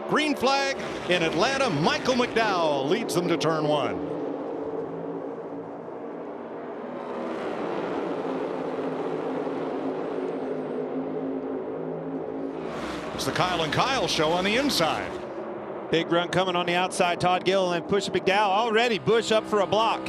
Green flag in Atlanta. Michael McDowell leads them to turn 1. It's the Kyle and Kyle show on the inside. Big run coming on the outside. Todd Gilliland pushing McDowell. Already Busch up for a block.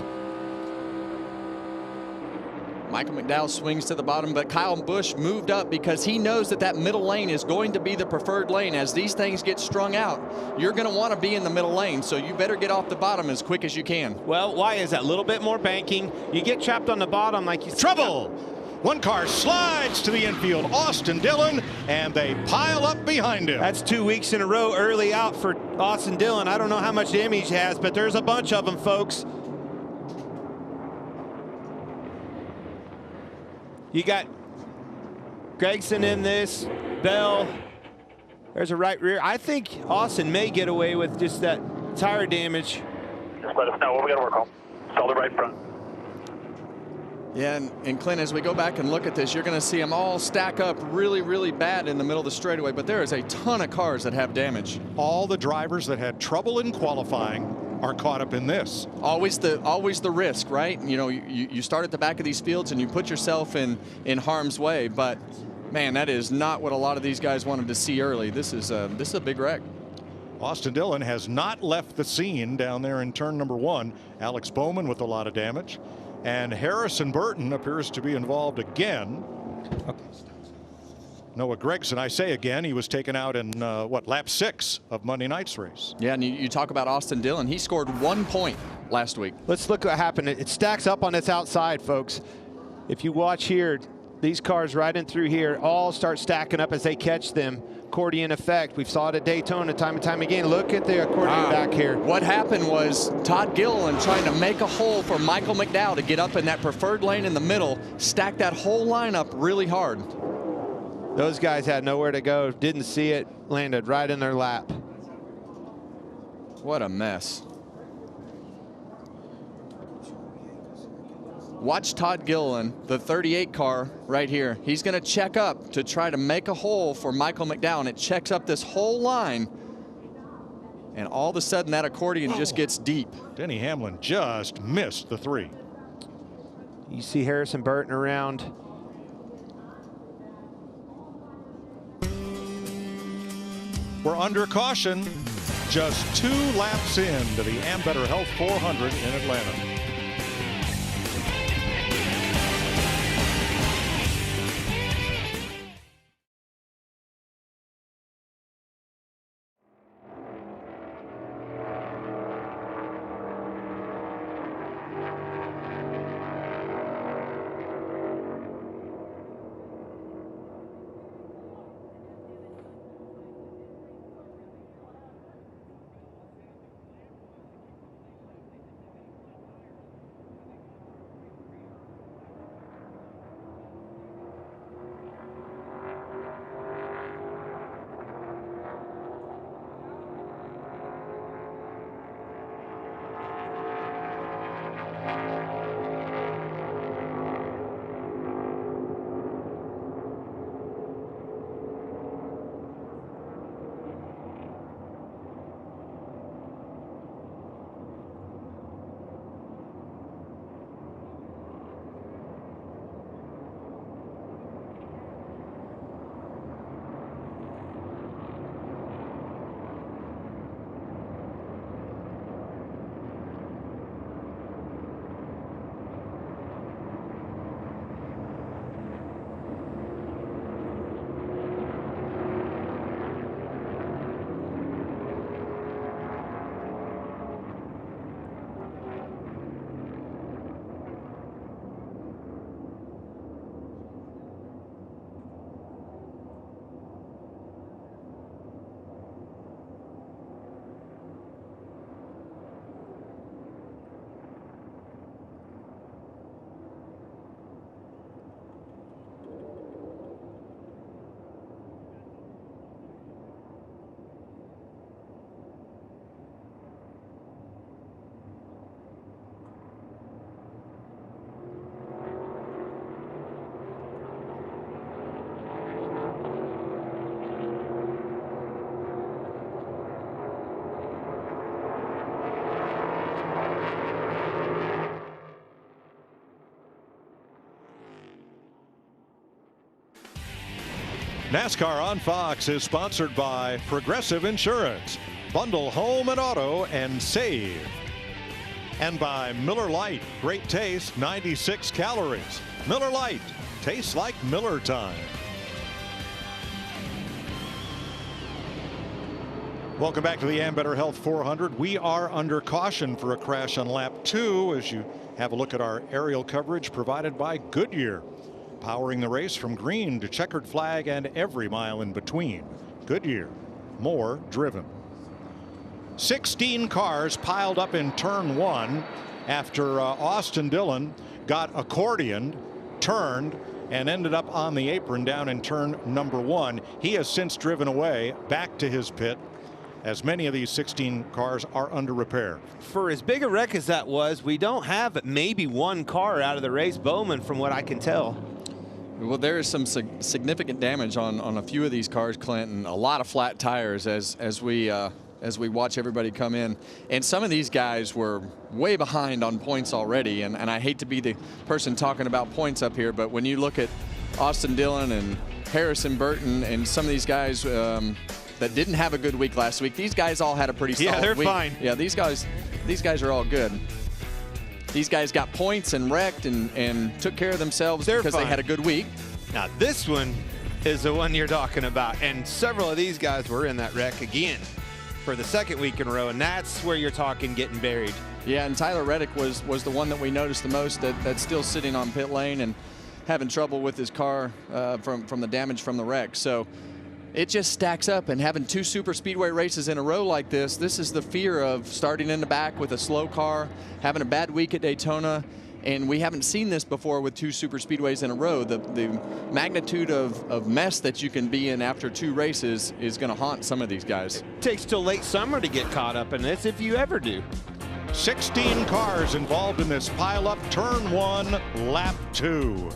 Michael McDowell swings to the bottom, but Kyle Busch moved up because he knows that that middle lane is going to be the preferred lane. As these things get strung out, you're going to want to be in the middle lane, so you better get off the bottom as quick as you can. Well, why is that? A little bit more banking. You get trapped on the bottom like you... Trouble! One car slides to the infield, Austin Dillon, and they pile up behind him. That's 2 weeks in a row early out for Austin Dillon. I don't know how much damage he has, but there's a bunch of them, folks. You got Gregson in this, Bell. There's a right rear. I think Austin may get away with just that tire damage. Just let us know what we got to work on. Solid right front. Yeah, and Clint, as we go back and look at this, you're going to see them all stack up really, really bad in the middle of the straightaway, but there is a ton of cars that have damage. All the drivers that had trouble in qualifying are caught up in this. Always the risk, right? You know, you start at the back of these fields and you put yourself in harm's way, but man, that is not what a lot of these guys wanted to see early. This is a big wreck. Austin Dillon has not left the scene down there in turn number 1. Alex Bowman with a lot of damage, and Harrison Burton appears to be involved again. Noah Gregson, I say again, he was taken out in lap 6 of Monday night's race. Yeah, and you talk about Austin Dillon. He scored 1 point last week. Let's look what happened. It stacks up on this outside, folks. If you watch here, these cars right in through here all start stacking up as they catch them. Accordion effect. We've saw it at Daytona time and time again. Look at the accordion back here. What happened was Todd Gilliland trying to make a hole for Michael McDowell to get up in that preferred lane in the middle, stack that whole lineup really hard. Those guys had nowhere to go, didn't see it, landed right in their lap. What a mess. Watch Todd Gilliland, the 38 car right here. He's going to check up to try to make a hole for Michael McDowell, and it checks up this whole line. And all of a sudden, that accordion just gets deep. Denny Hamlin just missed the 3. You see Harrison Burton around. We're under caution, just 2 laps into the Ambetter Health 400 in Atlanta. NASCAR on Fox is sponsored by Progressive Insurance. Bundle home and auto and save. And by Miller Lite. Great taste, 96 calories. Miller Lite. Tastes like Miller time. Welcome back to the Ambetter Health 400. We are under caution for a crash on lap 2 as you have a look at our aerial coverage provided by Goodyear. Powering the race from green to checkered flag and every mile in between. Goodyear, more driven. 16 cars piled up in turn 1 after Austin Dillon got accordioned, turned, and ended up on the apron down in turn number 1. He has since driven away back to his pit, as many of these 16 cars are under repair. For as big a wreck as that was, we don't have maybe one car out of the race, Bowman, from what I can tell. Well, there is some significant damage on a few of these cars, Clinton. A lot of flat tires as we watch everybody come in. And some of these guys were way behind on points already. And I hate to be the person talking about points up here, but when you look at Austin Dillon and Harrison Burton and some of these guys that didn't have a good week last week, these guys all had a pretty solid week. Yeah, they're fine. Yeah, these guys are all good. These guys got points and wrecked and took care of themselves because they had a good week. Now this one is the one you're talking about, and several of these guys were in that wreck again for the second week in a row, and that's where you're talking getting buried. Yeah, and Tyler Reddick was the one that we noticed the most that's still sitting on pit lane and having trouble with his car from the damage from the wreck. So it just stacks up, and having 2 super speedway races in a row like this is the fear of starting in the back with a slow car, having a bad week at Daytona, and we haven't seen this before with 2 super speedways in a row. The magnitude of mess that you can be in after 2 races is going to haunt some of these guys. It takes till late summer to get caught up in this, if you ever do. 16 cars involved in this pileup, turn 1, lap 2.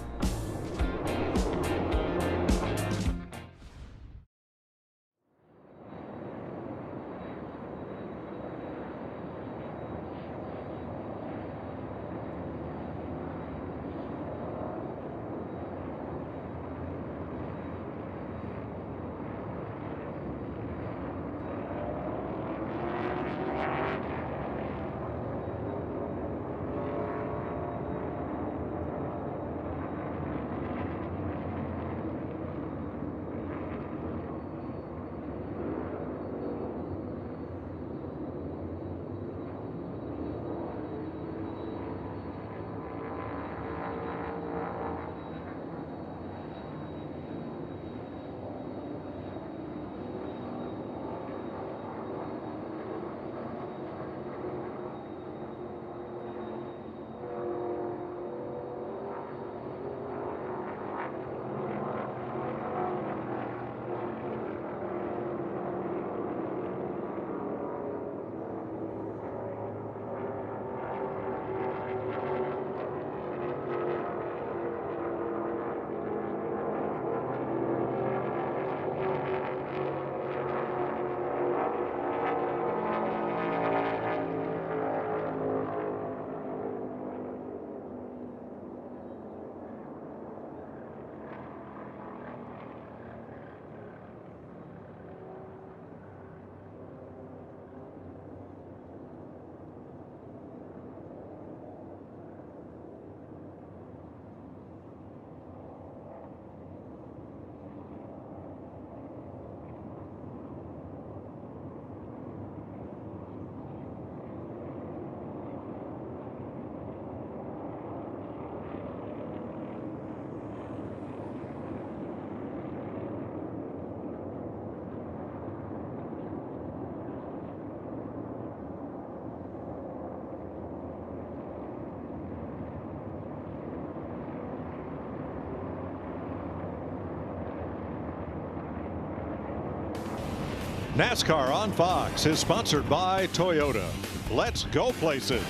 NASCAR on Fox is sponsored by Toyota. Let's go places.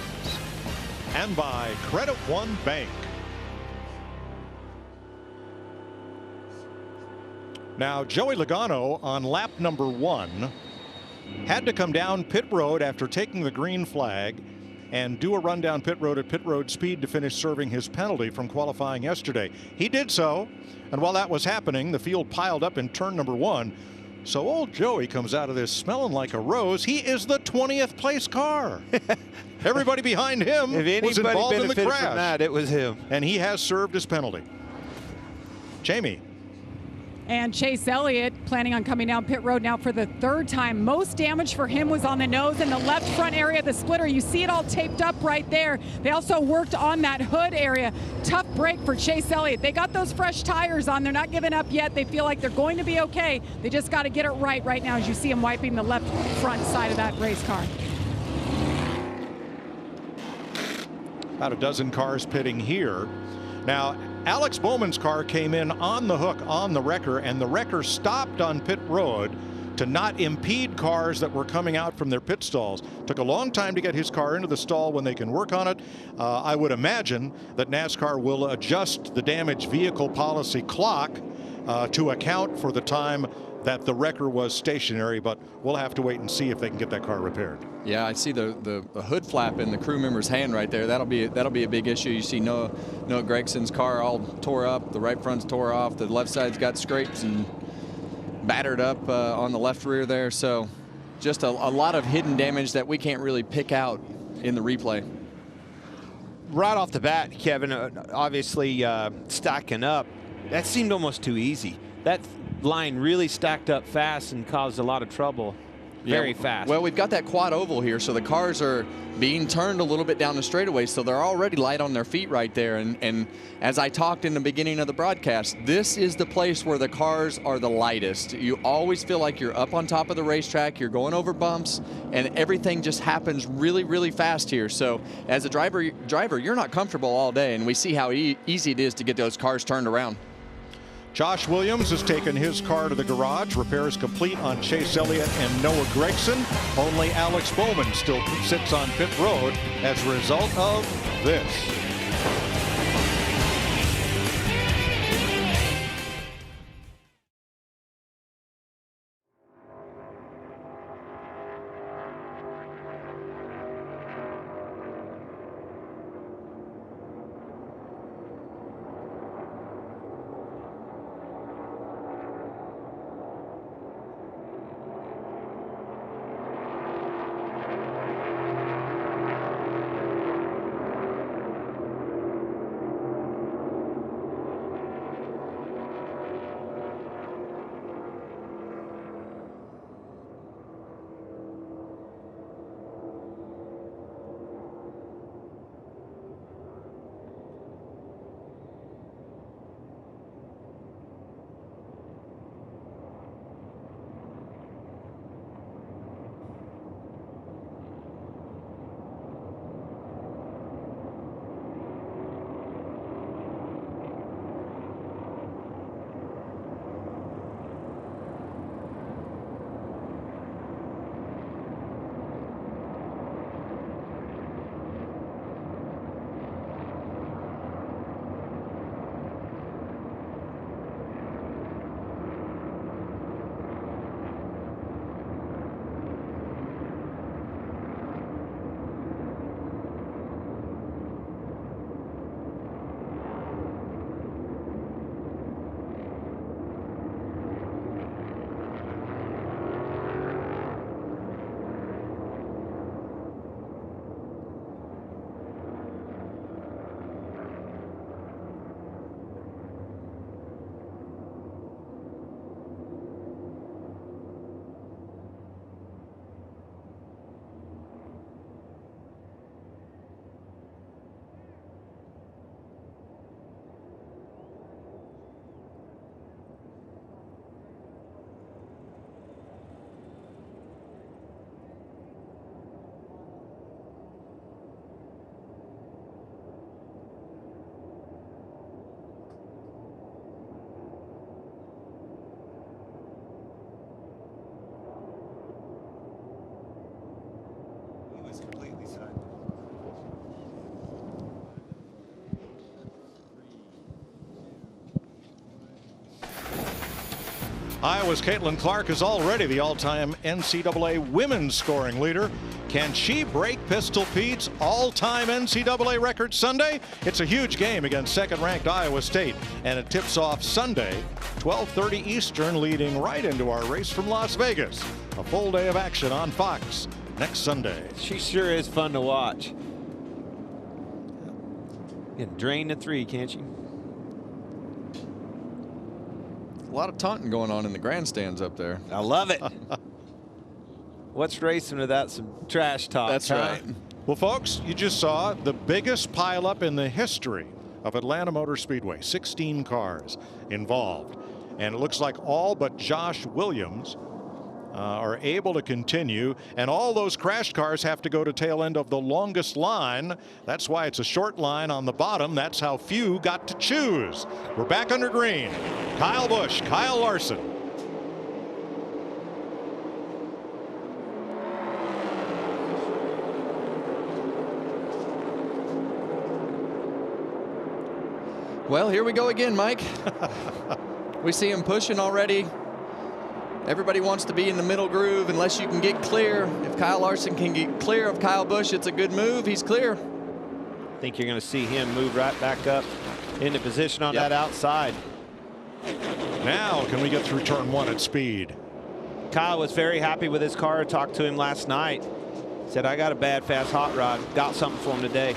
And by Credit One Bank. Now, Joey Logano on lap number 1 had to come down pit road after taking the green flag and do a run down pit road at pit road speed to finish serving his penalty from qualifying yesterday. He did so, and while that was happening, the field piled up in turn number 1. So old Joey comes out of this smelling like a rose. He is the 20th place car. Everybody behind him was involved in the crash. From that, it was him. And he has served his penalty. Jamie. And Chase Elliott planning on coming down pit road now for the 3rd time. Most damage for him was on the nose and the left front area of the splitter. You see it all taped up right there. They also worked on that hood area. Tough break for Chase Elliott. They got those fresh tires on. They're not giving up yet. They feel like they're going to be okay. They just got to get it right now as you see him wiping the left front side of that race car. About a dozen cars pitting here. Now, Alex Bowman's car came in on the hook on the wrecker, and the wrecker stopped on pit road to not impede cars that were coming out from their pit stalls. Took a long time to get his car into the stall when they can work on it. I would imagine that NASCAR will adjust the damaged vehicle policy clock to account for the time that the wrecker was stationary, but we'll have to wait and see if they can get that car repaired. Yeah, I see the hood flap in the crew member's hand right there. That'll be a big issue. You see Noah Gregson's car all tore up. The right front's tore off. The left side's got scrapes and battered up on the left rear there. So just a lot of hidden damage that we can't really pick out in the replay. Right off the bat, Kevin, obviously stacking up, that seemed almost too easy. That line really stacked up fast and caused a lot of trouble very fast. Well, we've got that quad oval here, so the cars are being turned a little bit down the straightaway, so they're already light on their feet right there. And as I talked in the beginning of the broadcast, this is the place where the cars are the lightest. You always feel like you're up on top of the racetrack, you're going over bumps, and everything just happens really, really fast here. So as a driver, you're not comfortable all day, and we see how easy it is to get those cars turned around. Josh Williams has taken his car to the garage. Repairs complete on Chase Elliott and Noah Gregson. Only Alex Bowman still sits on pit road as a result of this. Iowa's Caitlin Clark is already the all-time NCAA women's scoring leader. Can she break Pistol Pete's all-time NCAA record Sunday? It's a huge game against second-ranked Iowa State, and it tips off Sunday, 12:30 Eastern, leading right into our race from Las Vegas. A full day of action on Fox next Sunday. She sure is fun to watch. You can drain the three, can't you? A lot of taunting going on in the grandstands up there. I love it. What's racing without some trash talk? That's right. Well, folks, you just saw the biggest pileup in the history of Atlanta Motor Speedway. 16 cars involved. And it looks like all but Josh Williams are able to continue, and all those crashed cars have to go to tail end of the longest line. That's why it's a short line on the bottom. That's how few got to choose. We're back under green. Kyle Busch, Kyle Larson. Well, here we go again, Mike. We see him pushing already. Everybody wants to be in the middle groove unless you can get clear. If Kyle Larson can get clear of Kyle Busch, it's a good move. He's clear. I think you're going to see him move right back up into position on that outside. Now, can we get through turn one at speed? Kyle was very happy with his car. I talked to him last night. Said, I got a bad, fast hot rod. Got something for him today.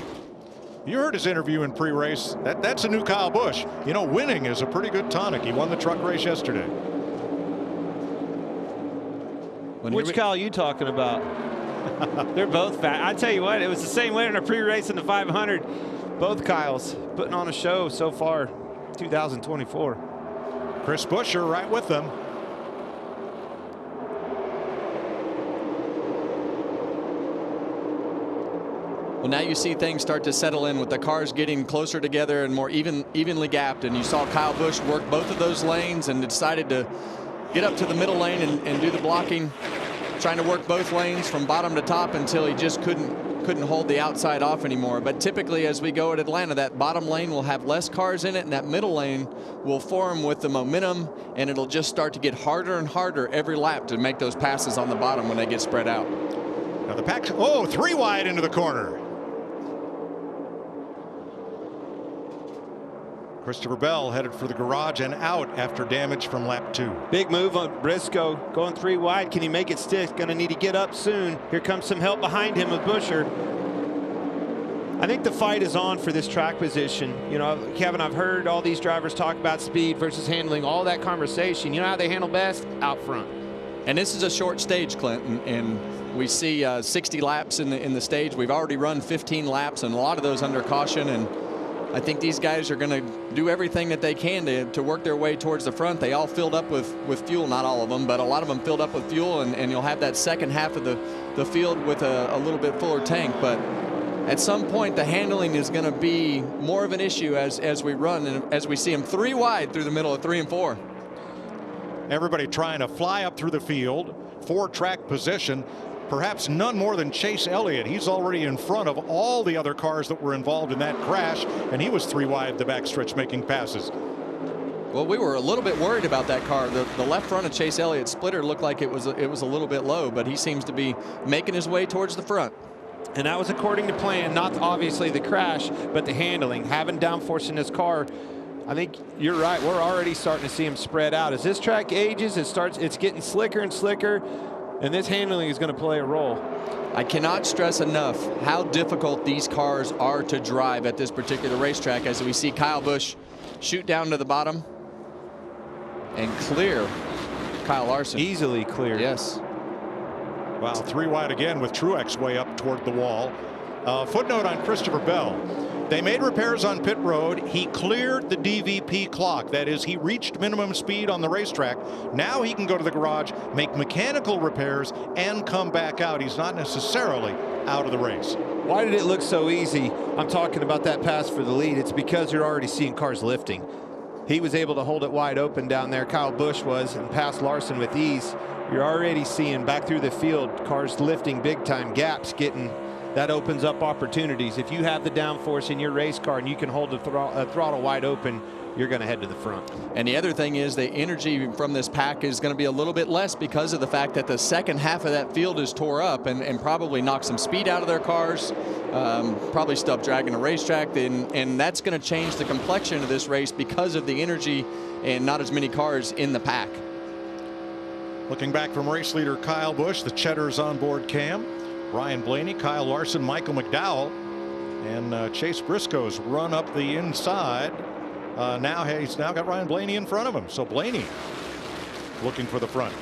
You heard his interview in pre-race. That's a new Kyle Busch. You know, winning is a pretty good tonic. He won the truck race yesterday. Which Kyle are you talking about? They're both fat. I tell you what, it was the same way in a pre-race in the 500. Both Kyles putting on a show so far, 2024. Chris Buescher right with them. Well, now you see things start to settle in with the cars getting closer together and more evenly gapped. And you saw Kyle Busch work both of those lanes and decided to get up to the middle lane and do the blocking, trying to work both lanes from bottom to top until he just couldn't hold the outside off anymore. But typically, as we go at Atlanta, that bottom lane will have less cars in it, and that middle lane will form with the momentum, and it'll just start to get harder and harder every lap to make those passes on the bottom when they get spread out. Now the pack, oh, 3 wide into the corner. Christopher Bell headed for the garage and out after damage from lap 2. Big move on Briscoe, going 3 wide. Can he make it stick? Going to need to get up soon. Here comes some help behind him with Buescher. I think the fight is on for this track position. You know, Kevin, I've heard all these drivers talk about speed versus handling, all that conversation. You know how they handle best? Out front. And this is a short stage, Clinton, and we see 60 laps in the stage. We've already run 15 laps, and a lot of those under caution. And I think these guys are going to do everything that they can to work their way towards the front. They all filled up with fuel, not all of them, but a lot of them filled up with fuel, and you'll have that second half of the field with a little bit fuller tank. But at some point, the handling is going to be more of an issue as we run, and as we see them 3 wide through the middle of 3 and 4. Everybody trying to fly up through the field, 4-track position. Perhaps none more than Chase Elliott. He's already in front of all the other cars that were involved in that crash, and he was 3 wide the backstretch making passes. Well, we were a little bit worried about that car. The left front of Chase Elliott's splitter looked like it was a little bit low, but he seems to be making his way towards the front. And that was according to plan, not obviously the crash, but the handling, having downforce in this car. I think you're right. We're already starting to see him spread out. As this track ages, it's getting slicker and slicker. And this handling is going to play a role. I cannot stress enough how difficult these cars are to drive at this particular racetrack, as we see Kyle Busch shoot down to the bottom and clear Kyle Larson. Easily clear. Yes. Wow, 3 wide again with Truex way up toward the wall. Footnote on Christopher Bell. They made repairs on pit road. He cleared the DVP clock. That is, he reached minimum speed on the racetrack. Now he can go to the garage, make mechanical repairs, and come back out. He's not necessarily out of the race. Why did it look so easy? I'm talking about that pass for the lead. It's because you're already seeing cars lifting. He was able to hold it wide open down there. Kyle Busch was, and passed Larson with ease. You're already seeing back through the field cars lifting big time, gaps getting. That opens up opportunities. If you have the downforce in your race car and you can hold the throttle wide open, you're going to head to the front. And the other thing is the energy from this pack is going to be a little bit less because of the fact that the second half of that field is tore up and probably knock some speed out of their cars, probably stop dragging a racetrack, and that's going to change the complexion of this race because of the energy and not as many cars in the pack. Looking back from race leader Kyle Busch, the Cheddar's onboard cam, Ryan Blaney, Kyle Larson, Michael McDowell, and Chase Briscoe's run up the inside. He's now got Ryan Blaney in front of him. So Blaney looking for the front.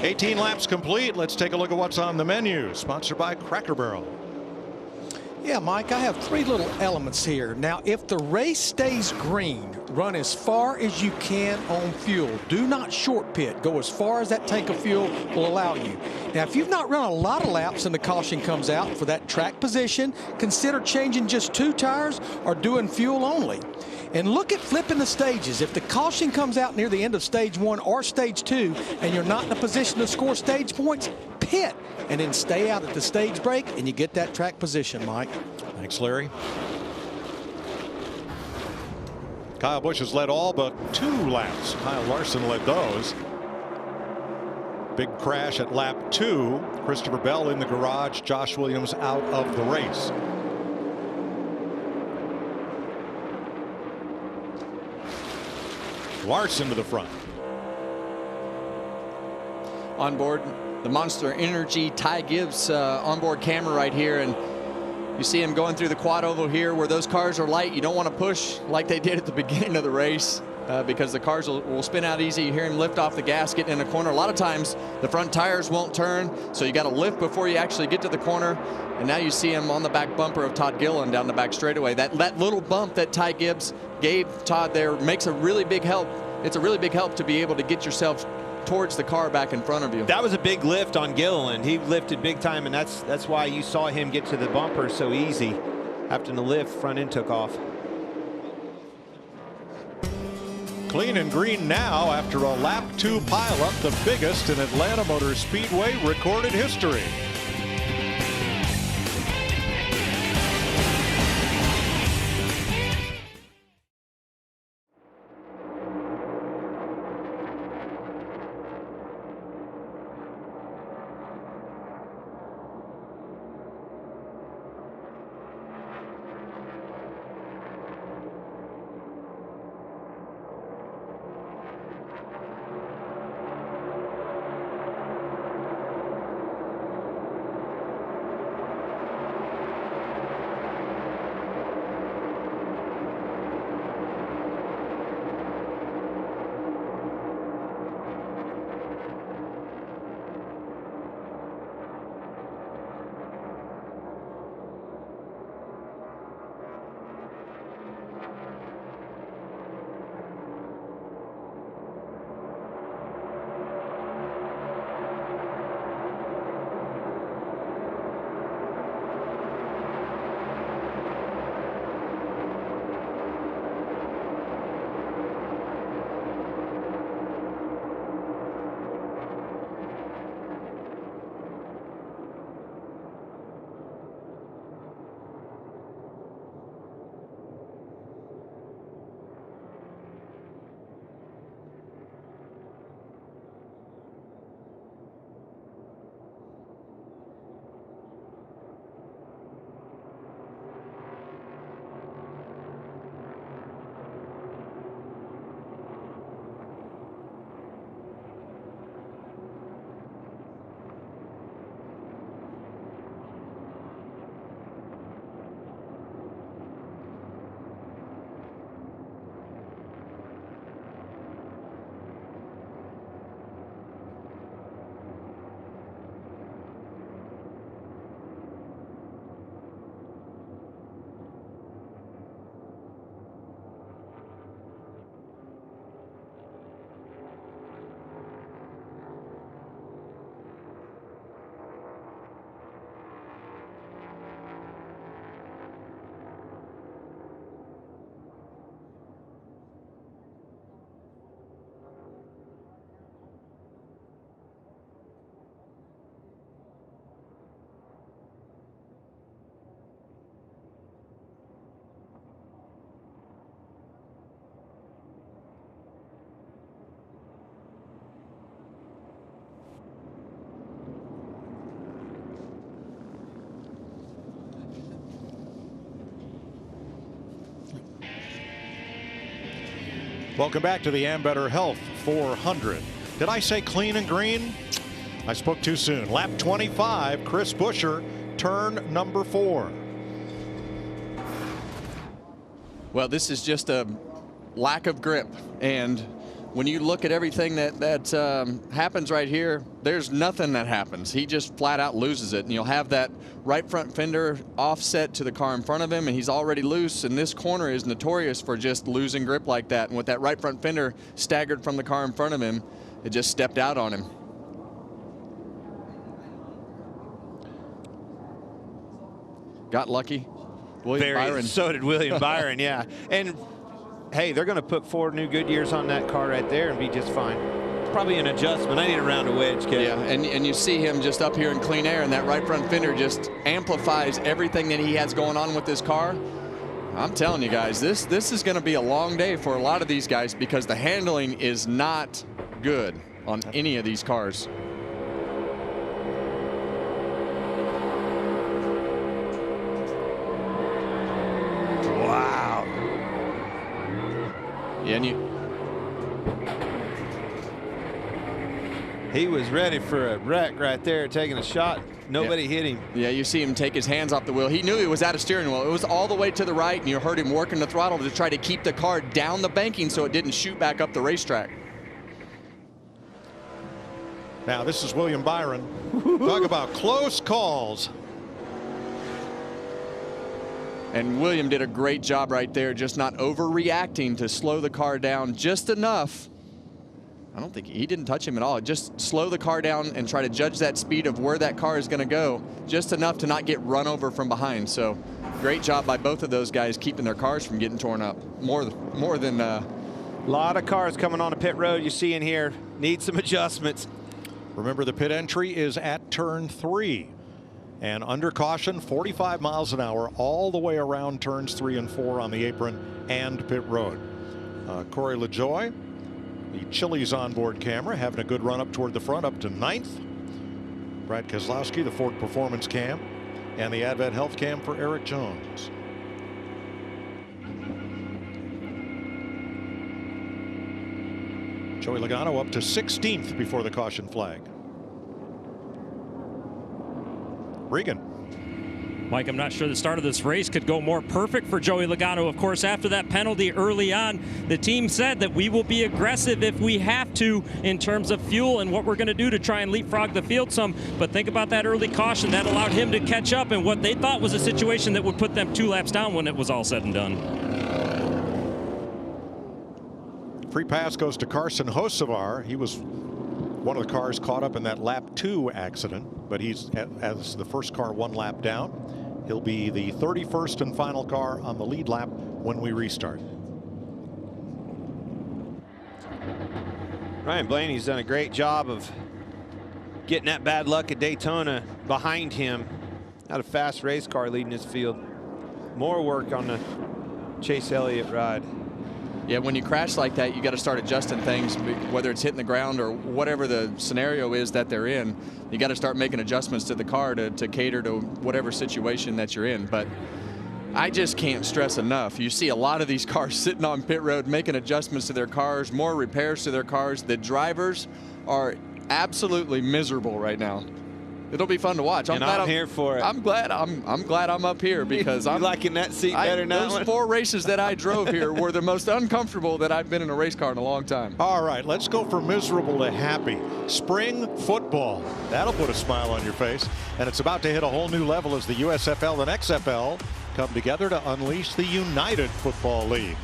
18 laps complete. Let's take a look at what's on the menu. Sponsored by Cracker Barrel. Yeah, Mike, I have 3 little elements here. Now, if the race stays green, run as far as you can on fuel. Do not short pit. Go as far as that tank of fuel will allow you. Now, if you've not run a lot of laps and the caution comes out for that track position, consider changing just 2 tires or doing fuel only. And look at flipping the stages. If the caution comes out near the end of stage 1 or stage 2 and you're not in a position to score stage points, pit and then stay out at the stage break and you get that track position, Mike. Thanks, Larry. Kyle Busch has led all but 2 laps. Kyle Larson led those. Big crash at lap 2. Christopher Bell in the garage. Josh Williams out of the race. Larson to the front. On board the Monster Energy Ty Gibbs onboard camera right here, and you see him going through the quad oval here where those cars are light. You don't want to push like they did at the beginning of the race because the cars will spin out easy. You hear him lift off the gas getting in a corner. A lot of times the front tires won't turn, so you got to lift before you actually get to the corner. And now you see him on the back bumper of Todd Gilliland down the back straightaway. That little bump that Ty Gibbs gave Todd there makes a really big help. It's a really big help to be able to get yourself towards the car back in front of you. That was a big lift on Gilliland. He lifted big time, and that's why you saw him get to the bumper so easy. Having to lift, front end took off. Clean and green now after a lap 2 pileup, the biggest in Atlanta Motor Speedway recorded history. Welcome back to the Ambetter Health 400. Did I say clean and green? I spoke too soon. Lap 25, Chris Buescher, turn number 4. Well, this is just a lack of grip, and when you look at everything that happens right here, there's nothing that happens. He just flat out loses it, and you'll have that right front fender offset to the car in front of him, and he's already loose, and this corner is notorious for just losing grip like that. And with that right front fender staggered from the car in front of him, it just stepped out on him. Got lucky. William Byron. So did William Byron, yeah. And hey, they're going to put 4 new Goodyears on that car right there and be just fine. Probably an adjustment. I need a round of wedge, Kevin. Yeah, and you see him just up here in clean air, and that right front fender just amplifies everything that he has going on with this car. I'm telling you guys, this is going to be a long day for a lot of these guys because the handling is not good on any of these cars. Wow. Yeah, and he was ready for a wreck right there, taking a shot. Nobody hit him. Yeah, you see him take his hands off the wheel. He knew he was at a steering wheel. It was all the way to the right, and you heard him working the throttle to try to keep the car down the banking so it didn't shoot back up the racetrack. Now, this is William Byron. Talk about close calls. And William did a great job right there, just not overreacting to slow the car down just enough. I don't think he didn't touch him at all. Just slow the car down and try to judge that speed of where that car is going to go just enough to not get run over from behind. So great job by both of those guys keeping their cars from getting torn up. More than a lot of cars coming on a pit road you see in here. Need some adjustments. Remember, the pit entry is at turn 3. And under caution, 45 miles an hour all the way around turns 3 and 4 on the apron and pit road. Corey LaJoie, the Chili's onboard camera, having a good run up toward the front, up to 9th. Brad Keselowski, the Ford Performance Cam, and the Advent Health Cam for Eric Jones. Joey Logano up to 16th before the caution flag. Regan. Mike, I'm not sure the start of this race could go more perfect for Joey Logano. Of course, after that penalty early on, the team said that we will be aggressive if we have to in terms of fuel and what we're going to do to try and leapfrog the field some. But think about that early caution. That allowed him to catch up in what they thought was a situation that would put them 2 laps down when it was all said and done. Free pass goes to Carson Hocevar. He was one of the cars caught up in that lap 2 accident, but he's as the first car 1 lap down. He'll be the 31st and final car on the lead lap when we restart. Ryan Blaney's done a great job of getting that bad luck at Daytona behind him. Not a fast race car leading this field. More work on the Chase Elliott ride. Yeah, when you crash like that, you got to start adjusting things, whether it's hitting the ground or whatever the scenario is that they're in. You got to start making adjustments to the car to cater to whatever situation that you're in. But I just can't stress enough. You see a lot of these cars sitting on pit road making adjustments to their cars, more repairs to their cars. The drivers are absolutely miserable right now. It'll be fun to watch. I'm here for it. I'm glad I'm up here because I'm liking that seat better now. Those 4 races that I drove here were the most uncomfortable that I've been in a race car in a long time. All right, let's go from miserable to happy. Spring football. That'll put a smile on your face. And it's about to hit a whole new level as the USFL and XFL come together to unleash the United Football League.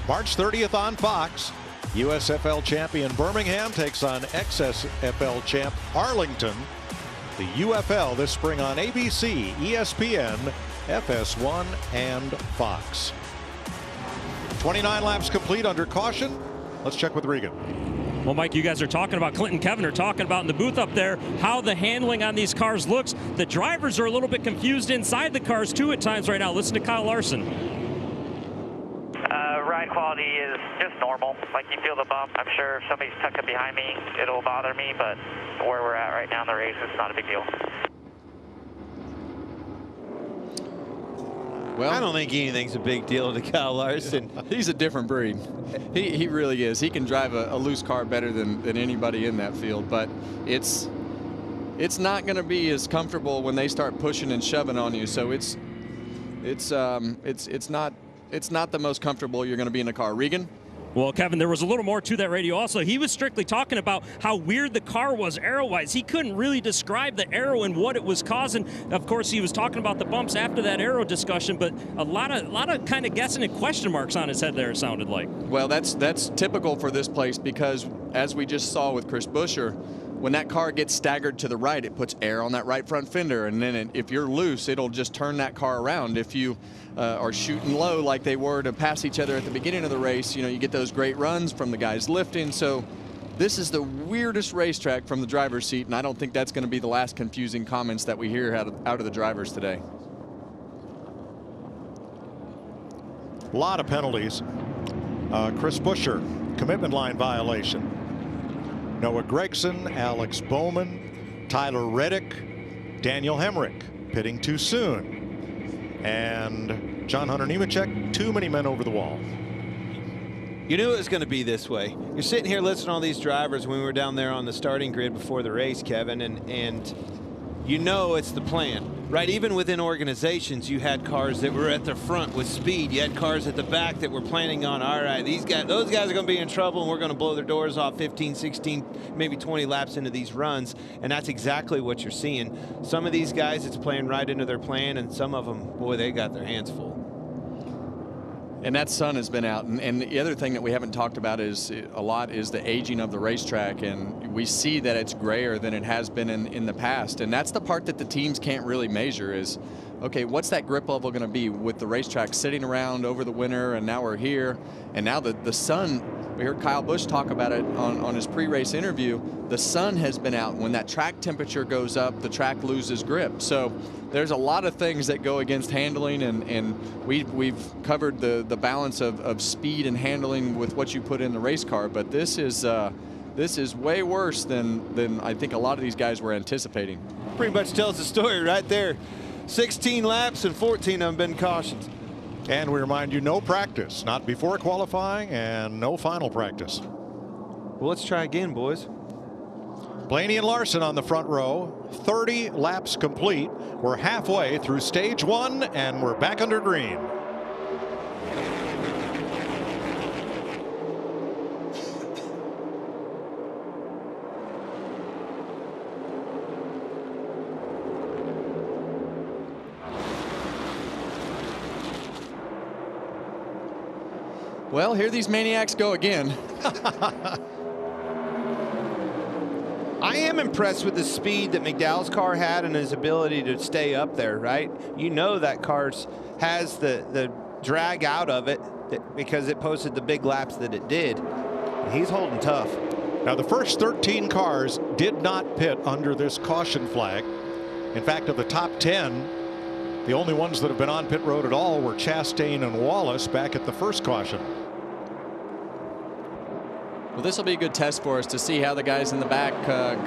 March 30th on Fox. USFL champion Birmingham takes on XFL champ Arlington. The UFL this spring on ABC, ESPN, FS1, and Fox. 29 laps complete under caution. Let's check with Regan. Well, Mike, you guys are talking about, Clint and Kevin are talking about in the booth up there how the handling on these cars looks. The drivers are a little bit confused inside the cars too at times right now. Listen to Kyle Larson. Ride quality is just normal. Like, you feel the bump. I'm sure if somebody's tucking behind me, it'll bother me, but where we're at right now in the race, it's not a big deal. Well, I don't think anything's a big deal to Kyle Larson. He's a different breed. He really is. He can drive a loose car better than anybody in that field, but it's not going to be as comfortable when they start pushing and shoving on you. So it's not the most comfortable you're going to be in a car. Regan? Well, Kevin, there was a little more to that radio also. He was strictly talking about how weird the car was aero-wise. He couldn't really describe the aero and what it was causing. Of course, he was talking about the bumps after that aero discussion, but a lot of kind of guessing and question marks on his head there, it sounded like. Well, that's typical for this place because, as we just saw with Chris Buescher, when that car gets staggered to the right, it puts air on that right front fender, and then if you're loose, it'll just turn that car around. If you are shooting low like they were to pass each other at the beginning of the race, you get those great runs from the guys lifting. So this is the weirdest racetrack from the driver's seat, and I don't think that's going to be the last confusing comments that we hear out of the drivers today. A lot of penalties. Chris Buescher, commitment line violation. Noah Gregson, Alex Bowman, Tyler Reddick, Daniel Hemrick pitting too soon, and John Hunter Nemechek, too many men over the wall. You knew it was going to be this way. You're sitting here listening to all these drivers when we were down there on the starting grid before the race, Kevin, and you know it's the plan, right? Even within organizations, you had cars that were at the front with speed. You had cars at the back that were planning on, all right, those guys are going to be in trouble, and we're going to blow their doors off 15, 16, maybe 20 laps into these runs, and that's exactly what you're seeing. Some of these guys, it's playing right into their plan, and some of them, boy, they got their hands full. And that sun has been out, and the other thing that we haven't talked about is the aging of the racetrack, and we see that it's grayer than it has been in the past, and that's the part that the teams can't really measure is, okay, what's that grip level going to be with the racetrack sitting around over the winter, and now we're here, and now the sun, we heard Kyle Busch talk about it on his pre-race interview, the sun has been out. When that track temperature goes up, the track loses grip. So there's a lot of things that go against handling, and we've covered the balance of speed and handling with what you put in the race car, but this is way worse than I think a lot of these guys were anticipating. Pretty much tells the story right there. 16 laps and 14 have been cautions. And we remind you, no practice, not before qualifying, and no final practice. Well, let's try again, boys. Blaney and Larson on the front row, 30 laps complete. We're halfway through stage one, and we're back under green. Well, here these maniacs go again. I am impressed with the speed that McDowell's car had and his ability to stay up there, right? You know that car has the drag out of it because it posted the big laps that it did. And he's holding tough. Now, the first 13 cars did not pit under this caution flag. In fact, of the top 10, the only ones that have been on pit road at all were Chastain and Wallace back at the first caution. Well, this will be a good test for us to see how the guys in the back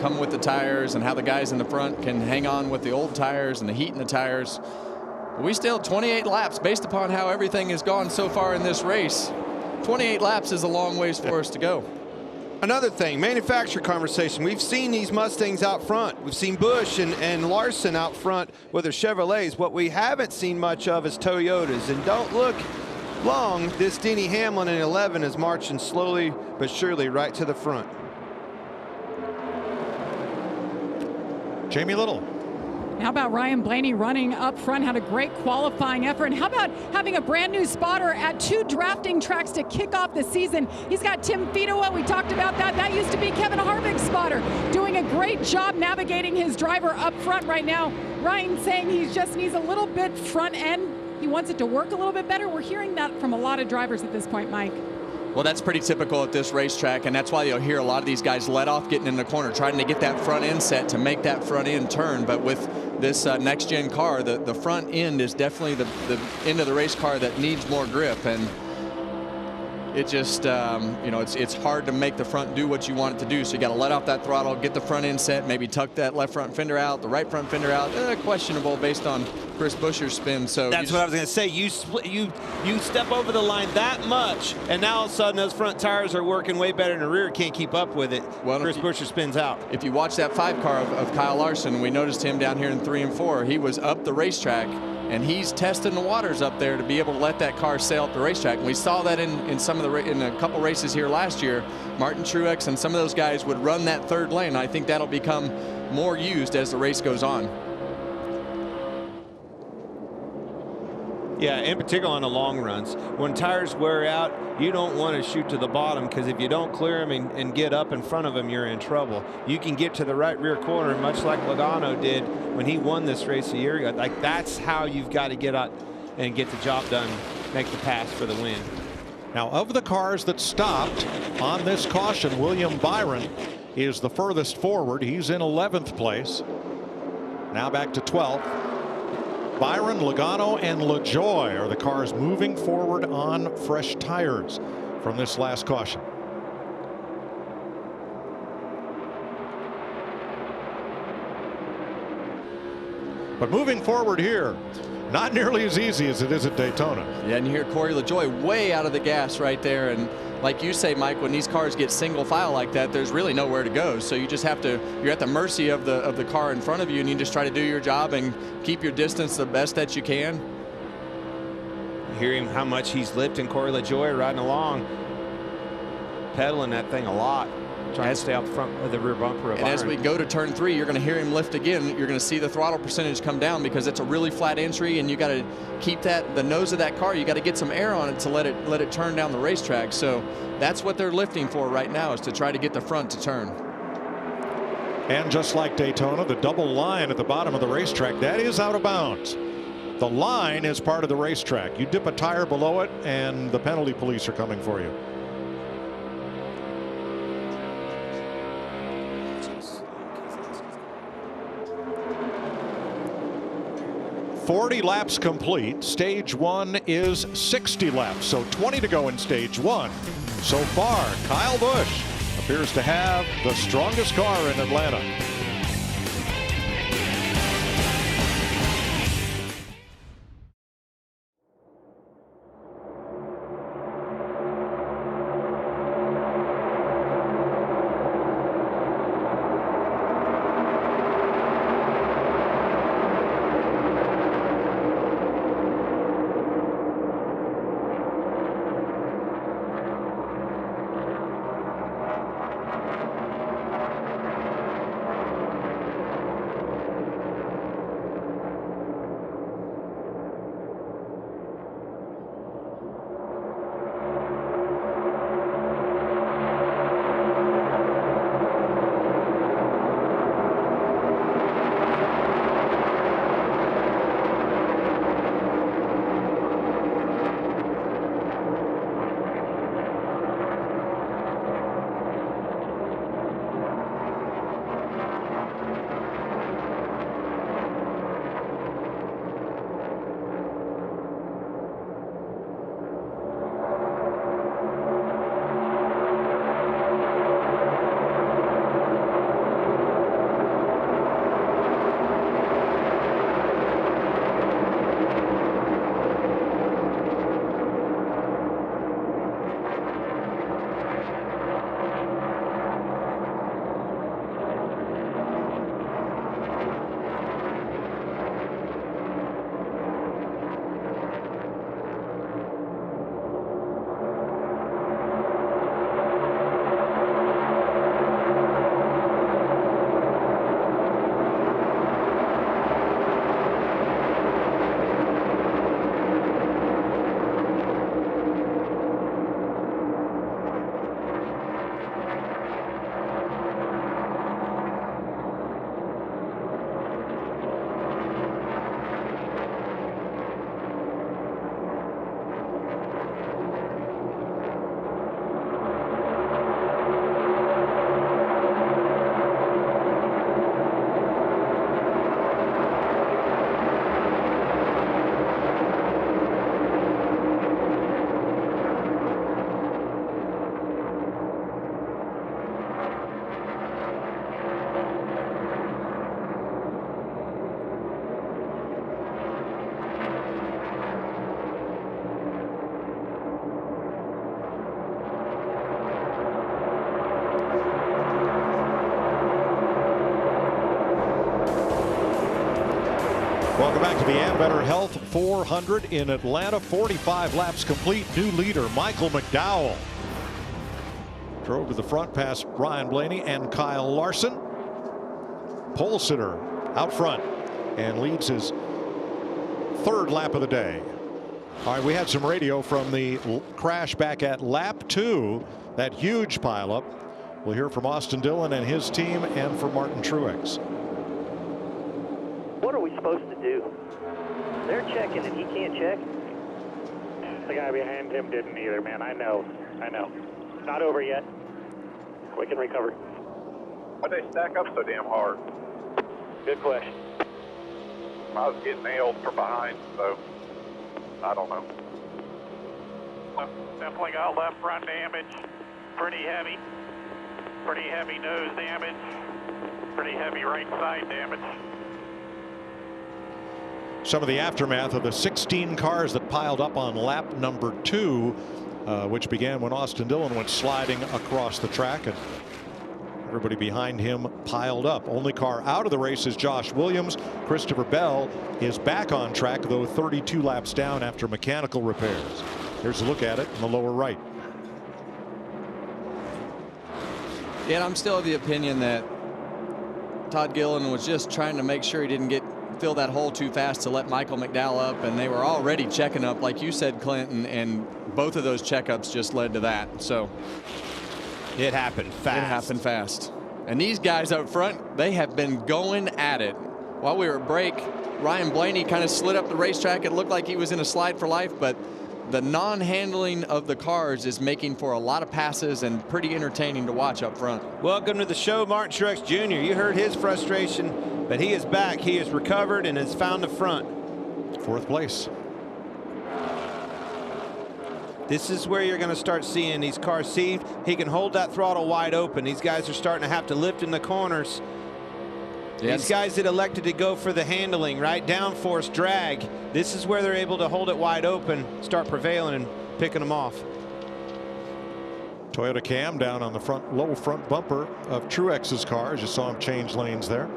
come with the tires and how the guys in the front can hang on with the old tires and the heat in the tires. But we still have 28 laps based upon how everything has gone so far in this race. 28 laps is a long ways for us to go. Another thing, manufacturer conversation. We've seen these Mustangs out front. We've seen Busch and Larson out front with their Chevrolets. What we haven't seen much of is Toyotas. And don't look long, this Denny Hamlin in 11 is marching slowly but surely right to the front. Jamie Little. How about Ryan Blaney running up front, had a great qualifying effort. And how about having a brand new spotter at 2 drafting tracks to kick off the season? He's got Tim Fedowa. We talked about that. That used to be Kevin Harvick's spotter, doing a great job navigating his driver up front right now. Ryan saying he just needs a little bit front end. He wants it to work a little bit better. We're hearing that from a lot of drivers at this point, Mike. Well, that's pretty typical at this racetrack, and that's why you'll hear a lot of these guys let off getting in the corner, trying to get that front end set to make that front end turn. But with this next-gen car, the front end is definitely the end of the race car that needs more grip. And it just, you know, it's hard to make the front do what you want it to do. So you got to let off that throttle, get the front end set, maybe tuck that left front fender out, the right front fender out. Questionable based on Chris Buescher's spin. So that's what I was going to say. You step over the line that much, and now all of a sudden those front tires are working way better than the rear. Can't keep up with it. Well, Chris Buescher spins out. If you watch that 5 car of Kyle Larson, we noticed him down here in 3 and 4. He was up the racetrack, and he's testing the waters up there to be able to let that car sail up the racetrack. And we saw that in some of in a couple races here last year. Martin Truex and some of those guys would run that 3rd lane. I think that'll become more used as the race goes on. Yeah, in particular on the long runs. When tires wear out, you don't want to shoot to the bottom, because if you don't clear them and get up in front of them, you're in trouble. You can get to the right rear corner, much like Logano did when he won this race a year ago. Like, that's how you've got to get out and get the job done, make the pass for the win. Now, of the cars that stopped on this caution, William Byron is the furthest forward. He's in 11th place. Now back to 12th. Byron, Logano, and LaJoie are the cars moving forward on fresh tires from this last caution. But moving forward here, not nearly as easy as it is at Daytona. Yeah, and you hear Corey LaJoie way out of the gas right there. And like you say, Mike, when these cars get single file like that, there's really nowhere to go. So you just have to, you're at the mercy of the car in front of you, and you just try to do your job and keep your distance the best that you can. You hear him how much he's lifting. Corey LaJoie riding along, pedaling that thing a lot, trying to stay out front of the rear bumper of And Byron. as we go to turn 3, you're going to hear him lift again. You're going to see the throttle percentage come down, because it's a really flat entry, and you got to keep the nose of that car. You got to get some air on it to let it turn down the racetrack. So that's what they're lifting for right now, is to try to get the front to turn. And just like Daytona, the double line at the bottom of the racetrack, that is out of bounds. The line is part of the racetrack. You dip a tire below it, and the penalty police are coming for you. "40 laps complete. Stage 1 is 60 laps, so 20 to go in stage 1. So far, Kyle Busch appears to have the strongest car in Atlanta. Welcome back to the Ambetter Health 400 in Atlanta. 45 laps complete. New leader Michael McDowell drove to the front past Ryan Blaney and Kyle Larson. Pole sitter out front and leads his third lap of the day. All right, we had some radio from the crash back at lap 2, that huge pileup. We'll hear from Austin Dillon and his team and from Martin Truex. What are we supposed to do? They're checking and he can't check. The guy behind him didn't either, man. I know. Not over yet. We can recover. Why'd they stack up so damn hard? Good question. I was getting nailed from behind, so I don't know. Definitely got left front damage. Pretty heavy. Pretty heavy nose damage. Pretty heavy right side damage. Some of the aftermath of the 16 cars that piled up on lap number 2, which began when Austin Dillon went sliding across the track, and everybody behind him piled up. Only car out of the race is Josh Williams. Christopher Bell is back on track, though 32 laps down after mechanical repairs. Here's a look at it in the lower right. Yeah, I'm still of the opinion that Todd Gillen was just trying to make sure he didn't fill that hole too fast to let Michael McDowell up, and they were already checking up, like you said, Clinton, and both of those checkups just led to that. So it happened fast. It happened fast. And these guys up front, they have been going at it. While we were at break, Ryan Blaney kind of slid up the racetrack. It looked like he was in a slide for life, but the non-handling of the cars is making for a lot of passes and pretty entertaining to watch up front. Welcome to the show, Martin Truex Jr. You heard his frustration, but he is back. He has recovered and has found the front. 4th place. This is where you're going to start seeing these cars see he can hold that throttle wide open. These guys are starting to have to lift in the corners. Yes. These guys that elected to go for the handling, right, downforce drag, this is where they're able to hold it wide open, start prevailing and picking them off. Toyota Cam down on the low front bumper of Truex's car, as you saw him change lanes there.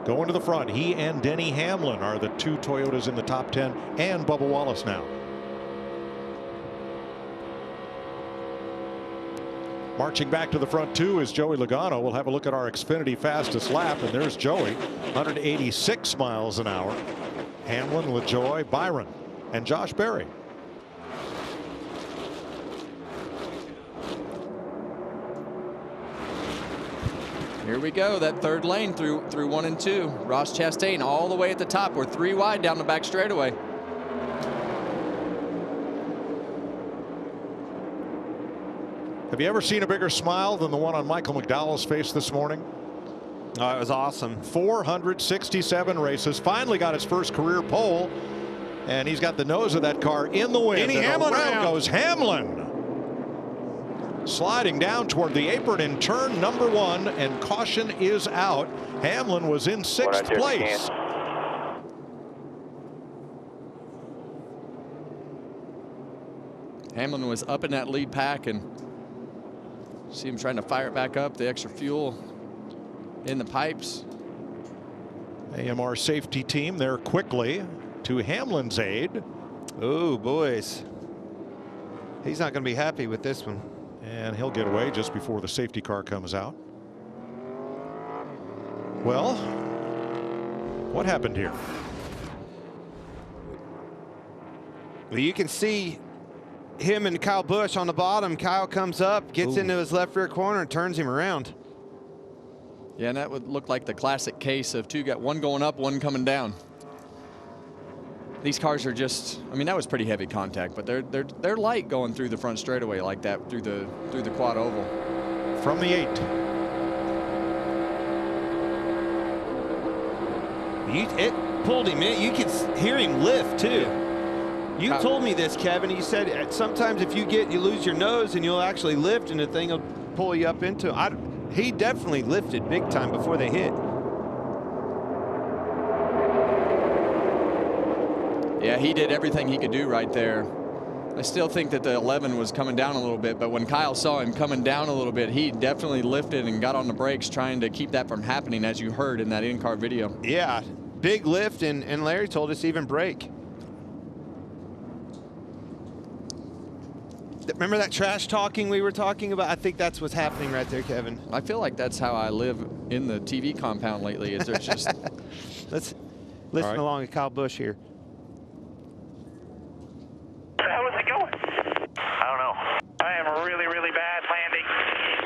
Going to the front, he and Denny Hamlin are the 2 Toyotas in the top 10, and Bubba Wallace now. Marching back to the front 2 is Joey Logano. We'll have a look at our Xfinity fastest lap, and there's Joey, 186 miles an hour. Hamlin, LaJoy, Byron, and Josh Berry. Here we go, that third lane through 1 and 2. Ross Chastain all the way at the top. We're 3 wide down the back straightaway. Have you ever seen a bigger smile than the one on Michael McDowell's face this morning? Oh, it was awesome. 467 races. Finally got his first career pole, and he's got the nose of that car in the wind. Denny Hamlin around goes Hamlin, sliding down toward the apron in turn number 1, and caution is out. Hamlin was in 6th place. Hamlin was up in that lead pack, and see him trying to fire it back up. The extra fuel in the pipes. AMR safety team there quickly to Hamlin's aid. Oh, boys. He's not going to be happy with this one. And he'll get away just before the safety car comes out. Well, what happened here? Well, you can see him and Kyle Busch on the bottom. Kyle comes up, gets into his left rear corner, and turns him around. Yeah, and that would look like the classic case of one going up, one coming down. These cars are just, I mean, that was pretty heavy contact, but they're light going through the front straightaway like that through the quad oval. From the 8. It pulled him in. You could hear him lift too. You told me this, Kevin. You said sometimes if you lose your nose and you'll actually lift and the thing will pull you up into it. He definitely lifted big time before they hit. Yeah, he did everything he could do right there. I still think that the 11 was coming down a little bit, but when Kyle saw him coming down a little bit, he definitely lifted and got on the brakes trying to keep that from happening, as you heard in that in-car video. Yeah, big lift, and Larry told us even brake. Remember that trash talking we were talking about? I think that's what's happening right there, Kevin. I feel like that's how I live in the TV compound lately. Is there's just let's listen along to Kyle Busch here. How is it going? I don't know. I am really, really bad landing.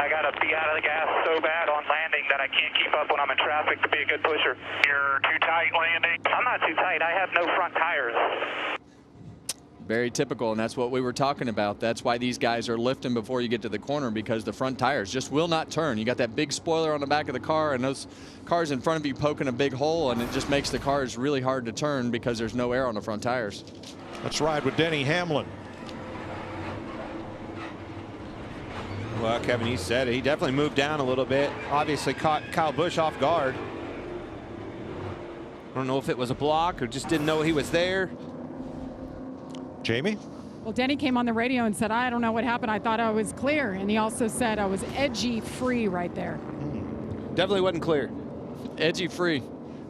I got to be out of the gas so bad on landing that I can't keep up when I'm in traffic to be a good pusher. You're too tight landing? I'm not too tight. I have no front tires. very typical, and that's what we were talking about. That's why these guys are lifting before you get to the corner, because the front tires just will not turn. You got that big spoiler on the back of the car, and those cars in front of you poking a big hole, and it just makes the cars really hard to turn because there's no air on the front tires. Let's ride with Denny Hamlin. Well, Kevin, you said it. He definitely moved down a little bit. Obviously caught Kyle Busch off guard. I don't know if it was a block or just didn't know he was there. Jamie? Well, Denny came on the radio and said, I don't know what happened. I thought I was clear. And he also said I was edgy free right there. Definitely wasn't clear. Edgy free.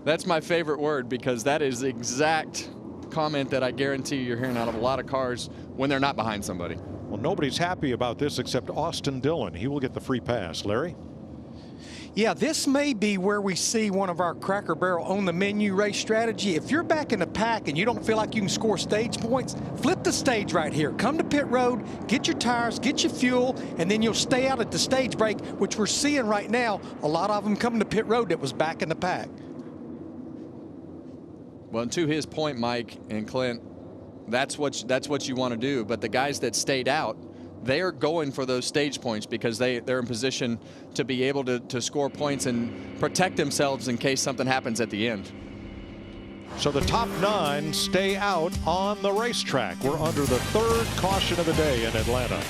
That's my favorite word, because that is the exact comment that I guarantee you're hearing out of a lot of cars when they're not behind somebody. Well, nobody's happy about this except Austin Dillon. He will get the free pass. Larry? Yeah, this may be where we see one of our Cracker Barrel on the menu race strategy. If you're back in the pack and you don't feel like you can score stage points, flip the stage right here. Come to pit road, get your tires, get your fuel, and then you'll stay out at the stage break, which we're seeing right now. A lot of them coming to pit road that was back in the pack. Well, and to his point, Mike and Clint, that's what you want to do. But the guys that stayed out, they are going for those stage points because they're in position to be able to score points and protect themselves in case something happens at the end. So the top 9 stay out on the racetrack. We're under the 3rd caution of the day in Atlanta.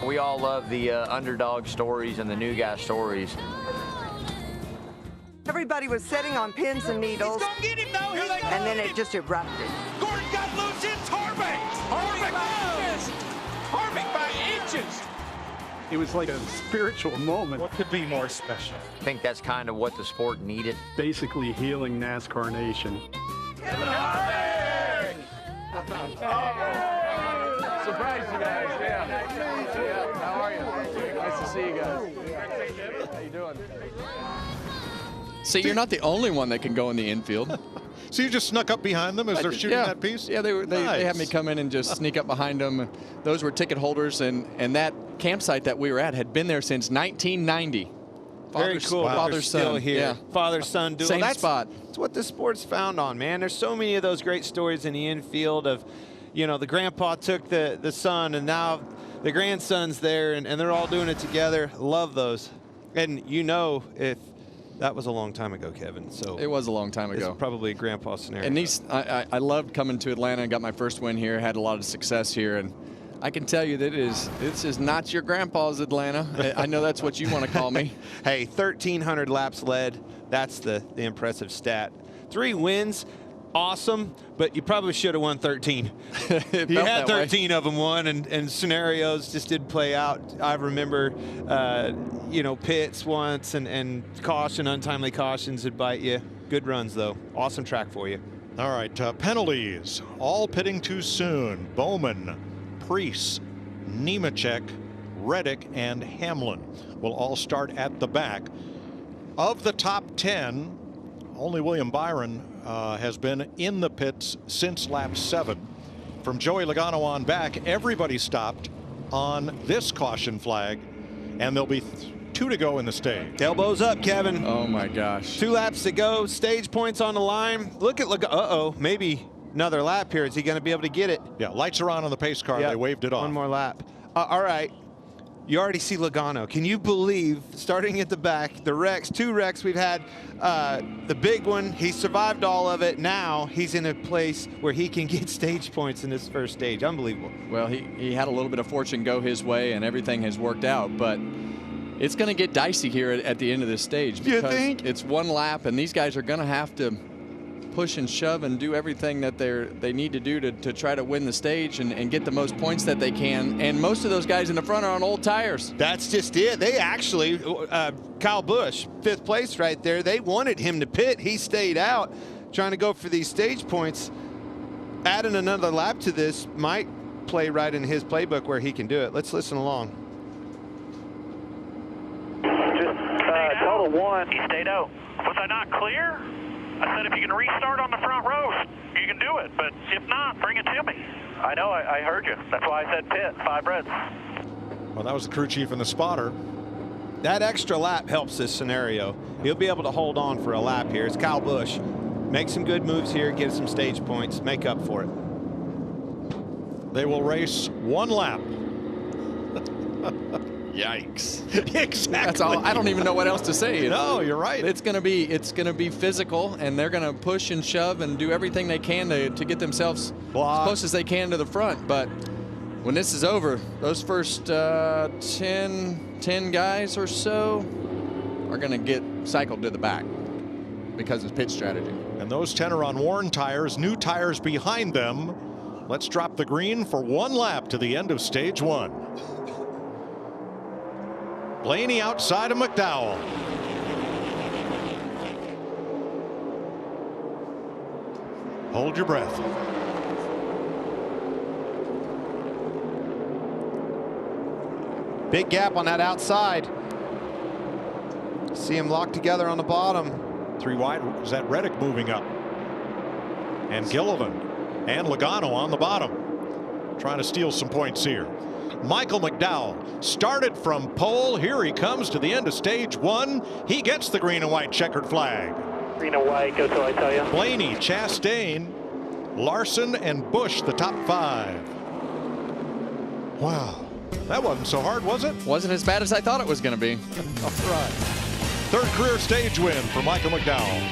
We all love the underdog stories and the new guy stories. Everybody was sitting on pins and needles. He's gonna get him, though. Here they go. And then it just erupted. Gordon got loose. It's Harvick. Harvick by inches. Harvick by inches. It was like a spiritual moment. What could be more special? I think that's kind of what the sport needed. Basically healing NASCAR Nation. Surprise you guys, yeah. How are you? Nice to see you guys. How you doing? See, you're not the only one that can go in the infield. So you just snuck up behind them as they're shooting that piece? Yeah, they had me come in and just sneak up behind them. Those were ticket holders, and that campsite that we were at had been there since 1990. Very cool. Wow. Father's son. Still here. Yeah. Father-son duel. Same spot. That's what the sport's found on, man. There's so many of those great stories in the infield of, you know, the grandpa took the son, and now the grandson's there, and they're all doing it together. Love those. And you know, if that was a long time ago, Kevin. So it was a long time ago. It's probably a grandpa scenario. And I loved coming to Atlanta and got my first win here. Had a lot of success here, and I can tell you that this is not your grandpa's Atlanta. I know that's what you want to call me. Hey, 1,300 laps led. That's the impressive stat. 3 wins. Awesome, but you probably should have won 13. You had 13 of them won, and scenarios just didn't play out. I remember, you know, pits once and caution, untimely cautions would bite you. Good runs, though. Awesome track for you. All right, penalties. All pitting too soon. Bowman, Preece, Nemechek, Reddick, and Hamlin will all start at the back. Of the top 10, only William Byron has been in the pits since lap 7. From Joey Logano on back, everybody stopped on this caution flag, and there'll be 2 to go in the stage. Elbows up, Kevin. Oh my gosh. 2 laps to go. Stage points on the line. Look at Logano. Uh-oh, maybe another lap here. Is he going to be able to get it? Yeah, lights are on the pace car. Yep. They waved it off. One more lap. All right. You already see Logano. Can you believe, starting at the back, the wrecks, 2 wrecks we've had, the big one, he survived all of it. Now he's in a place where he can get stage points in this first stage. Unbelievable. Well, he had a little bit of fortune go his way, and everything has worked out, but it's going to get dicey here at the end of this stage. You think? It's 1 lap, and these guys are going to have to push and shove and do everything that they need to do to try to win the stage and get the most points that they can. And most of those guys in the front are on old tires. That's just it. They actually, Kyle Busch, 5th place right there, they wanted him to pit. He stayed out trying to go for these stage points. Adding another lap to this might play right in his playbook where he can do it. Let's listen along. Just total 1. He stayed out. Was I not clear? I said if you can restart on the front row, you can do it. But if not, bring it to me. I know. I heard you. That's why I said pit. 5 reds. Well, that was the crew chief and the spotter. That extra lap helps this scenario. He'll be able to hold on for a lap here. It's Kyle Busch. Make some good moves here, get some stage points, make up for it. They will race 1 lap. Yikes. Exactly. That's all. I don't even know what else to say. No, you're right. It's going to be physical, and they're going to push and shove and do everything they can to get themselves as close as they can to the front. But when this is over, those first 10 guys or so are going to get cycled to the back because of pit strategy. And those 10 are on worn tires, new tires behind them. Let's drop the green for 1 lap to the end of stage 1. Blaney outside of McDowell. Hold your breath. Big gap on that outside. See them locked together on the bottom. 3 wide. Is that Reddick moving up? And Gilliland and Logano on the bottom, trying to steal some points here. Michael McDowell started from pole. Here he comes to the end of stage 1. He gets the green and white checkered flag. Green and white, go till I tell you. Blaney, Chastain, Larson, and Busch, the top 5. Wow. That wasn't so hard, was it? Wasn't as bad as I thought it was going to be. All right. 3rd career stage win for Michael McDowell.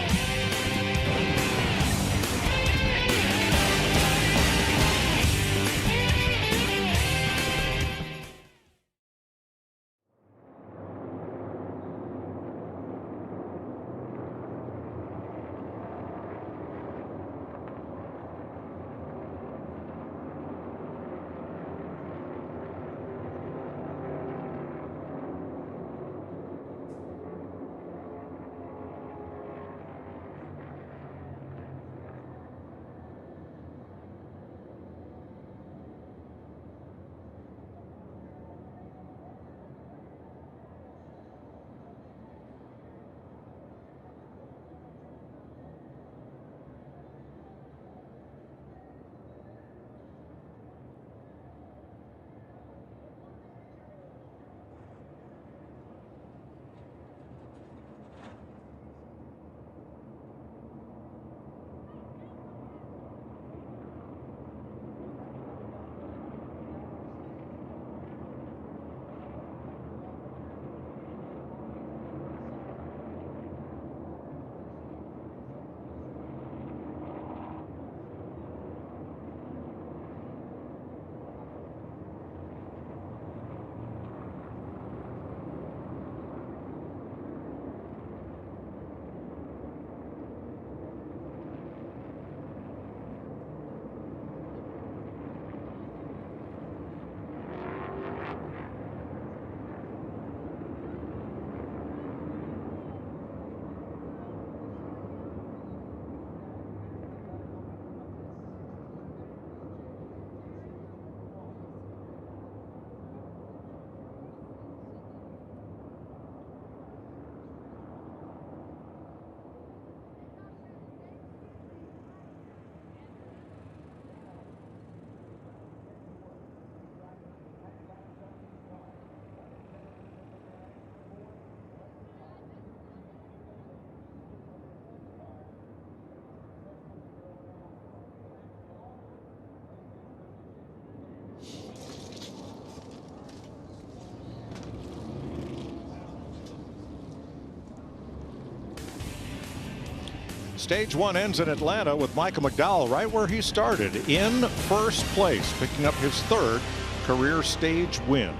Stage 1 ends in Atlanta with Michael McDowell right where he started, in first place, picking up his third career stage win.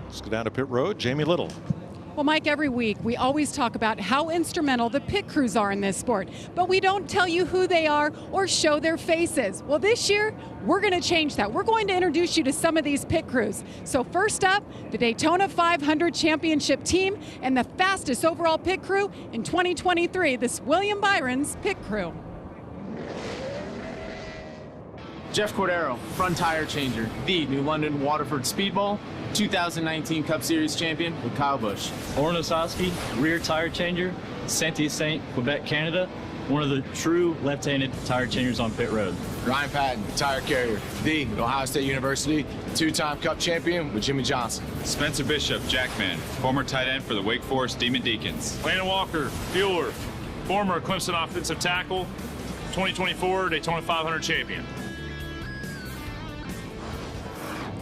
Let's go down to pit road. Jamie Little. Well, Mike, every week we always talk about how instrumental the pit crews are in this sport, but we don't tell you who they are or show their faces. Well, this year, we're going to change that. We're going to introduce you to some of these pit crews. So first up, the Daytona 500 Championship team and the fastest overall pit crew in 2023, this William Byron's pit crew. Jeff Cordero, front tire changer, the New London Waterford Speedball 2019 Cup Series champion with Kyle Busch. Orrin Osowski, rear tire changer, Saint-Hyacinthe, Quebec, Canada. One of the true left-handed tire changers on pit road. Ryan Patton, tire carrier, the Ohio State University, two-time Cup champion with Jimmy Johnson. Spencer Bishop, Jackman, former tight end for the Wake Forest Demon Deacons. Landon Walker, fueler, former Clemson offensive tackle, 2024 Daytona 500 champion.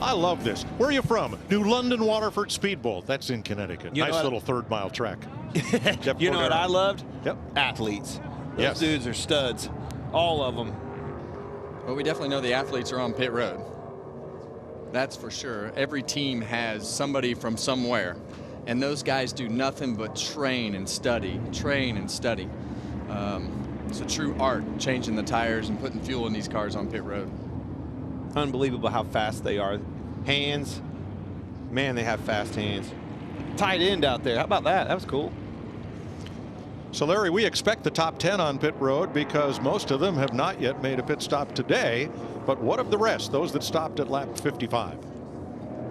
I love this. Where are you from? New London Waterford Speedball. That's in Connecticut. You know nice what? little third-mile track. You know what I loved? Yep. Athletes. Those Yes. dudes are studs. All of them. Well, we definitely know the athletes are on pit road. That's for sure. Every team has somebody from somewhere, and those guys do nothing but train and study, train and study. It's a true art, changing the tires and putting fuel in these cars on pit road. Unbelievable how fast they are. Hands, man, they have fast hands. Tight end out there. How about that? That was cool. So, Larry, we expect the top 10 on pit road because most of them have not yet made a pit stop today. But what of the rest, those that stopped at lap 55?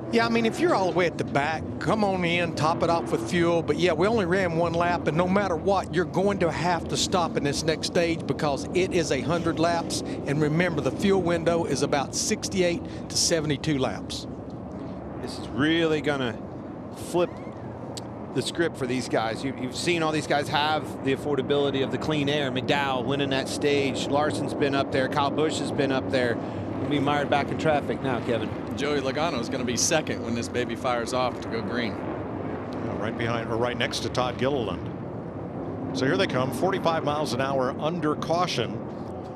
Yeah, I mean, if you're all the way at the back, come on in, top it off with fuel. But yeah, we only ran one lap, and no matter what, you're going to have to stop in this next stage because it is 100 laps. And remember, the fuel window is about 68 to 72 laps. This is really going to flip the script for these guys. You've seen all these guys have the affordability of the clean air. McDowell winning that stage. Larson's been up there. Kyle Busch has been up there. We'll be mired back in traffic now, Kevin. Joey Logano is going to be second when this baby fires off to go green. Right behind, or right next to Todd Gilliland. So here they come, 45 miles an hour under caution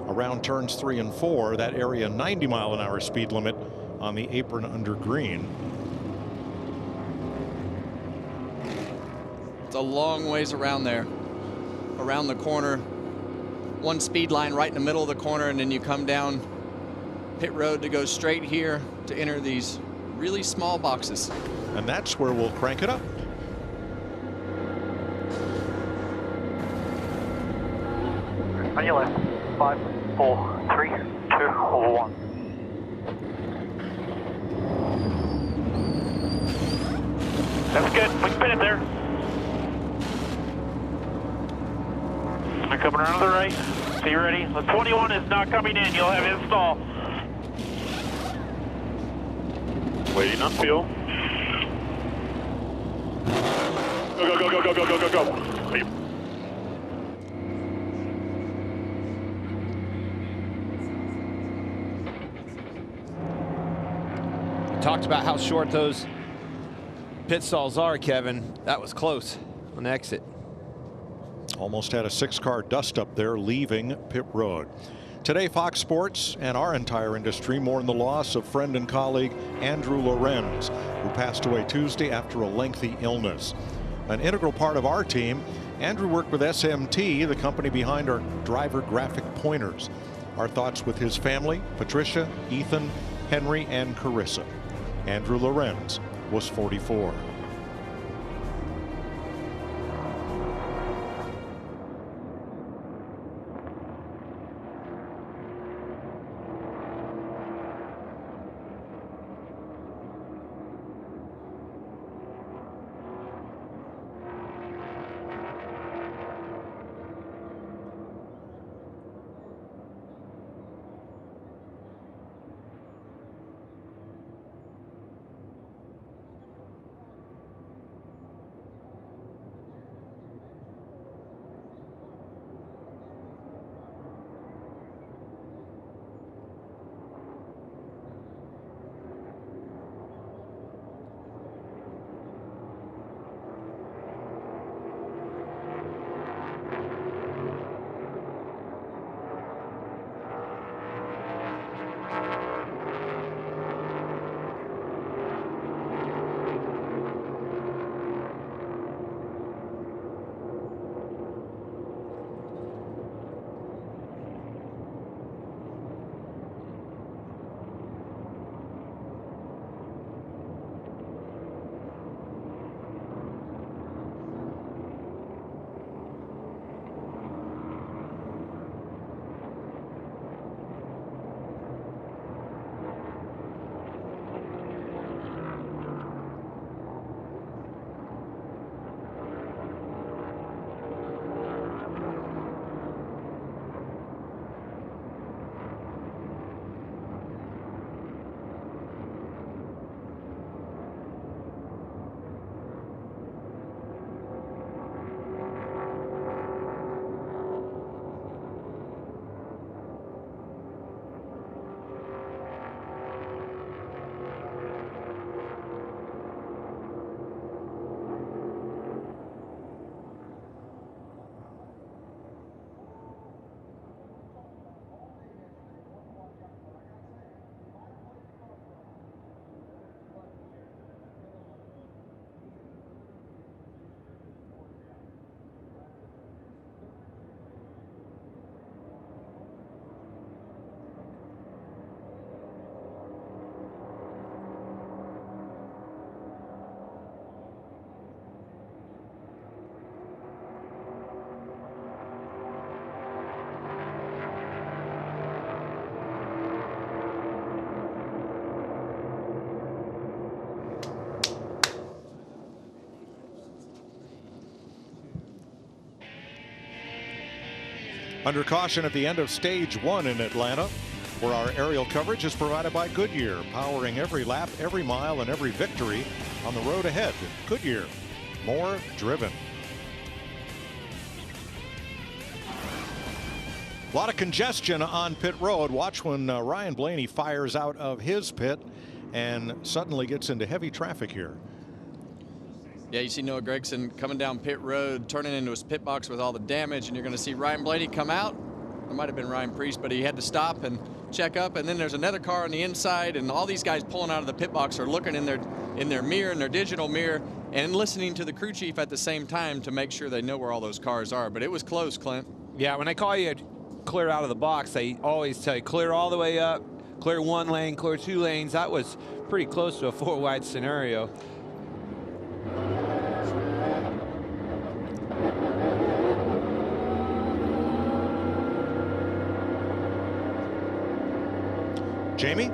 around turns 3 and 4. That area 90 mile an hour speed limit on the apron under green. It's a long ways around there, around the corner. One speed line right in the middle of the corner, and then you come down pit road to go straight here to enter these really small boxes. And that's where we'll crank it up. On your left, 5, 4, 3, 2, 1. That's good. We can pin it there. I'm coming around to the right. So you ready? The 21 is not coming in. You'll have install. Waiting on fuel. Go, go, go, go, go, go, go, go, go. Wait. Talked about how short those pit stalls are, Kevin. That was close on exit. Almost had a 6-car dust up there leaving pit road. Today, Fox Sports and our entire industry mourn the loss of friend and colleague Andrew Lorenz, who passed away Tuesday after a lengthy illness. An integral part of our team, Andrew worked with SMT, the company behind our driver graphic pointers. Our thoughts with his family, Patricia, Ethan, Henry, and Carissa. Andrew Lorenz was 44. Under caution at the end of stage 1 in Atlanta, where our aerial coverage is provided by Goodyear, powering every lap, every mile, and every victory on the road ahead. Goodyear, more driven. A lot of congestion on pit road. Watch when Ryan Blaney fires out of his pit and suddenly gets into heavy traffic here. Yeah, you see Noah Gragson coming down pit road, turning into his pit box with all the damage, and you're going to see Ryan Blaney come out. It might have been Ryan Priest, but he had to stop and check up, and then there's another car on the inside, and all these guys pulling out of the pit box are looking in their mirror, in their digital mirror, and listening to the crew chief at the same time to make sure they know where all those cars are. But it was close, Clint. Yeah, when they call you clear out of the box, they always tell you clear all the way up, clear 1 lane, clear 2 lanes. That was pretty close to a 4-wide scenario. Jamie?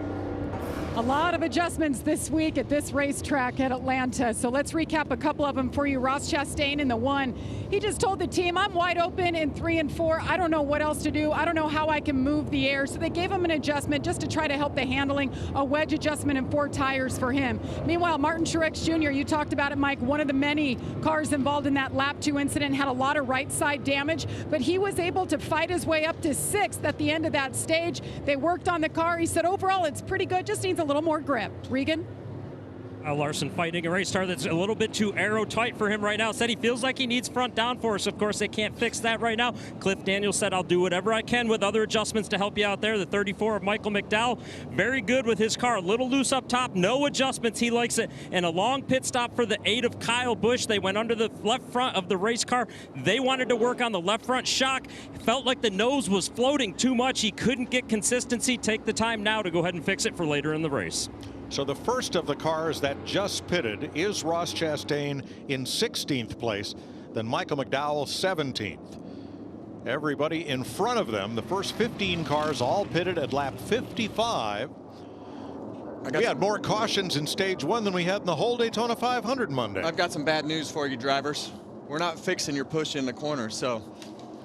A lot of adjustments this week at this racetrack at Atlanta. So let's recap a couple of them for you. Ross Chastain in the 1. He just told the team, I'm wide open in 3 and 4. I don't know what else to do. I don't know how I can move the air. So they gave him an adjustment just to try to help the handling, a wedge adjustment and 4 tires for him. Meanwhile, Martin Truex Jr., you talked about it, Mike, one of the many cars involved in that lap 2 incident, had a lot of right side damage, but he was able to fight his way up to 6th at the end of that stage. They worked on the car. He said, overall, it's pretty good, just needs a little more grip. Regan? Larson fighting a race car that's a little bit too aero tight for him right now. Said he feels like he needs front downforce. Of course, they can't fix that right now. Cliff Daniels said, I'll do whatever I can with other adjustments to help you out there. The 34 of Michael McDowell, very good with his car. A little loose up top, no adjustments. He likes it. And a long pit stop for the 8 of Kyle Busch. They went under the left front of the race car. They wanted to work on the left front shock. Felt like the nose was floating too much. He couldn't get consistency. Take the time now to go ahead and fix it for later in the race. So the first of the cars that just pitted is Ross Chastain in 16th place, then Michael McDowell 17th. Everybody in front of them, the first 15 cars all pitted at lap 55. We had more cautions in stage 1 than we had in the whole Daytona 500 Monday. I've got some bad news for you, drivers. We're not fixing your push in the corner, so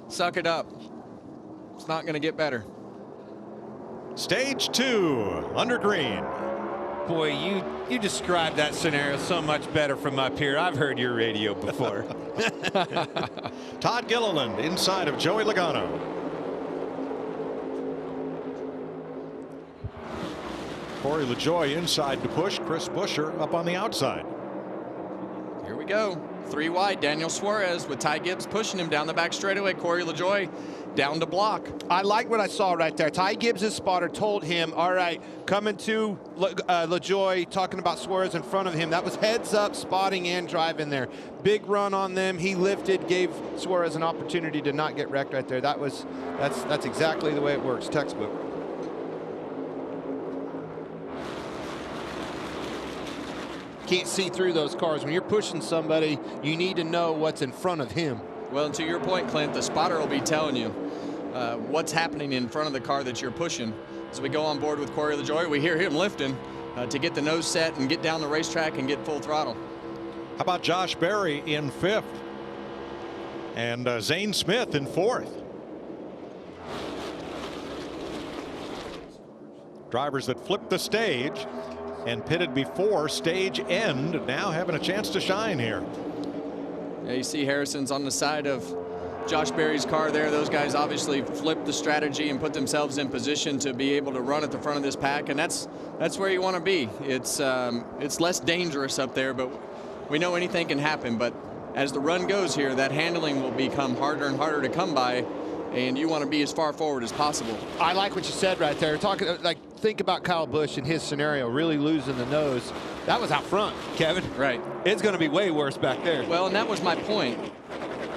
suck it up. It's not going to get better. Stage 2, under green. Boy, you described that scenario so much better from up here. I've heard your radio before. Todd Gilliland inside of Joey Logano. Corey LaJoie inside to push. Chris Buescher up on the outside. Here we go. 3 wide. Daniel Suarez with Ty Gibbs pushing him down the back straightaway. Corey LaJoie down to block. I like what I saw right there. Ty Gibbs' spotter told him, all right, coming to LaJoie, talking about Suarez in front of him. That was heads up, spotting and driving there. Big run on them. He lifted, gave Suarez an opportunity to not get wrecked right there. That's exactly the way it works. Textbook. Can't see through those cars. When you're pushing somebody, you need to know what's in front of him. Well, and to your point, Clint, the spotter will be telling you what's happening in front of the car that you're pushing. As we go on board with Corey LaJoie, we hear him lifting to get the nose set and get down the racetrack and get full throttle. How about Josh Berry in 5th? And Zane Smith in 4th. Drivers that flipped the stage and pitted before stage end now having a chance to shine here. Yeah, you see Harrison's on the side of Josh Berry's car there. Those guys obviously flipped the strategy and put themselves in position to be able to run at the front of this pack, and that's where you want to be. It's less dangerous up there, but we know anything can happen. But as the run goes here, that handling will become harder and harder to come by, and you want to be as far forward as possible. I like what you said right there. Talking like, think about Kyle Busch in his scenario, really losing the nose. That was out front, Kevin. Right. It's going to be way worse back there. Well, and that was my point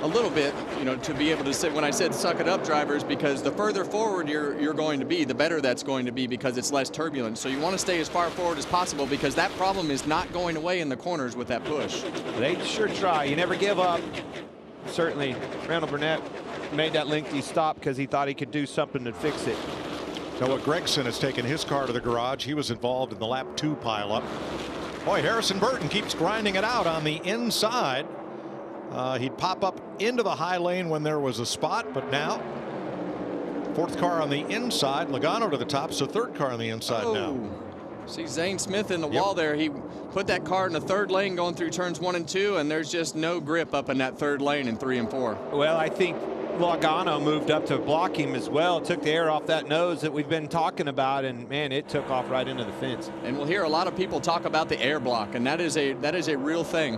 a little bit, you know, to be able to say when I said suck it up, drivers, because the further forward you're going to be, the better that's going to be because it's less turbulent. So you want to stay as far forward as possible because that problem is not going away in the corners with that push. They sure try. You never give up. Certainly, Randall Burnett made that lengthy stop because he thought he could do something to fix it. Noah Gragson has taken his car to the garage. He was involved in the lap 2 pileup. Boy, Harrison Burton keeps grinding it out on the inside. He'd pop up into the high lane when there was a spot, but now Fourth car on the inside. Logano to the top, so third car on the inside now. See Zane Smith in the wall there. He put that car in the third lane going through turns 1 and 2, and there's just no grip up in that third lane in 3 and 4. Well, I think Logano moved up to block him as well. Took the air off that nose that we've been talking about, and man, it took off right into the fence. And we'll hear a lot of people talk about the air block, and that is a real thing.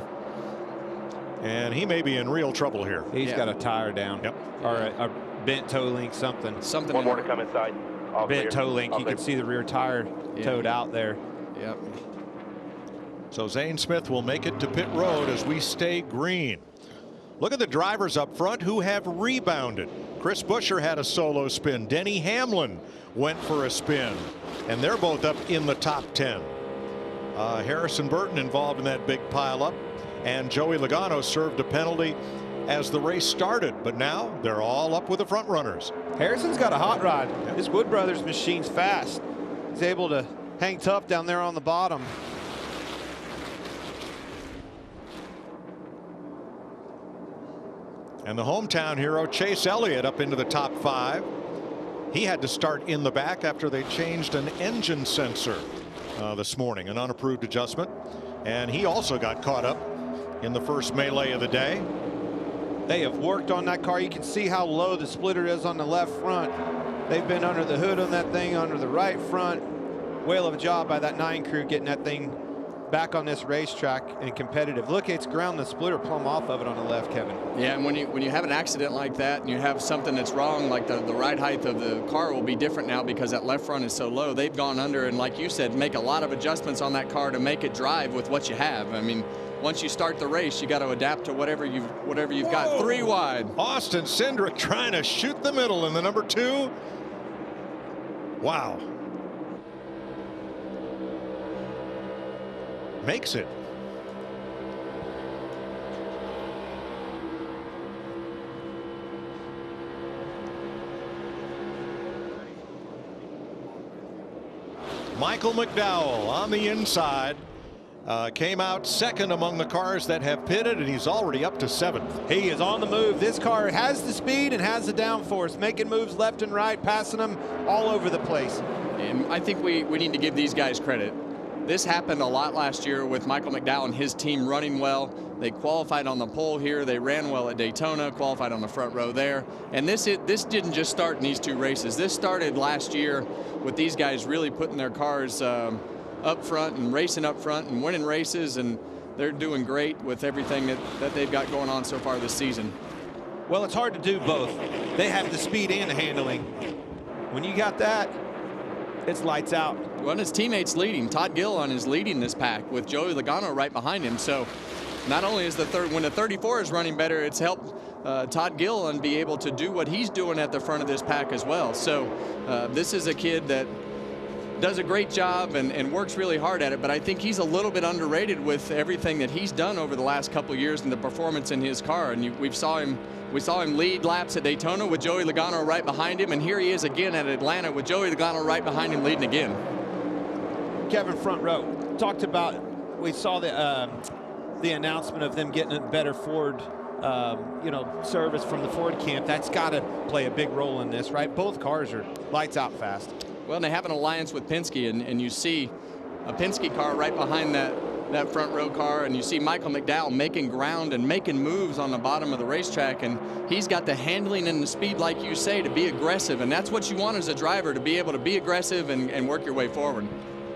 And he may be in real trouble here. He's got a tire down. Yep. Or a bent toe link, something. One more to come inside. All bent clear. toe link. All You clear. can see the rear tire towed out there. Yep. So Zane Smith will make it to pit road as we stay green. Look at the drivers up front who have rebounded. Chris Buescher had a solo spin. Denny Hamlin went for a spin. And they're both up in the top 10. Harrison Burton involved in that big pileup. And Joey Logano served a penalty as the race started. But now they're all up with the front runners. Harrison's got a hot rod. This Wood Brothers machine's fast. He's able to hang tough down there on the bottom. And the hometown hero Chase Elliott up into the top 5. He had to start in the back after they changed an engine sensor this morning, an unapproved adjustment. And he also got caught up in the first melee of the day. They have worked on that car. You can see how low the splitter is on the left front. They've been under the hood on that thing, under the right front. Whale of a job by that 9 crew getting that thing back on this racetrack and competitive. Look, it's ground the splitter plumb off of it on the left, Kevin. Yeah, and when you have an accident like that and you have something that's wrong, like the ride height of the car will be different now because that left front is so low. They've gone under and, like you said, make a lot of adjustments on that car to make it drive with what you have. I mean, once you start the race, you got to adapt to whatever you've got. 3 wide. Austin Cindric trying to shoot the middle in the number 2. Wow. Makes it. Michael McDowell on the inside. Came out second among the cars that have pitted, and he's already up to 7th. He is on the move. This car has the speed and has the downforce, making moves left and right, passing them all over the place. And I think we need to give these guys credit. This happened a lot last year with Michael McDowell and his team running well. They qualified on the pole here. They ran well at Daytona, qualified on the front row there. And this didn't just start in these 2 races. This started last year with these guys really putting their cars up front and racing up front and winning races, and they're doing great with everything that they've got going on so far this season. Well, it's hard to do both. They have the speed and the handling. When you got that, it's lights out. Well, his teammates leading. Todd Gilliland is leading this pack with Joey Logano right behind him. So not only is when the 34 is running better, it's helped Todd Gilliland be able to do what he's doing at the front of this pack as well. So this is a kid that does a great job and works really hard at it, but I think he's a little bit underrated with everything that he's done over the last couple of years and the performance in his car. And we saw him lead laps at Daytona with Joey Logano right behind him, and here he is again at Atlanta with Joey Logano right behind him leading again. Kevin, front row, talked about, we saw the announcement of them getting a better Ford service from the Ford camp. That's got to play a big role in this, right? Both cars are lights out fast. Well, and they have an alliance with Penske, and you see a Penske car right behind that front row car, and you see Michael McDowell making ground and making moves on the bottom of the racetrack, and he's got the handling and the speed, like you say, to be aggressive, and that's what you want as a driver, to be able to be aggressive and work your way forward.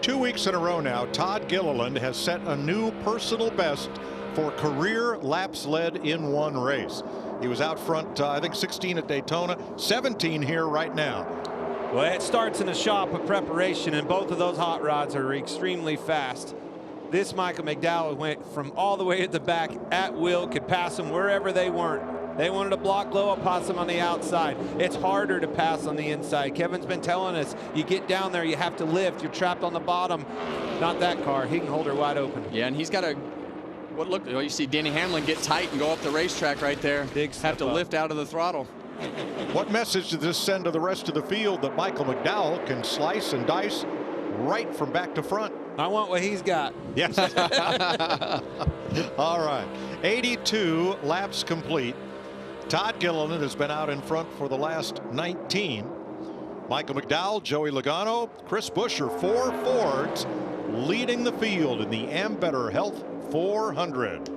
2 weeks in a row now, Todd Gilliland has set a new personal best for career laps led in one race. He was out front, I think 16 at Daytona, 17 here right now. Well, it starts in the shop with preparation, and both of those hot rods are extremely fast. This Michael McDowell went from all the way at the back at will, could pass them wherever they weren't. They wanted to block low, I'll pass them on the outside. It's harder to pass on the inside. Kevin's been telling us, you get down there, you have to lift, you're trapped on the bottom. Not that car, he can hold her wide open. Yeah, and he's got you see Denny Hamlin get tight and go up the racetrack right there. Have to lift out of the throttle. What message does this send to the rest of the field that Michael McDowell can slice and dice right from back to front? I want what he's got. Yes. All right. 82 laps complete. Todd Gilliland has been out in front for the last 19. Michael McDowell, Joey Logano, Chris Buescher, 4 Fords leading the field in the Ambetter Health 400.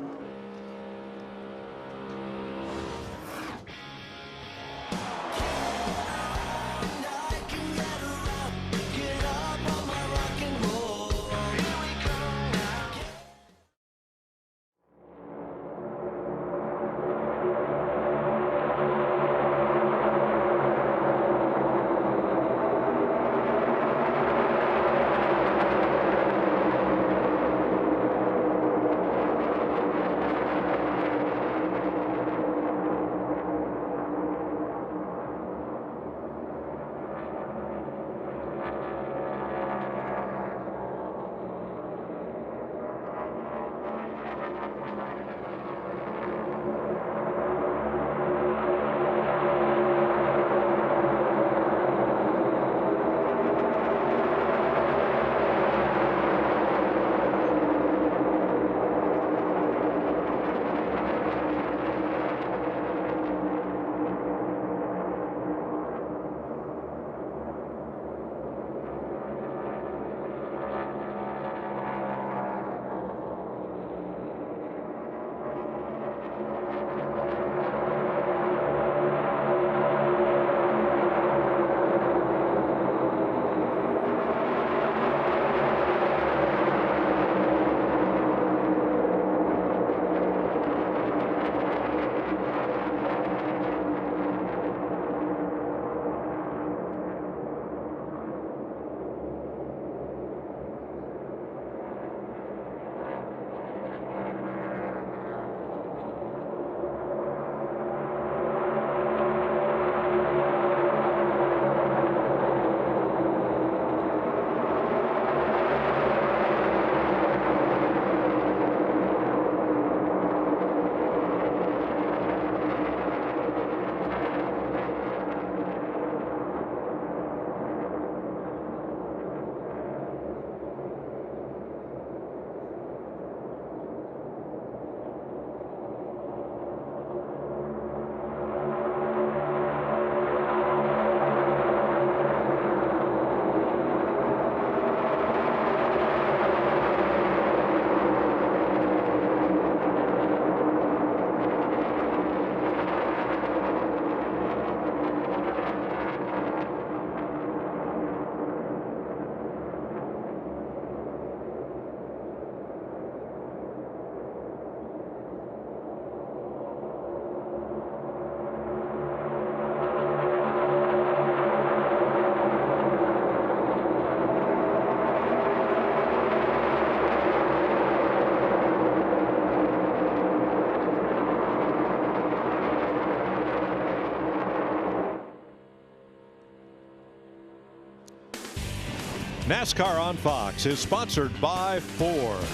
NASCAR on Fox is sponsored by Ford.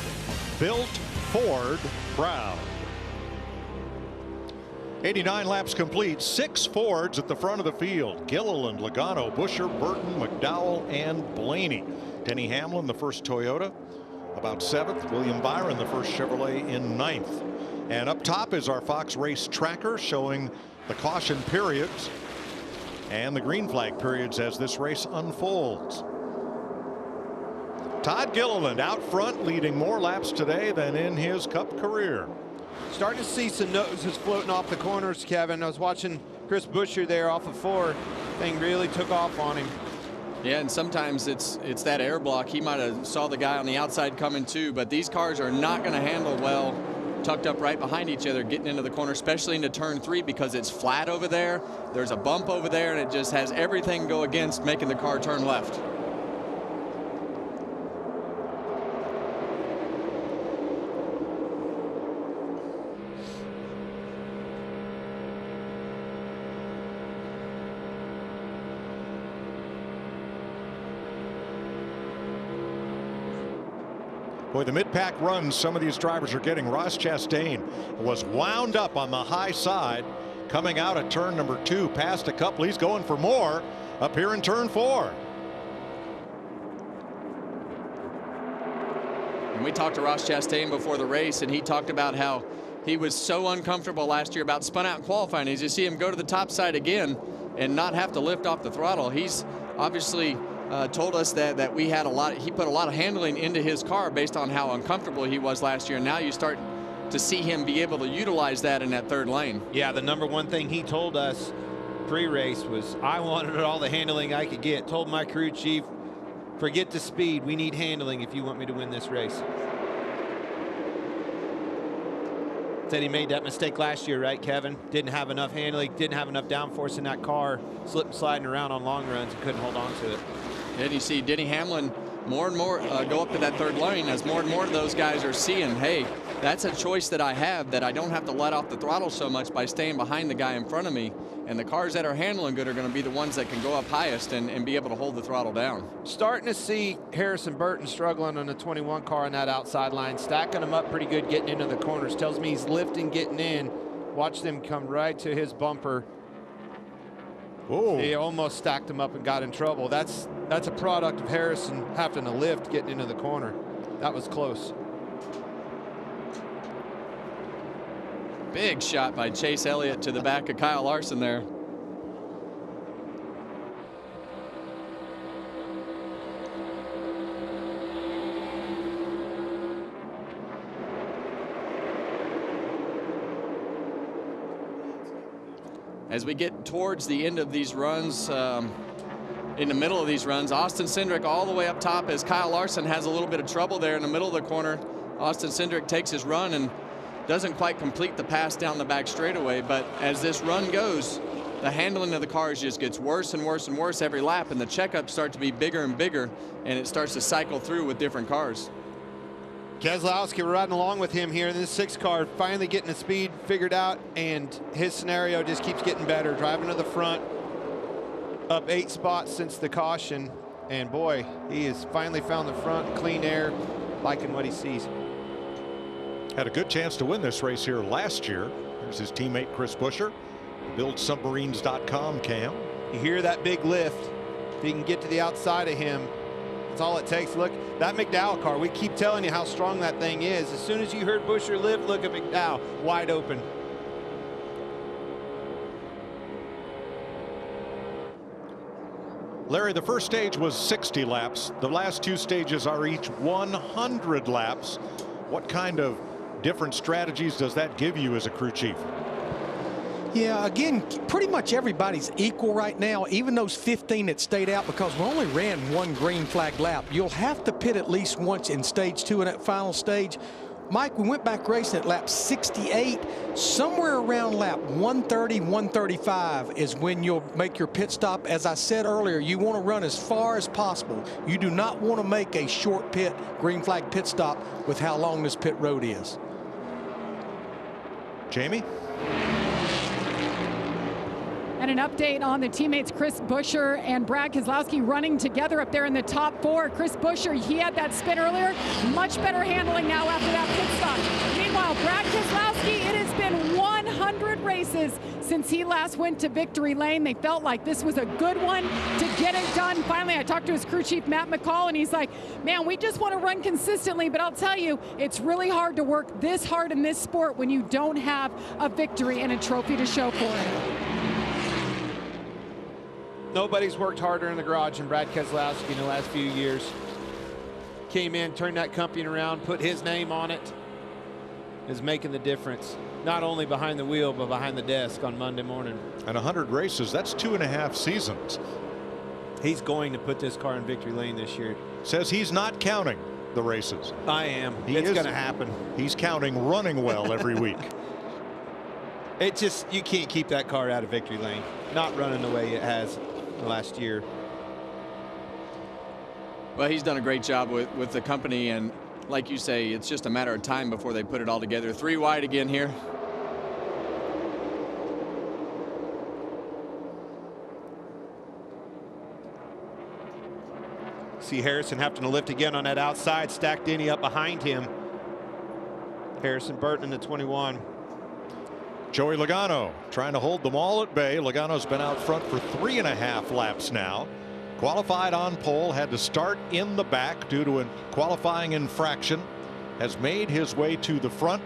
Built Ford proud. 89 laps complete, 6 Fords at the front of the field. Gilliland, Logano, Buescher, Burton, McDowell, and Blaney. Denny Hamlin, the first Toyota, about 7th. William Byron, the first Chevrolet, in 9th. And up top is our Fox race tracker showing the caution periods and the green flag periods as this race unfolds. Todd Gilliland out front, leading more laps today than in his Cup career. Starting to see some noses floating off the corners, Kevin. I was watching Chris Buescher there off of 4. Thing really took off on him. Yeah, and sometimes it's that air block. He might have saw the guy on the outside coming too, but these cars are not going to handle well tucked up right behind each other getting into the corner, especially into turn 3, because it's flat over there. There's a bump over there, and it just has everything go against making the car turn left. Boy, the mid-pack runs some of these drivers are getting. Ross Chastain was wound up on the high side coming out at turn number 2, past a couple. He's going for more up here in turn 4. And we talked to Ross Chastain before the race, and he talked about how he was so uncomfortable last year about spun out qualifying. As you see him go to the top side again and not have to lift off the throttle, he's obviously told us that we had he put a lot of handling into his car based on how uncomfortable he was last year. Now you start to see him be able to utilize that in that third lane. Yeah, the number one thing he told us pre-race was, I wanted all the handling I could get. Told my crew chief, forget the speed, we need handling if you want me to win this race. Said he made that mistake last year, right, Kevin? Didn't have enough handling, didn't have enough downforce in that car, slipping sliding around on long runs and couldn't hold on to it. And you see Denny Hamlin more and more go up to that third lane as more and more of those guys are seeing, hey, that's a choice that I have, that I don't have to let off the throttle so much by staying behind the guy in front of me. And the cars that are handling good are going to be the ones that can go up highest and be able to hold the throttle down. Starting to see Harrison Burton struggling on the 21 car on that outside line, stacking them up pretty good, getting into the corners. Tells me he's lifting, getting in. Watch them come right to his bumper. Oh, he almost stacked him up and got in trouble. That's a product of Harrison having to lift, getting into the corner. That was close. Big shot by Chase Elliott to the back of Kyle Larson there. As we get towards the end of these runs, in the middle of these runs, Austin Cindric all the way up top as Kyle Larson has a little bit of trouble there in the middle of the corner. Austin Cindric takes his run and doesn't quite complete the pass down the back straightaway, but as this run goes, the handling of the cars just gets worse and worse and worse every lap, and the checkups start to be bigger and bigger, and it starts to cycle through with different cars. Keselowski, we're riding along with him here in this 6 car, finally getting the speed figured out, and his scenario just keeps getting better. Driving to the front, up 8 spots since the caution, and boy, he has finally found the front, clean air, liking what he sees. Had a good chance to win this race here last year. Here's his teammate Chris Buescher. BuildSubmarines.com, Cam. You hear that big lift. If you can get to the outside of him, that's all it takes. Look, that McDowell car, we keep telling you how strong that thing is. As soon as you heard Buescher lift, look at McDowell, wide open. Larry, the first stage was 60 laps. The last 2 stages are each 100 laps. What kind of different strategies does that give you as a crew chief? Yeah, again, pretty much everybody's equal right now, even those 15 that stayed out, because we only ran 1 green flag lap. You'll have to pit at least once in stage 2 in that final stage. Mike, we went back racing at lap 68. Somewhere around lap 130, 135 is when you'll make your pit stop. As I said earlier, you want to run as far as possible. You do not want to make a short pit, green flag pit stop with how long this pit road is. Jamie? And an update on the teammates Chris Buescher and Brad Keselowski running together up there in the top 4. Chris Buescher, he had that spin earlier. Much better handling now after that pit stop. Meanwhile, Brad Keselowski, it has been 100 races since he last went to victory lane. They felt like this was a good one to get it done. Finally, I talked to his crew chief, Matt McCall, and he's like, man, we just want to run consistently, but I'll tell you, it's really hard to work this hard in this sport when you don't have a victory and a trophy to show for it. Nobody's worked harder in the garage than Brad Keselowski in the last few years. Came in, turned that company around, put his name on it. Is making the difference, not only behind the wheel, but behind the desk on Monday morning. And 100 races, that's 2.5 seasons. He's going to put this car in victory lane this year. Says he's not counting the races. I am. It's going to happen. He's counting running well every week. It just, you can't keep that car out of victory lane. Not running the way it has last year. Well, he's done a great job with the company, and like you say, it's just a matter of time before they put it all together. 3 wide again here. See Harrison having to lift again on that outside, stacked Denny up behind him. Harrison Burton in the 21. Joey Logano trying to hold them all at bay. Logano's been out front for 3.5 laps now. Qualified on pole, had to start in the back due to a qualifying infraction. Has made his way to the front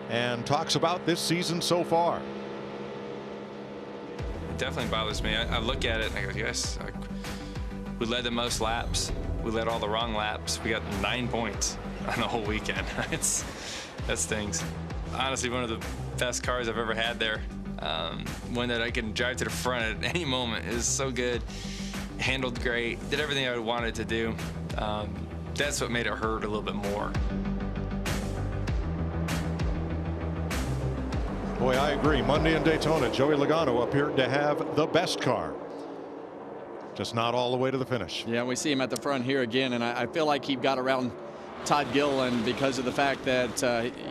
and talks about this season so far. It definitely bothers me. I look at it and I go, yes, We led the most laps. We led all the wrong laps. We got 9 points on the whole weekend. That stings. Honestly, one of the best cars I've ever had there. One that I can drive to the front at any moment. It was so good. Handled great. Did everything I wanted to do. That's what made it hurt a little bit more. Boy, I agree. Monday in Daytona, Joey Logano appeared to have the best car. Just not all the way to the finish. Yeah, we see him at the front here again, and I feel like he got around Todd Gilliland because of the fact that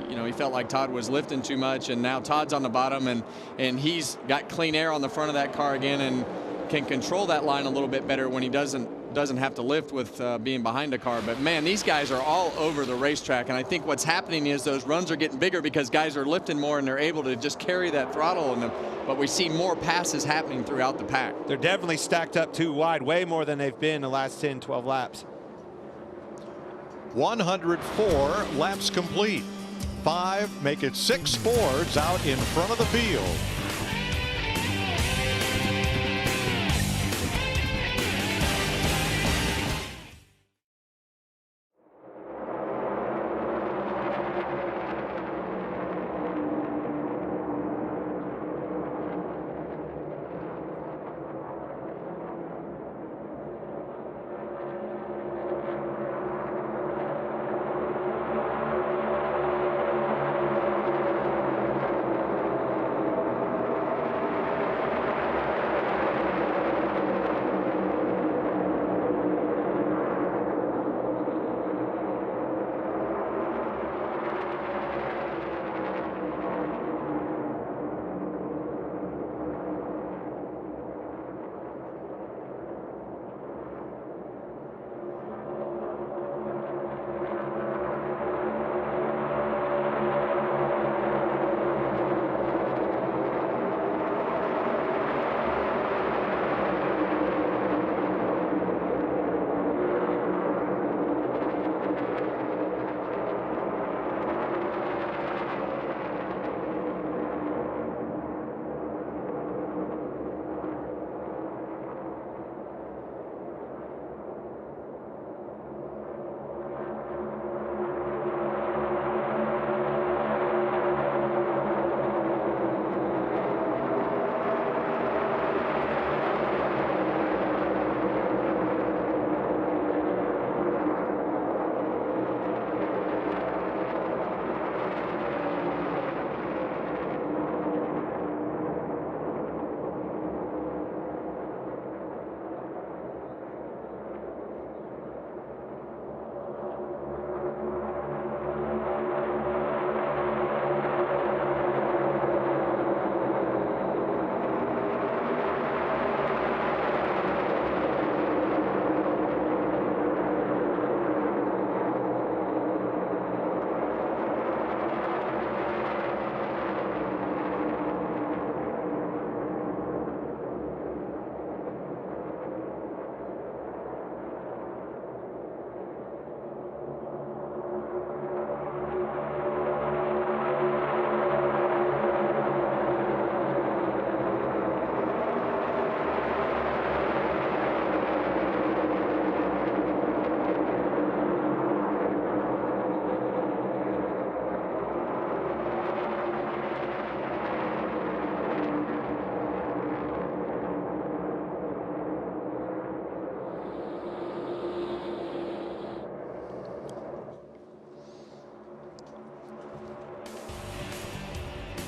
he felt like Todd was lifting too much, and now Todd's on the bottom, and he's got clean air on the front of that car again, and can control that line a little bit better when he doesn't have to lift with being behind a car. But man, these guys are all over the racetrack, and I think what's happening is those runs are getting bigger because guys are lifting more and they're able to just carry that throttle in them. But we see more passes happening throughout the pack. They're definitely stacked up too wide, way more than they've been the last 10, 12 laps. 104 laps complete. 5 make it 6 Fords out in front of the field.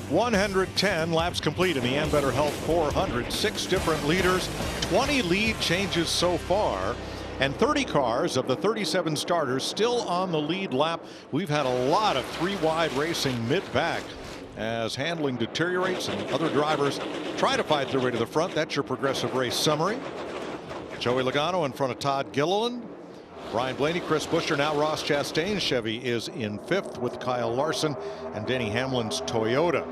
.110 laps complete in the Ambetter Health 400. 6 different leaders, 20 lead changes so far, and 30 cars of the 37 starters still on the lead lap. We've had a lot of 3-wide racing mid-pack as handling deteriorates and other drivers try to fight their way to the front. That's your Progressive Race summary. Joey Logano in front of Todd Gilliland. Brian Blaney, Chris Buescher, now Ross Chastain. Chevy is in 5th with Kyle Larson and Denny Hamlin's Toyota.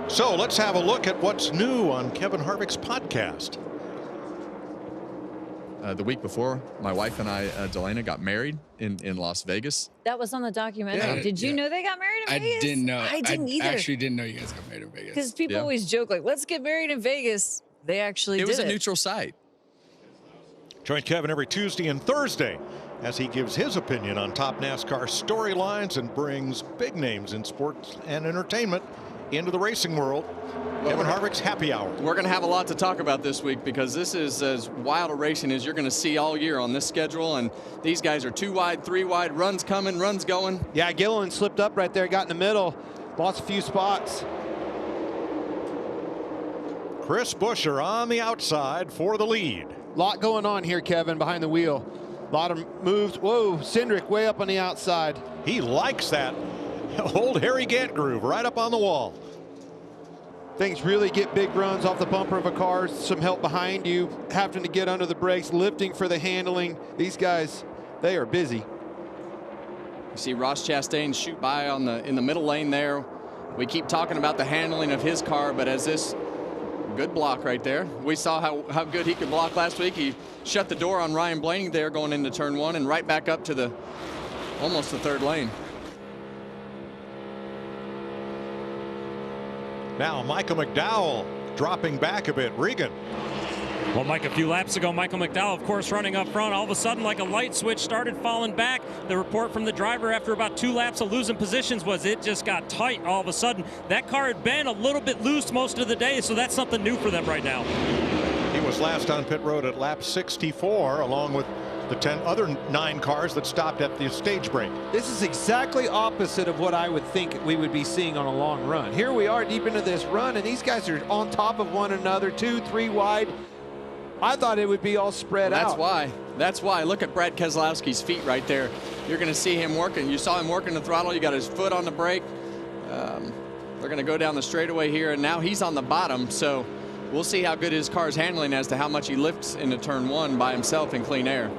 So let's have a look at what's new on Kevin Harvick's podcast. the week before, my wife and I, Delana, got married in Las Vegas. That was on the documentary. Yeah. Did you know they got married in Vegas? I didn't know. I didn't either. Actually didn't know you guys got married in Vegas. Because people always joke, like, let's get married in Vegas. They actually did it. It was a neutral site. Join Kevin every Tuesday and Thursday as he gives his opinion on top NASCAR storylines and brings big names in sports and entertainment into the racing world. Kevin Harvick's Happy Hour. We're going to have a lot to talk about this week because this is as wild a racing as you're going to see all year on this schedule. And these guys are 2 wide, 3 wide, runs coming, runs going. Yeah, Gilliland slipped up right there, got in the middle, lost a few spots. Chris Buescher on the outside for the lead. Lot going on here, Kevin, behind the wheel. A lot of moves. Whoa, Cindric way up on the outside. He likes that old Harry Gant groove right up on the wall. Things really get big runs off the bumper of a car. Some help behind you, having to get under the brakes, lifting for the handling. These guys, they are busy. You see Ross Chastain shoot by in the middle lane there. We keep talking about the handling of his car, but as this good block right there. We saw how good he could block last week. He shut the door on Ryan Blaney there going into turn 1 and right back up to almost the 3rd lane. Now Michael McDowell dropping back a bit. Regan. Well, Mike, a few laps ago, Michael McDowell, of course, running up front. All of a sudden, like a light switch, started falling back. The report from the driver after about 2 laps of losing positions was it just got tight all of a sudden. That car had been a little bit loose most of the day, so that's something new for them right now. He was last on pit road at lap 64, along with the 10 other 9 cars that stopped at the stage break. This is exactly opposite of what I would think we would be seeing on a long run. Here we are deep into this run, and these guys are on top of one another, 2, 3 wide. I thought it would be all spread out. That's why. Look at Brad Keselowski's feet right there. You're going to see him working. You saw him working the throttle. You got his foot on the brake. They're going to go down the straightaway here, and now he's on the bottom. So we'll see how good his car is handling as to how much he lifts into turn 1 by himself in clean air.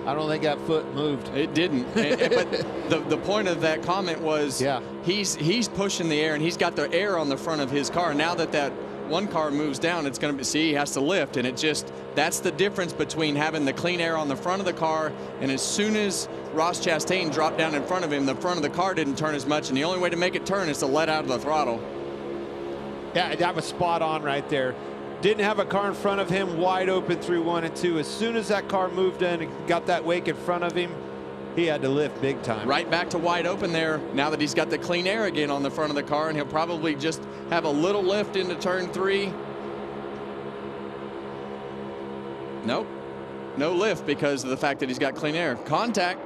I don't think that foot moved. It didn't. But the point of that comment was he's pushing the air, and he's got the air on the front of his car. Now that one car moves down, it's going to be, he has to lift, and that's the difference between having the clean air on the front of the car, and as soon as Ross Chastain dropped down in front of him, the front of the car didn't turn as much, and the only way to make it turn is to let out of the throttle. Yeah, that was spot on right there. Didn't have a car in front of him wide open through 1 and 2. As soon as that car moved in and got that wake in front of him, he had to lift big time. Right back to wide open there now that he's got the clean air again on the front of the car, and he'll probably just have a little lift into turn 3. Nope. No lift because of the fact that he's got clean air. Contact.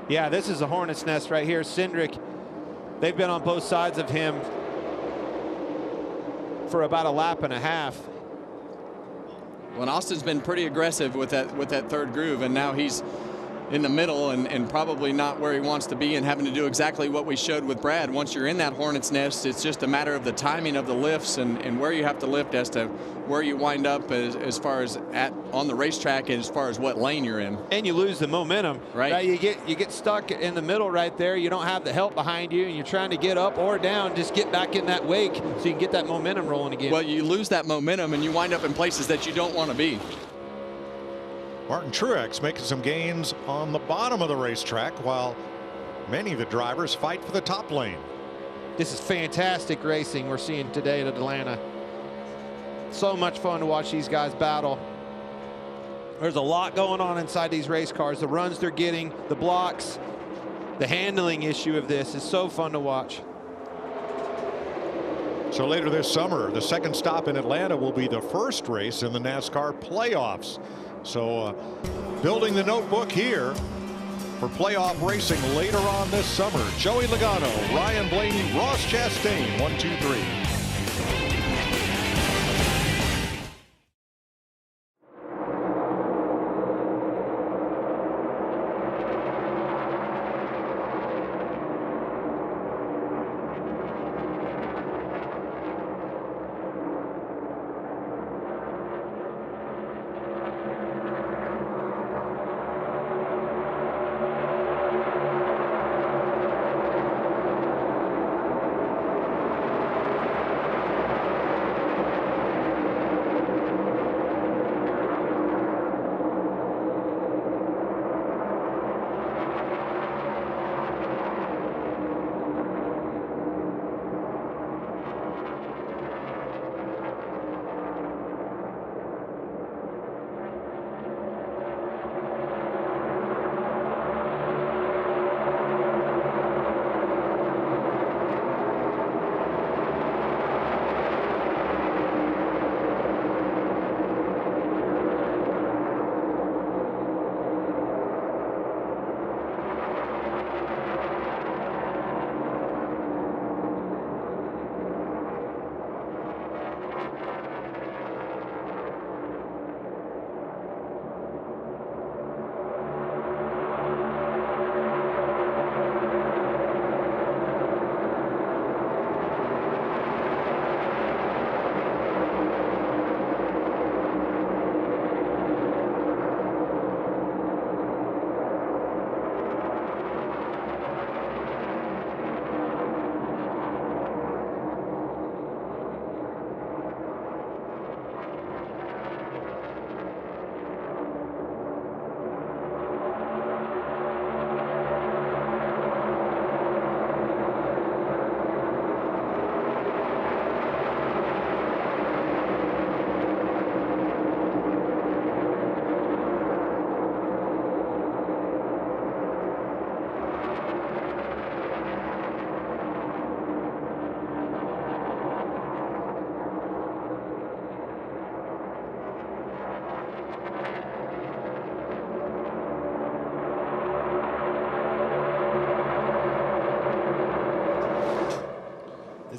Yeah, this is a hornet's nest right here. Cindric, they've been on both sides of him for about a lap and a half. Well, Austin's been pretty aggressive with that 3rd groove, and now he's in the middle and probably not where he wants to be and having to do exactly what we showed with Brad. Once you're in that hornet's nest, it's just a matter of the timing of the lifts and where you have to lift as to where you wind up as far as on the racetrack and as far as what lane you're in. And you lose the momentum. Right. You get stuck in the middle right there. You don't have the help behind you, and you're trying to get up or down, just get back in that wake so you can get that momentum rolling again. Well, you lose that momentum and you wind up in places that you don't want to be. Martin Truex making some gains on the bottom of the racetrack while many of the drivers fight for the top lane. This is fantastic racing we're seeing today at Atlanta. So much fun to watch these guys battle. There's a lot going on inside these race cars. The runs they're getting, the blocks, the handling issue of this is so fun to watch. So later this summer, the second stop in Atlanta will be the first race in the NASCAR playoffs. So building the notebook here for playoff racing later on this summer. Joey Logano, Ryan Blaney, Ross Chastain, 1, 2, 3.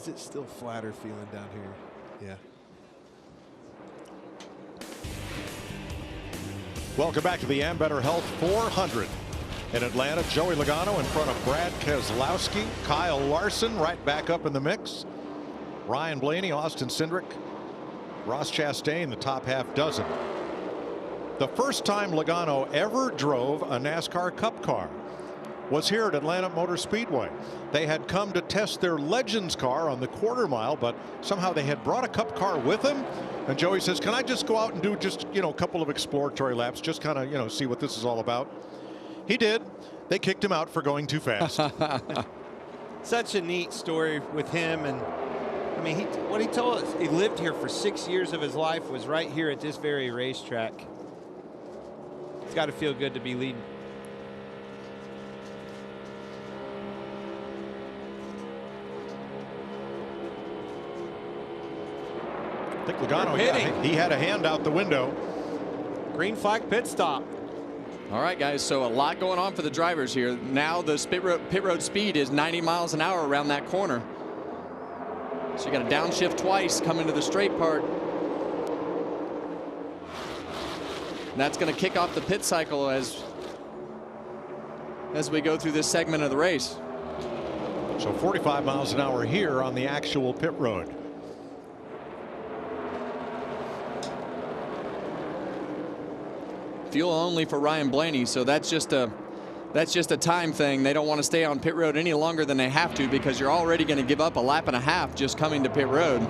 is it still flatter feeling down here? Yeah. Welcome back to the Ambetter Health 400. In Atlanta, Joey Logano in front of Brad Keselowski. Kyle Larson right back up in the mix. Ryan Blaney, Austin Cindric, Ross Chastain, the top half dozen. The first time Logano ever drove a NASCAR Cup car was here at Atlanta Motor Speedway. They had come to test their Legends car on the quarter mile, but somehow they had brought a Cup car with them. And Joey says, can I just go out and do just, a couple of exploratory laps, just kind of, see what this is all about? He did. They kicked him out for going too fast. Such a neat story with him. And I mean, what he told us, he lived here for 6 years of his life, was right here at this very racetrack. It's got to feel good to be leading. I think Logano, he had a hand out the window. Green flag pit stop. All right, guys, so a lot going on for the drivers here. Now the pit road speed is 90 miles an hour around that corner. So you got to downshift twice coming to the straight part. And that's going to kick off the pit cycle as we go through this segment of the race. So 45 miles an hour here on the actual pit road. Fuel only for Ryan Blaney, so that's just a time thing. They don't want to stay on pit road any longer than they have to, because you're already going to give up a lap and a half just coming to pit road.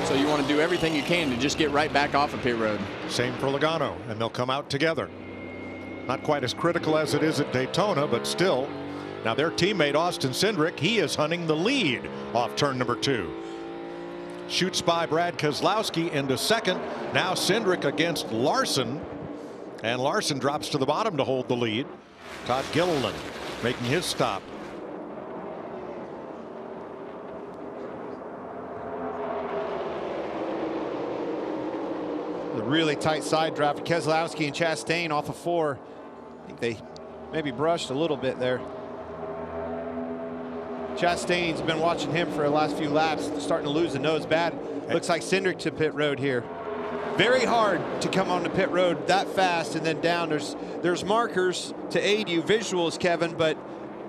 So you want to do everything you can to just get right back off of pit road. Same for Logano, and they'll come out together. Not quite as critical as it is at Daytona, but still. Now their teammate Austin Cindric, he is hunting the lead off turn number 2. Shoots by Brad Keselowski into second. Now Cindric against Larson. And Larson drops to the bottom to hold the lead. Todd Gilliland making his stop. A really tight side drive for Keselowski and Chastain off of 4. I think they maybe brushed a little bit there. Chastain's been watching him for the last few laps, starting to lose the nose bad. Looks like Cindric to pit road here. Very hard to come on the pit road that fast and then down. There's markers to aid you, visuals, Kevin, but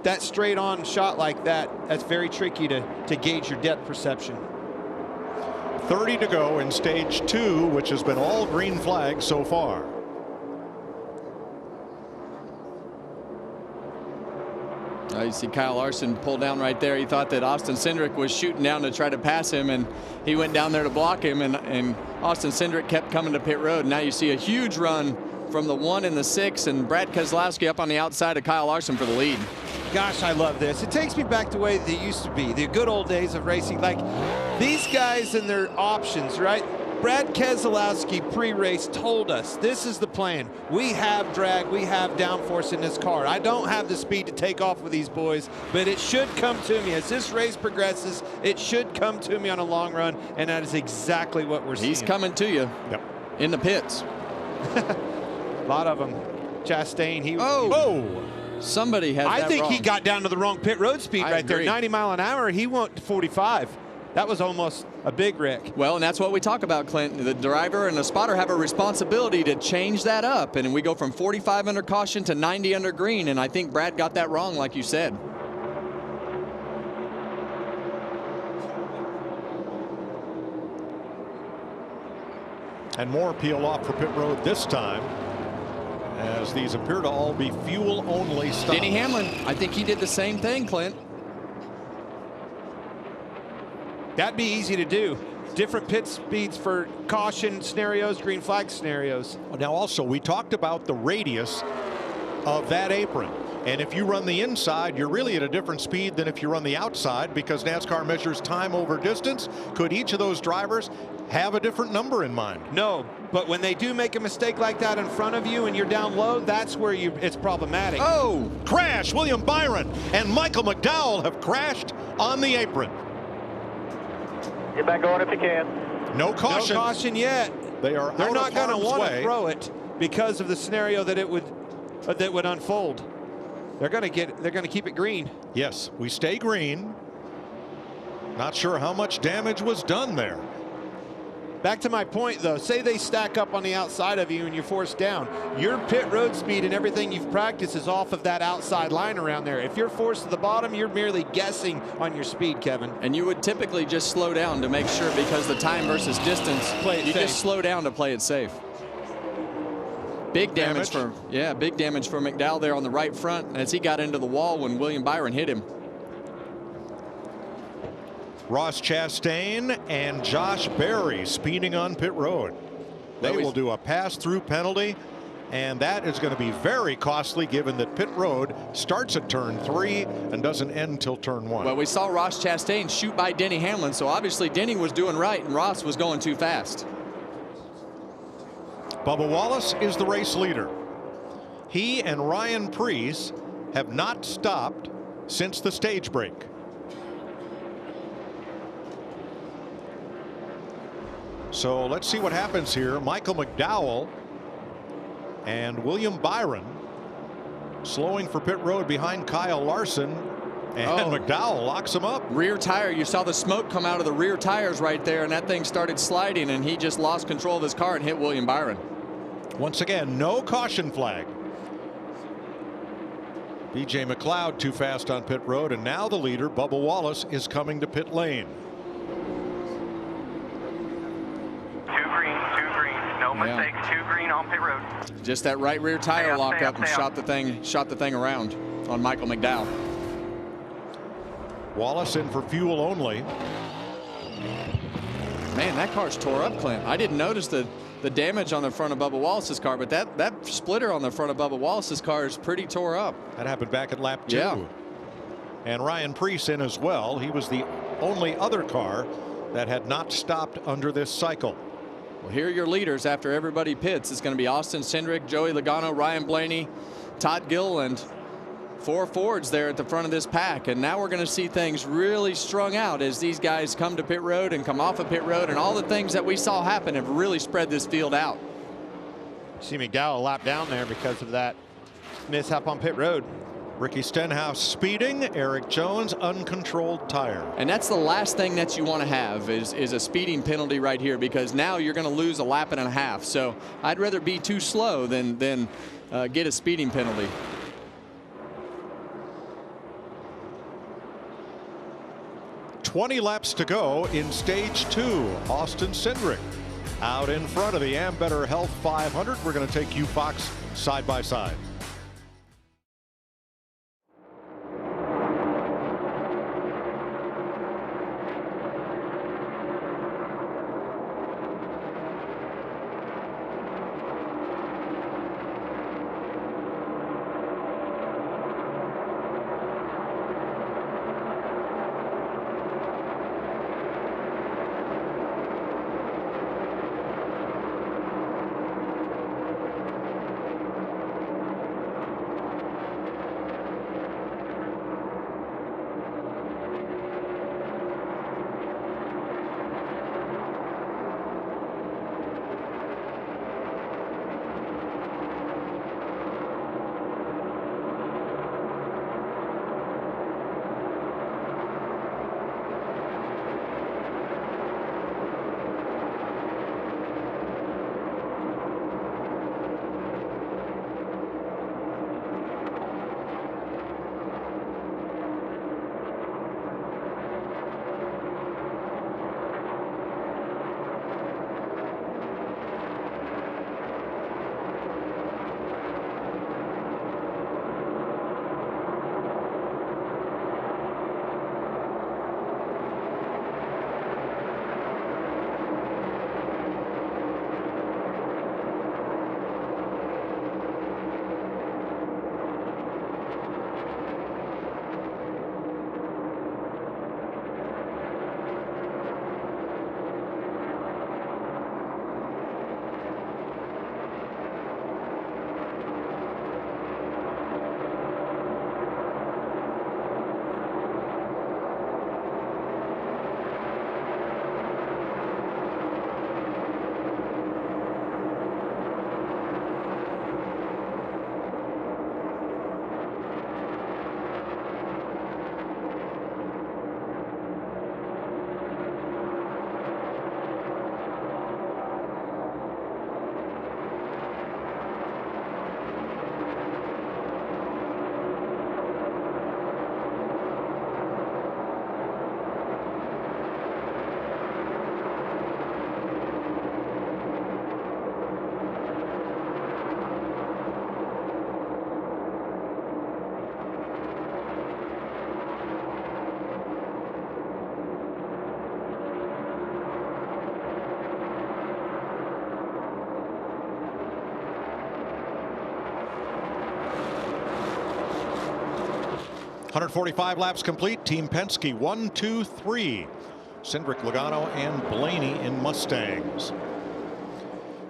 that straight on shot like that, that's very tricky to gauge your depth perception. 30 to go in stage 2, which has been all green flags so far. You see Kyle Larson pull down right there. He thought that Austin Cindric was shooting down to try to pass him, and he went down there to block him, and Austin Cindric kept coming to pit road. Now you see a huge run from the 1 and the 6, and Brad Keselowski up on the outside of Kyle Larson for the lead. Gosh, I love this. It takes me back to the way they used to be, the good old days of racing. Like these guys and their options, right? Brad Keselowski pre-race told us this is the plan. We have drag, we have downforce in this car. I don't have the speed to take off with these boys, but it should come to me. As this race progresses, it should come to me on a long run, and that is exactly what we're seeing. He's coming to you in the pits. A lot of them. Chastain, somebody has I that think wrong. he got down to the wrong pit road speed right there. 90 mile an hour, he went to 45. That was almost a big wreck. Well, and that's what we talk about, Clint. The driver and the spotter have a responsibility to change that up. And we go from 45 under caution to 90 under green. And I think Brad got that wrong, like you said. And more peel off for pit road this time, as these appear to all be fuel only stops. Denny Hamlin, I think he did the same thing, Clint. That'd be easy to do. Different pit speeds for caution scenarios, green flag scenarios. Now also, we talked about the radius of that apron. And if you run the inside, you're really at a different speed than if you run the outside, because NASCAR measures time over distance. Could each of those drivers have a different number in mind? No, but when they do make a mistake like that in front of you and you're down low, that's where it's problematic. Oh, crash! William Byron and Michael McDowell have crashed on the apron. Get back going if you can. No caution. No caution yet. They're not going to want to throw it because of the scenario that it would unfold. They're going to keep it green. Yes, we stay green. Not sure how much damage was done there. Back to my point, though, say they stack up on the outside of you and you're forced down. Your pit road speed and everything you've practiced is off of that outside line around there. If you're forced to the bottom, you're merely guessing on your speed, Kevin. And you would typically just slow down to make sure, because the time versus distance, you just slow down to play it safe. Big damage for McDowell there on the right front as he got into the wall when William Byron hit him. Ross Chastain and Josh Berry speeding on pit road. They will do a pass-through penalty, and that is going to be very costly given that pit road starts at turn 3 and doesn't end until turn 1. Well, we saw Ross Chastain shoot by Denny Hamlin, so obviously Denny was doing right and Ross was going too fast. Bubba Wallace is the race leader. He and Ryan Preece have not stopped since the stage break. So let's see what happens here. Michael McDowell and William Byron slowing for pit road behind Kyle Larson, and McDowell locks him up. Rear tire, you saw the smoke come out of the rear tires right there, and that thing started sliding, and he just lost control of his car and hit William Byron. Once again, no caution flag. BJ McLeod too fast on pit road, and now the leader, Bubba Wallace, is coming to pit lane. Mistake, 2 green on pit road. Just that right rear tire lock up and shot the thing around on Michael McDowell. Wallace in for fuel only. Man, that car's tore up, Clint. I didn't notice the damage on the front of Bubba Wallace's car, but that splitter on the front of Bubba Wallace's car is pretty tore up. That happened back at lap 2. Yeah. And Ryan Preece in as well. He was the only other car that had not stopped under this cycle. Well, here are your leaders after everybody pits. It's going to be Austin Cindric, Joey Logano, Ryan Blaney, Todd Gill, and 4 Fords there at the front of this pack. And now we're going to see things really strung out as these guys come to pit road and come off of pit road, and all the things that we saw happen have really spread this field out. See McDowell lap down there because of that mishap on pit road. Ricky Stenhouse speeding, Eric Jones uncontrolled tire. And that's the last thing that you want to have is a speeding penalty right here, because now you're going to lose a lap and a half. So I'd rather be too slow than get a speeding penalty. .20 laps to go in stage 2. Austin Cindric out in front of the Ambetter Health 500. We're going to take you, Fox, side by side. 145 laps complete. Team Penske 1, 2, 3. Cindric, Logano, and Blaney in Mustangs.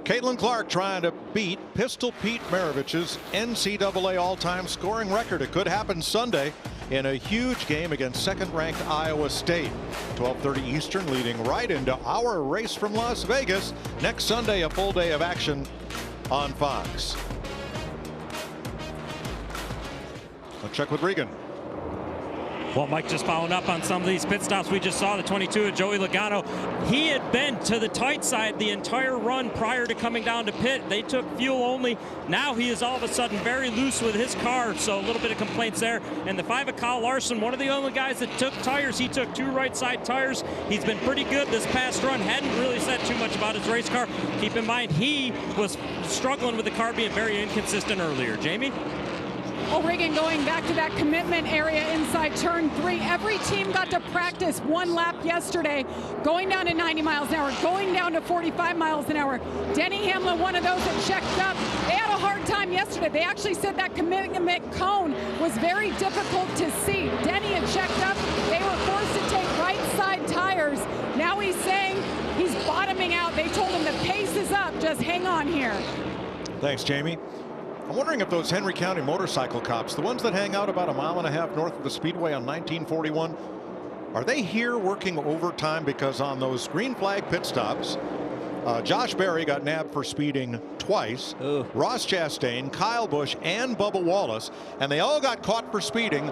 Caitlin Clark trying to beat Pistol Pete Maravich's NCAA all-time scoring record. It could happen Sunday in a huge game against second-ranked Iowa State. 12:30 Eastern, leading right into our race from Las Vegas. Next Sunday, a full day of action on Fox. Let's check with Regan. Well, Mike, just following up on some of these pit stops we just saw, the 22 of Joey Logano. He had been to the tight side the entire run prior to coming down to pit. They took fuel only. Now he is all of a sudden very loose with his car, so a little bit of complaints there. And the 5 of Kyle Larson, one of the only guys that took tires. He took 2 right side tires. He's been pretty good this past run. Hadn't really said too much about his race car. Keep in mind, he was struggling with the car being very inconsistent earlier. Jamie? Oh, Regan, going back to that commitment area inside turn 3. Every team got to practice 1 lap yesterday, going down to 90 miles an hour, going down to 45 miles an hour. Denny Hamlin, one of those that checked up. They had a hard time yesterday. They actually said that commitment cone was very difficult to see. Denny had checked up. They were forced to take right side tires. Now he's saying he's bottoming out. They told him the pace is up. Just hang on here. Thanks, Jamie. I'm wondering if those Henry County motorcycle cops, the ones that hang out about 1.5 miles north of the Speedway on 1941, are they here working overtime? Because on those green flag pit stops, Josh Berry got nabbed for speeding twice. Ross Chastain, Kyle Busch, and Bubba Wallace, and they all got caught for speeding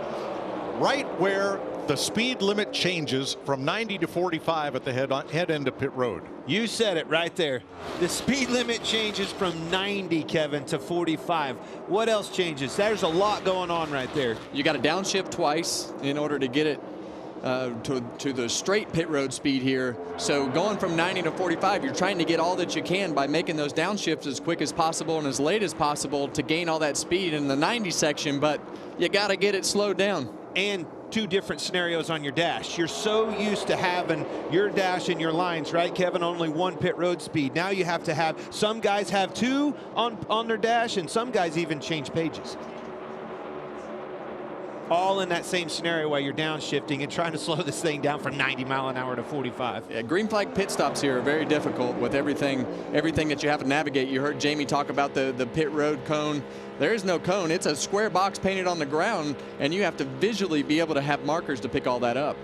right where the speed limit changes from 90 to 45 at the head end of pit road. You said it right there. The speed limit changes from 90, Kevin, to 45. What else changes? There's a lot going on right there. You got to downshift twice in order to get it to the straight pit road speed here. So going from 90 to 45, you're trying to get all that you can by making those downshifts as quick as possible and as late as possible to gain all that speed in the 90 section, but you got to get it slowed down. And 2 different scenarios on your dash. You're so used to having your dash and your lines, right, Kevin? Only 1 pit road speed. Now you have to have, some guys have 2 on their dash, and some guys even change pages. All in that same scenario while you're downshifting and trying to slow this thing down from 90 mile an hour to 45. Yeah, green flag pit stops here are very difficult with everything that you have to navigate. You heard Jamie talk about the pit road cone. There is no cone. It's a square box painted on the ground, and you have to visually be able to have markers to pick all that up.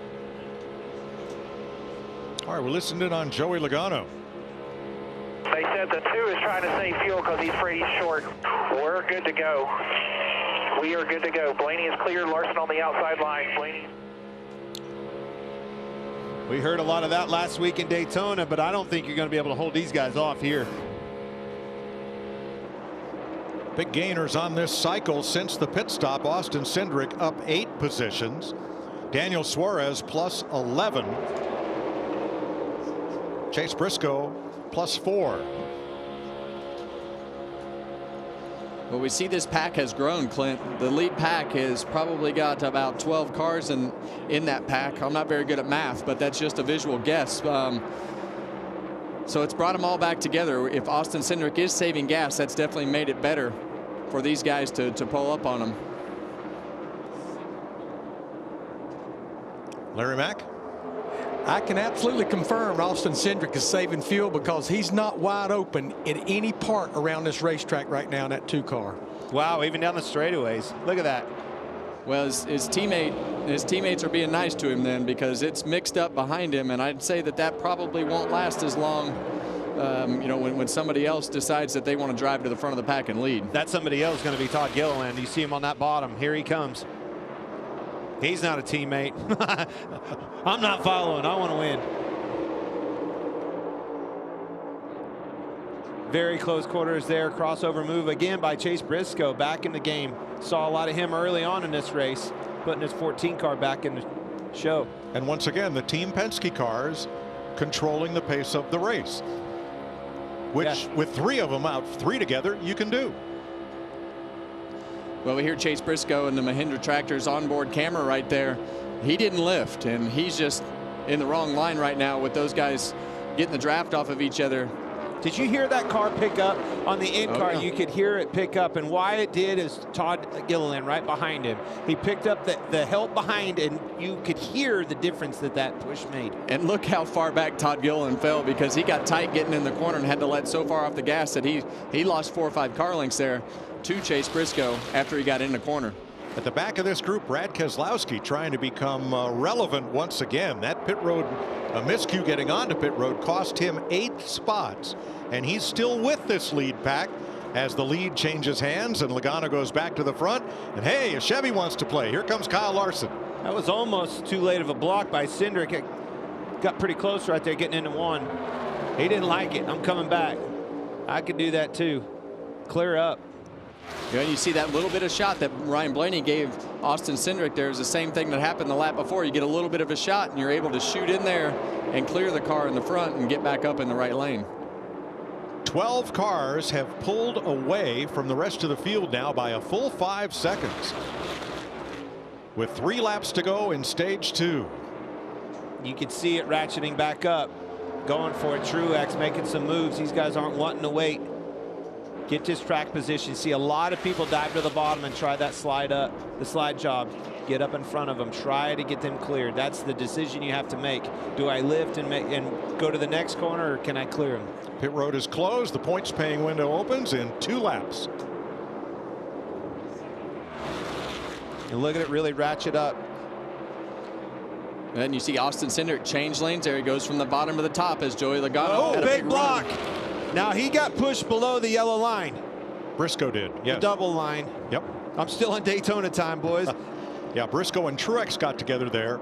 All right, we're listening in on Joey Logano. They said the 2 is trying to save fuel because he's pretty short. We're good to go. We are good to go. Blaney is clear. Larson on the outside line. Blaney. We heard a lot of that last week in Daytona, but I don't think you're going to be able to hold these guys off here. Big gainers on this cycle since the pit stop. Austin Cindric up 8 positions. Daniel Suarez plus 11. Chase Briscoe plus 4. Well, we see this pack has grown, Clint. The lead pack has probably got about 12 cars in that pack. I'm not very good at math, but that's just a visual guess. So it's brought them all back together. If Austin Cindric is saving gas, that's definitely made it better for these guys to pull up on him. Larry Mack? I can absolutely confirm Austin Cindric is saving fuel because he's not wide open in any part around this racetrack right now in that 2 car. Wow, even down the straightaways. Look at that. Well, his teammates are being nice to him then, because it's mixed up behind him, and I'd say that probably won't last as long. You know, when somebody else decides that they want to drive to the front of the pack and lead. That somebody else is going to be Todd Gilliland. You see him on that bottom. Here he comes. He's not a teammate. I'm not following. I want to win. Very close quarters there. Crossover move again by Chase Briscoe back in the game. Saw a lot of him early on in this race, putting his 14 car back in the show. And once again, the Team Penske cars controlling the pace of the race, which with 3 of them out, 3 together, you can do. Well, we hear Chase Briscoe and the Mahindra Tractor's onboard camera right there. He didn't lift, and he's just in the wrong line right now with those guys getting the draft off of each other. Did you hear that car pick up on the in car? yeah. You could hear it pick up, and why it did is Todd Gilliland right behind him. He picked up the help behind, and you could hear the difference that push made. And look how far back Todd Gilliland fell, because he got tight getting in the corner and had to let so far off the gas that he lost 4 or 5 car lengths there to Chase Briscoe after he got in the corner. At the back of this group, Brad Keselowski trying to become relevant once again. That pit road, a miscue getting onto pit road, cost him 8 spots. And he's still with this lead pack as the lead changes hands and Logano goes back to the front. And hey, a Chevy wants to play. Here comes Kyle Larson. That was almost too late of a block by Cindric. It got pretty close right there getting into one. He didn't like it. I'm coming back. I could do that too. Clear up. Yeah, and you see that little bit of shot that Ryan Blaney gave Austin Cindric there is the same thing that happened the lap before. You get a little bit of a shot and you're able to shoot in there and clear the car in the front and get back up in the right lane. 12 cars have pulled away from the rest of the field now by a full 5 seconds. With 3 laps to go in stage 2. You can see it ratcheting back up. Going for it. Truex making some moves. These guys aren't wanting to wait. Get this track position. See a lot of people dive to the bottom and try that slide up, the slide job. Get up in front of them. Try to get them cleared. That's the decision you have to make. Do I lift and go to the next corner, or can I clear them? Pit road is closed. The points paying window opens in 2 laps. And look at it really ratchet up. And then you see Austin Cindric change lanes. There he goes from the bottom to the top as Joey Logano. Oh, had a big block. run. Now he got pushed below the yellow line. Briscoe did, yes. The double line. Yep. I'm still in Daytona time, boys. Yeah, Briscoe and Truex got together there.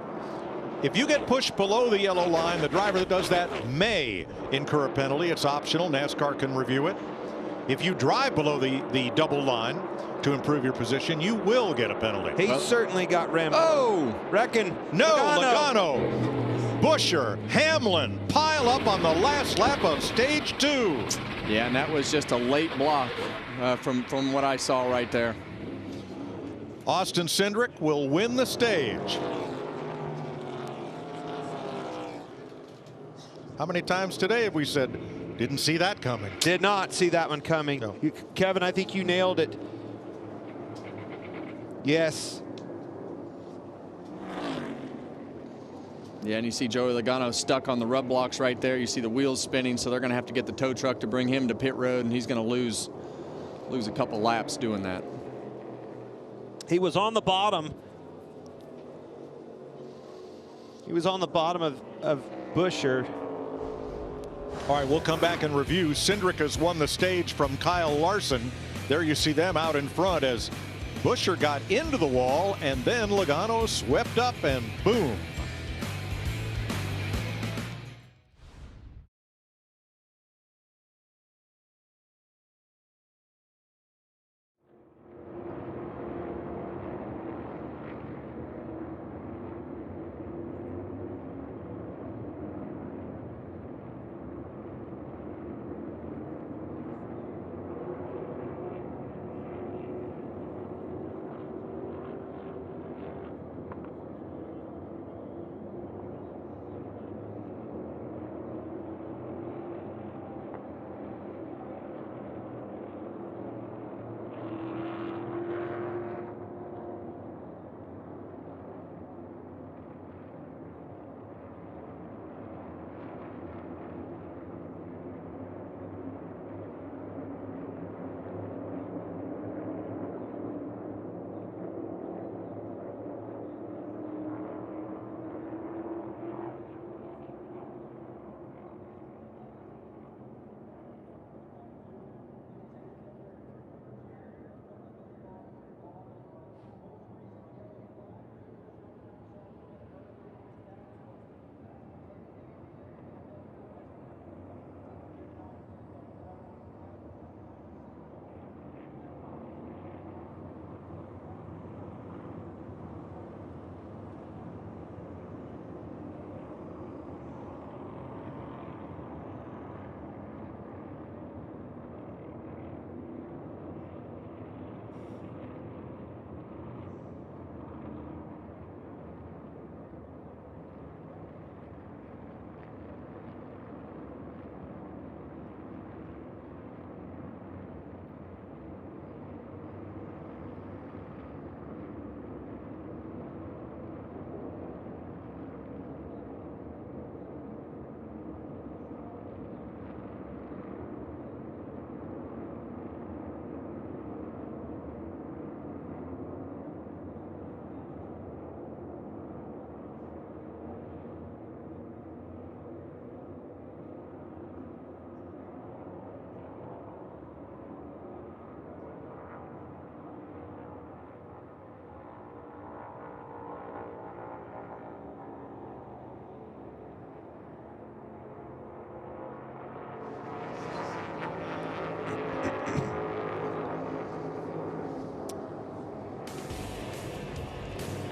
If you get pushed below the yellow line, the driver that does that may incur a penalty. It's optional. NASCAR can review it. If you drive below the double line to improve your position, you will get a penalty. He certainly got rammed. Oh! Reckon. No, Logano. Buscher, Hamlin pile up on the last lap of stage 2. Yeah, and that was just a late block from what I saw right there. Austin Cindric will win the stage. How many times today have we said, didn't see that coming? Did not see that one coming. No. Kevin, I think you nailed it. Yes. Yeah, and you see Joey Logano stuck on the rub blocks right there. You see the wheels spinning, so they're going to have to get the tow truck to bring him to pit road, and he's going to lose a couple laps doing that. He was on the bottom. He was on the bottom of Buscher. All right, we'll come back and review. Cindric has won the stage from Kyle Larson. There you see them out in front as Buscher got into the wall, and then Logano swept up and boom.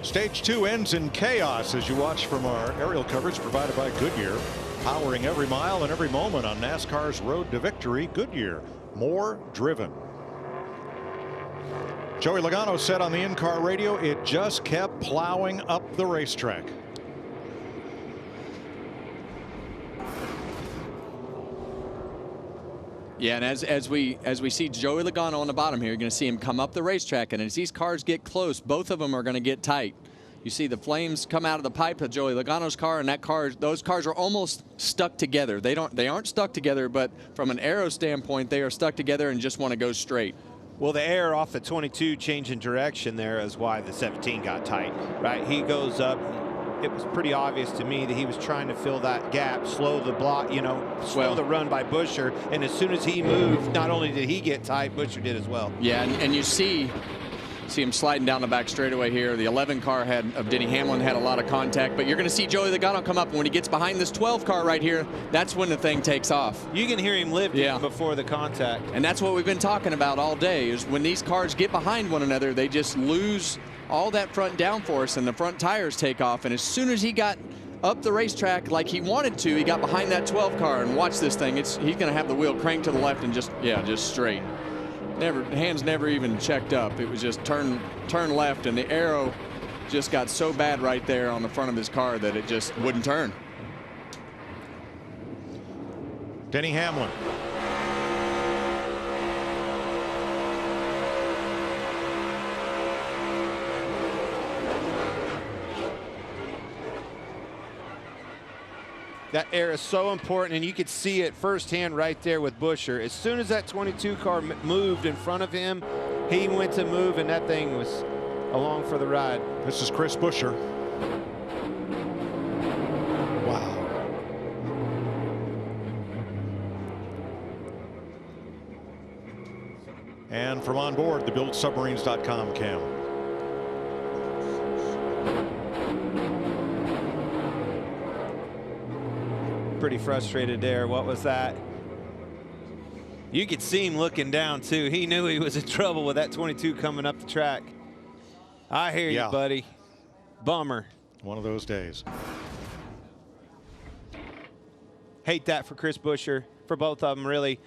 Stage 2 ends in chaos as you watch from our aerial coverage provided by Goodyear. Powering every mile and every moment on NASCAR's road to victory. Goodyear, more driven. Joey Logano said on the in-car radio, it just kept plowing up the racetrack. Yeah, and as we see Joey Logano on the bottom here, you're going to see him come up the racetrack, and as these cars get close, both of them are going to get tight. You see the flames come out of the pipe of Joey Logano's car, and those cars are almost stuck together. They aren't stuck together, but from an aero standpoint, they are stuck together and just want to go straight. Well, the air off the 22 changing direction there is why the 17 got tight, right? He goes up. It was pretty obvious to me that he was trying to fill that gap, slow the block, slow the run by Buescher. And as soon as he moved, not only did he get tight, Buescher did as well. Yeah, and you see him sliding down the back straightaway here. The 11 car of Denny Hamlin had a lot of contact, but you're going to see Joey Logano come up, and when he gets behind this 12 car right here, that's when the thing takes off. You can hear him lift before the contact. And that's what we've been talking about all day, is when these cars get behind one another, they just lose all that front downforce and the front tires take off. And as soon as he got up the racetrack like he wanted to, he got behind that 12 car, and watch this thing. He's going to have the wheel cranked to the left and just straight. Hands never even checked up. It was just turn left, and the aero just got so bad right there on the front of his car that it just wouldn't turn. Denny Hamlin. That air is so important, and you could see it firsthand right there with Buescher. As soon as that 22 car moved in front of him, he went to move, and that thing was along for the ride. This is Chris Buescher. Wow. And from on board, the BuildSubmarines.com cam. Pretty frustrated there. What was that? You could see him looking down too. He knew he was in trouble with that 22 coming up the track. I hear you, buddy. Bummer. One of those days. Hate that for Chris Buescher, for both of them, really.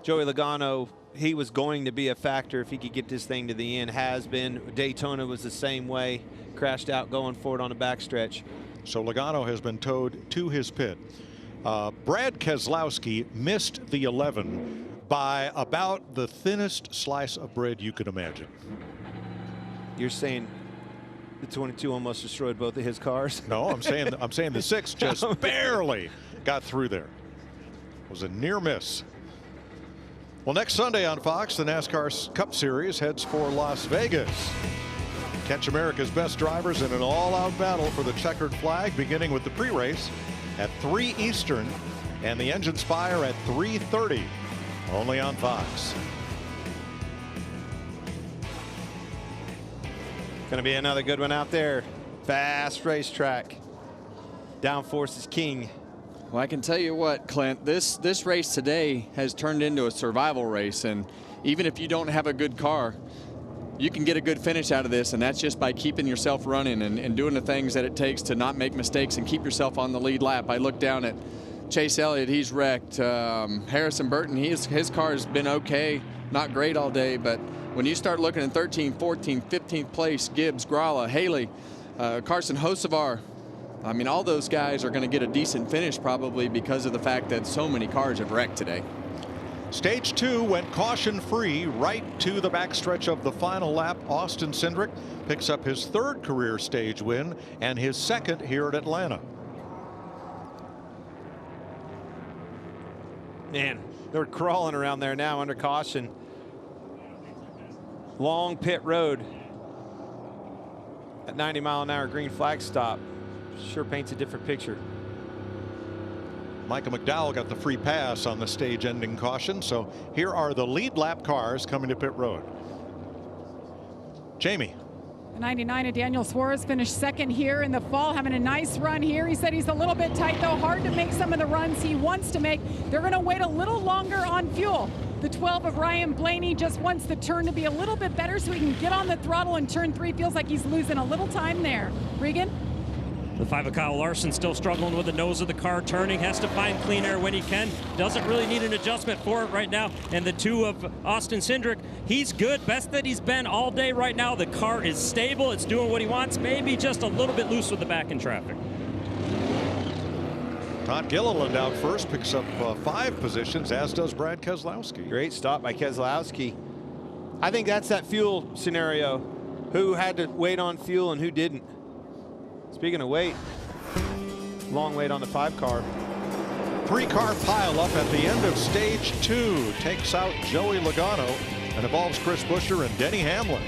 Joey Logano, he was going to be a factor if he could get this thing to the end. Has been. Daytona was the same way. Crashed out going forward on the backstretch. So Logano has been towed to his pit. Brad Keselowski missed the 11 by about the thinnest slice of bread you could imagine. You're saying the 22 almost destroyed both of his cars? No, I'm saying the 6 just barely got through there. It was a near miss. Well, next Sunday on Fox, the NASCAR Cup Series heads for Las Vegas. Catch America's best drivers in an all-out battle for the checkered flag, beginning with the pre-race at 3 Eastern and the engines fire at 3:30, only on Fox. Going to be another good one out there. Fast racetrack. Downforce is king. Well, I can tell you what, Clint, this race today has turned into a survival race, and even if you don't have a good car, you can get a good finish out of this, and that's just by keeping yourself running and doing the things that it takes to not make mistakes and keep yourself on the lead lap. I look down at Chase Elliott, he's wrecked. Harrison Burton, his car has been okay, not great all day, but when you start looking at 13th, 14th, 15th place, Gibbs, Gralla, Haley, Carson Hocevar, I mean, all those guys are going to get a decent finish probably because of the fact that so many cars have wrecked today. Stage 2 went caution-free right to the backstretch of the final lap. Austin Cindric picks up his 3rd career stage win and his 2nd here at Atlanta. Man, they're crawling around there now under caution. Long pit road. At 90-mile-an-hour green flag stop. Sure paints a different picture. Michael McDowell got the free pass on the stage-ending caution. So here are the lead lap cars coming to pit road. Jamie. 99 of Daniel Suarez finished 2nd here in the fall, having a nice run here. He said he's a little bit tight, though, hard to make some of the runs he wants to make. They're going to wait a little longer on fuel. The 12 of Ryan Blaney just wants the turn to be a little bit better so he can get on the throttle in turn 3. Feels like he's losing a little time there. Regan? The 5 of Kyle Larson still struggling with the nose of the car turning, has to find clean air when he can. Doesn't really need an adjustment for it right now. And the 2 of Austin Cindric, he's good, best that he's been all day right now. The car is stable, it's doing what he wants, maybe just a little bit loose with the back in traffic. Todd Gilliland out first, picks up 5 positions, as does Brad Keselowski. Great stop by Keselowski. I think that's that fuel scenario. Who had to wait on fuel and who didn't? Speaking of wait, long wait on the 5 car. 3-car pileup at the end of stage 2 takes out Joey Logano and involves Chris Buescher and Denny Hamlin.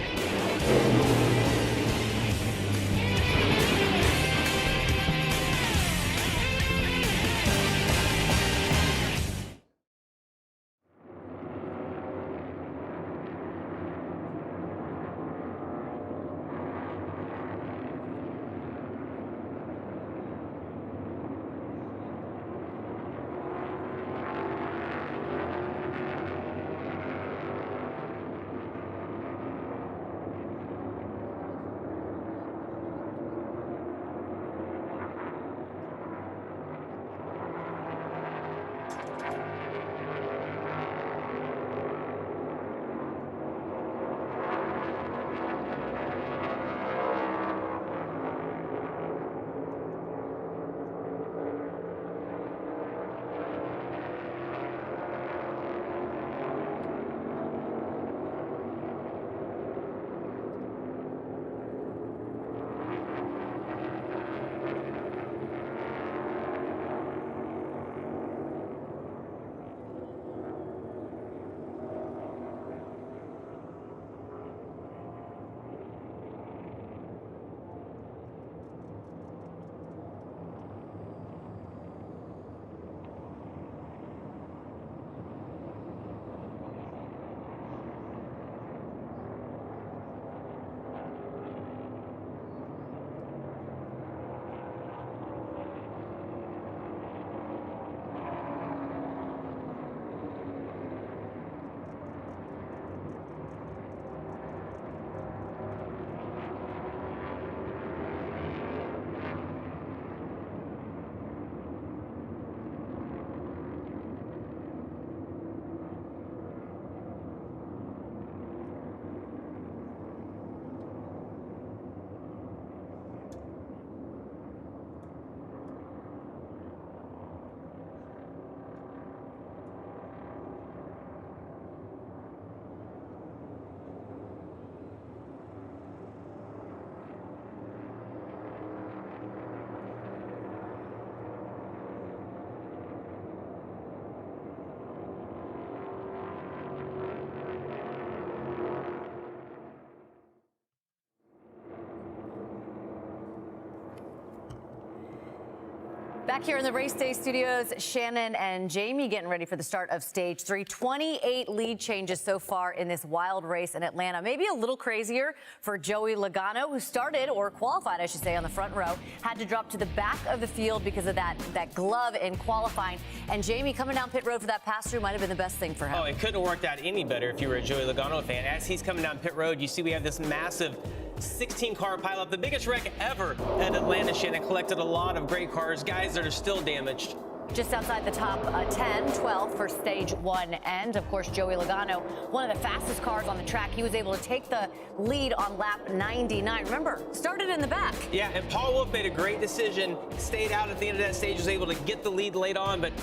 Back here in the race day studios, Shannon and Jamie getting ready for the start of stage 3. 28 lead changes so far in this wild race in Atlanta. Maybe a little crazier for Joey Logano, who started, or qualified, I should say, on the front row. Had to drop to the back of the field because of that glove in qualifying. And Jamie, coming down pit road for that pass-through might have been the best thing for him. Oh, it couldn't have worked out any better if you were a Joey Logano fan. As he's coming down pit road, you see we have this massive 16-car pileup, the biggest wreck ever at Atlanta. Shannon collected a lot of great cars, guys that are still damaged. Just outside the top 10, 12 for stage 1 end. Of course, Joey Logano, one of the fastest cars on the track. He was able to take the lead on lap 99. Remember, started in the back. Yeah, and Paul Wolf made a great decision, stayed out at the end of that stage, was able to get the lead late on, but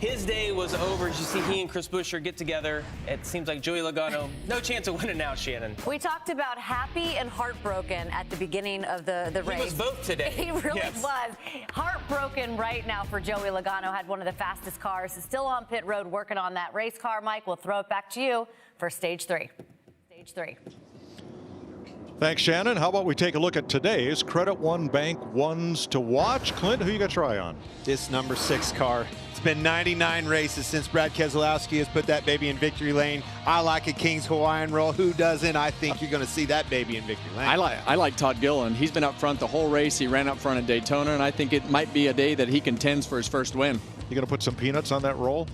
his day was over. As you see, he and Chris Buescher get together. It seems like Joey Logano, no chance of winning now, Shannon. We talked about happy and heartbroken at the beginning of the race. He was both today. He really was. Heartbroken right now for Joey Logano. Had one of the fastest cars. Still on pit road working on that race car. Mike, we'll throw it back to you for stage 3. Stage 3. Thanks, Shannon. How about we take a look at today's Credit One Bank ones to watch? Clint, who you got to try on? This number 6 car. It's been 99 races since Brad Keselowski has put that baby in victory lane. I like a King's Hawaiian roll. Who doesn't? I think you're going to see that baby in victory lane. I like Todd Gilliland. He's been up front the whole race. He ran up front at Daytona, and I think it might be a day that he contends for his first win. You going to put some peanuts on that roll?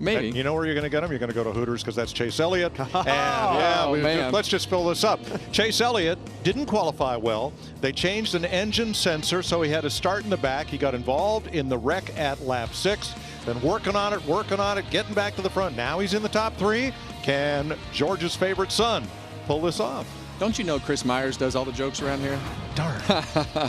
Maybe. And you know where you're going to get him? You're going to go to Hooters because that's Chase Elliott. Man. Let's just fill this up. Chase Elliott didn't qualify well. They changed an engine sensor, so he had to start in the back. He got involved in the wreck at lap 6. Then working on it, getting back to the front. Now he's in the top 3. Can George's favorite son pull this off? Don't you know Chris Myers does all the jokes around here? Darn.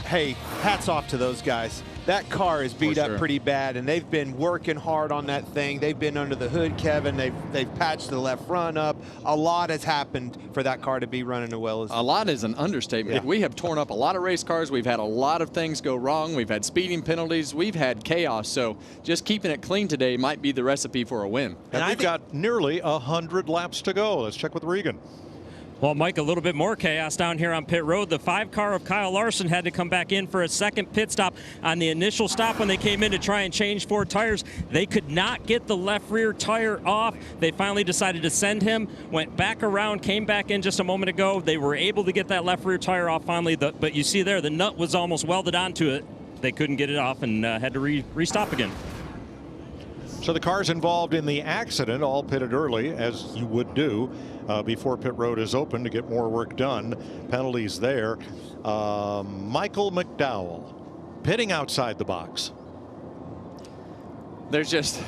Hey, hats off to those guys. That car is beat up pretty bad, and they've been working hard on that thing. They've been under the hood, Kevin. They've patched the left front up. A lot has happened for that car to be running as well as. A lot is an understatement. Yeah. We have torn up a lot of race cars. We've had a lot of things go wrong. We've had speeding penalties. We've had chaos. So just keeping it clean today might be the recipe for a win. And we've got nearly 100 laps to go. Let's check with Regan. Well, Mike, a little bit more chaos down here on pit road. The 5 car of Kyle Larson had to come back in for a second pit stop. On the initial stop when they came in to try and change 4 tires, they could not get the left rear tire off. They finally decided to send him, went back around, came back in just a moment ago. They were able to get that left rear tire off finally, but you see there, the nut was almost welded onto it. They couldn't get it off and had to restop again. So the cars involved in the accident all pitted early, as you would do before pit road is open to get more work done. Penalties there. Michael McDowell pitting outside the box. There's just,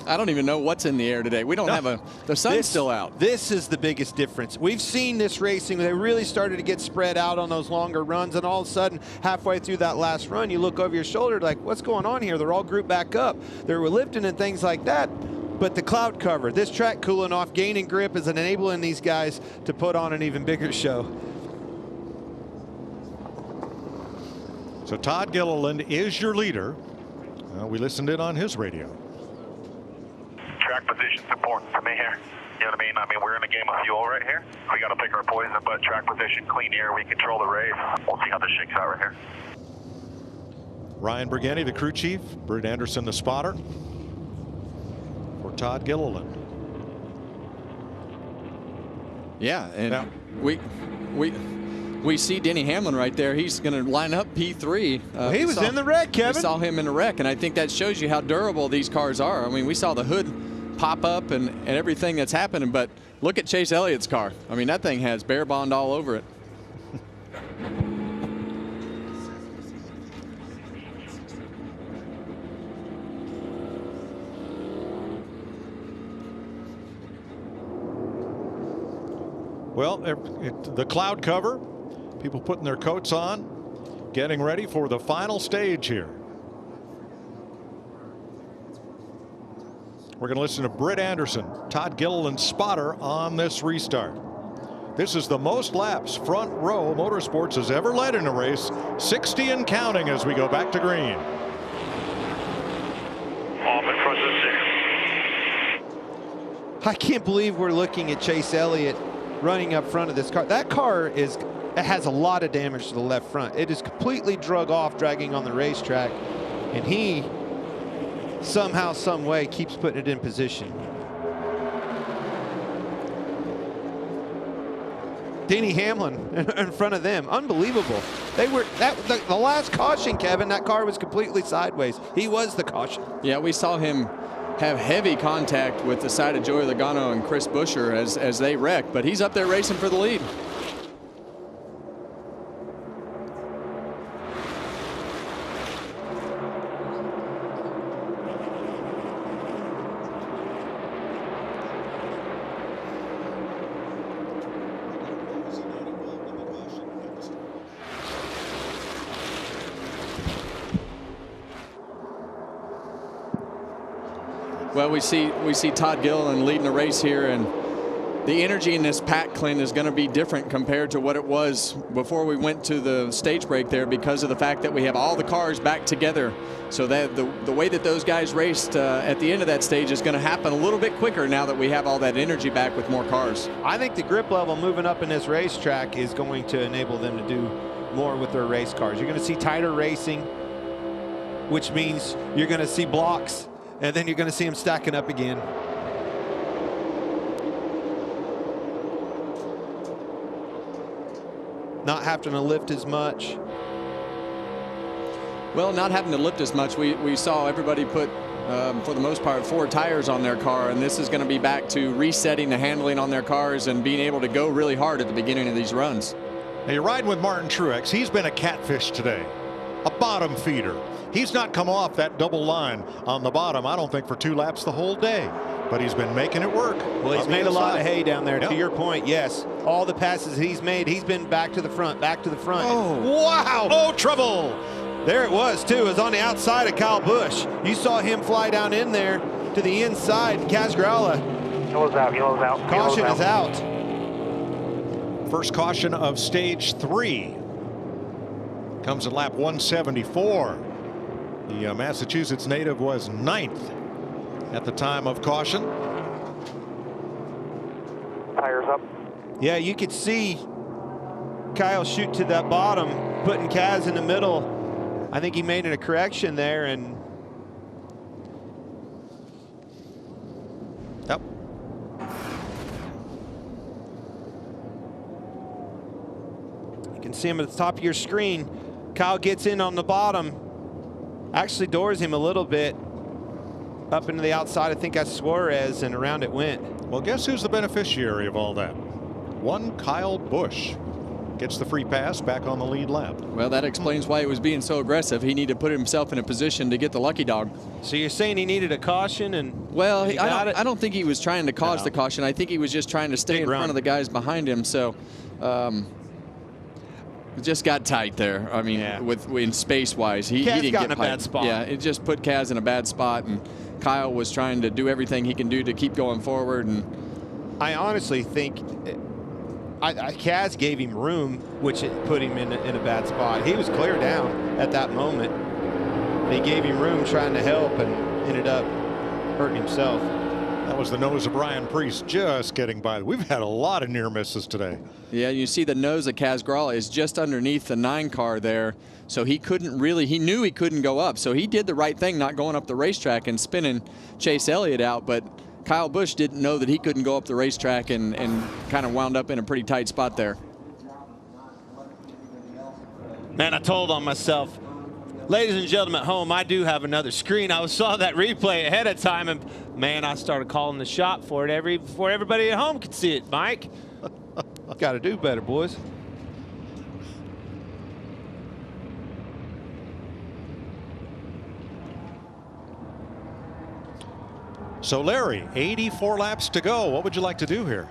I don't even know what's in the air today. We don't have the sun's still out. This is the biggest difference. We've seen this racing. They really started to get spread out on those longer runs, and all of a sudden, halfway through that last run, you look over your shoulder like, what's going on here? They're all grouped back up. They were lifting and things like that. But the cloud cover, this track cooling off, gaining grip is enabling these guys to put on an even bigger show. So Todd Gilliland is your leader. We listened in on his radio. Track position's important to me here. You know what I mean? We're in a game of fuel right here. We got to pick our poison, but track position, clean air, we control the race. We'll see how this shakes out right here. Ryan Bergeni, the crew chief. Britt Anderson, the spotter. For Todd Gilliland. Yeah, and we see Denny Hamlin right there. He's going to line up P3. He was in the wreck, Kevin. We saw him in the wreck, and I think that shows you how durable these cars are. I mean, we saw the hood pop up and everything that's happening, but look at Chase Elliott's car. I mean, that thing has Bear Bond all over it. Well, the cloud cover, people putting their coats on, getting ready for the final stage here. We're going to listen to Britt Anderson, Todd Gilliland's spotter on this restart. This is the most laps Front Row Motorsports has ever led in a race, 60 and counting as we go back to green. Off in front of the 6. I can't believe we're looking at Chase Elliott running up front of this car. That car has a lot of damage to the left front. It is completely drug off, dragging on the racetrack, and he somehow, some way keeps putting it in position. Denny Hamlin in front of them, unbelievable. They were the last caution, Kevin. That car was completely sideways. He was the caution. Yeah, we saw him have heavy contact with the side of Joey Logano and Chris Buescher as they wrecked, but he's up there racing for the lead. Well, we see Todd Gilliland leading the race here, and the energy in this pack, Clint, is going to be different compared to what it was before we went to the stage break there, because of the fact that we have all the cars back together. So that the way that those guys raced at the end of that stage is going to happen a little bit quicker now that we have all that energy back with more cars. I think the grip level moving up in this racetrack is going to enable them to do more with their race cars. You're going to see tighter racing, which means you're going to see blocks, and then you're going to see them stacking up again. Not having to lift as much. Well, not having to lift as much. We saw everybody put for the most part, 4 tires on their car, and this is going to be back to resetting the handling on their cars and being able to go really hard at the beginning of these runs. Now you're riding with Martin Truex. He's been a catfish today, a bottom feeder. He's not come off that double line on the bottom, I don't think, for 2 laps the whole day. But he's been making it work. Well, he's made a lot of hay down there. Yep. To your point, yes. All the passes he's made, he's been back to the front, back to the front. Oh, wow. Oh, trouble. There it was, too. It was on the outside of Kyle Busch. You saw him fly down in there to the inside. Kaz Grala. Yellow's out, yellow's out. Caution is out. First caution of stage 3 comes at lap 174. The Massachusetts native was 9th at the time of caution. Tires up. Yeah, you could see Kyle shoot to that bottom, putting Kaz in the middle. I think he made a correction there, and yep. You can see him at the top of your screen. Kyle gets in on the bottom, actually doors him a little bit up into the outside. I think that's Suarez, and around it went. Well, guess who's the beneficiary of all that? One Kyle Busch gets the free pass back on the lead lap. Well, that explains why he was being so aggressive. He needed to put himself in a position to get the lucky dog. So you're saying he needed a caution, and well, I don't think he was trying to cause the caution. I think he was just trying to stay in front of the guys behind him. So it just got tight there. I mean, in space-wise, he didn't get in a bad spot. Yeah, it just put Kaz in a bad spot, and Kyle was trying to do everything he can do to keep going forward. And I honestly think Kaz gave him room, which it put him in a bad spot. He was clear down at that moment. They gave him room trying to help, and ended up hurting himself. That was the nose of Ryan Preece just getting by. We've had a lot of near misses today. Yeah, you see the nose of Kaz Grala is just underneath the 9 car there. So he couldn't really, he knew he couldn't go up. So he did the right thing, not going up the racetrack and spinning Chase Elliott out. But Kyle Busch didn't know that he couldn't go up the racetrack, and kind of wound up in a pretty tight spot there. Man, I told on myself. Ladies and gentlemen at home, I do have another screen. I saw that replay ahead of time, and man, I started calling the shot for it before everybody at home could see it, Mike. Got to do better, boys. So Larry, 84 laps to go. What would you like to do here?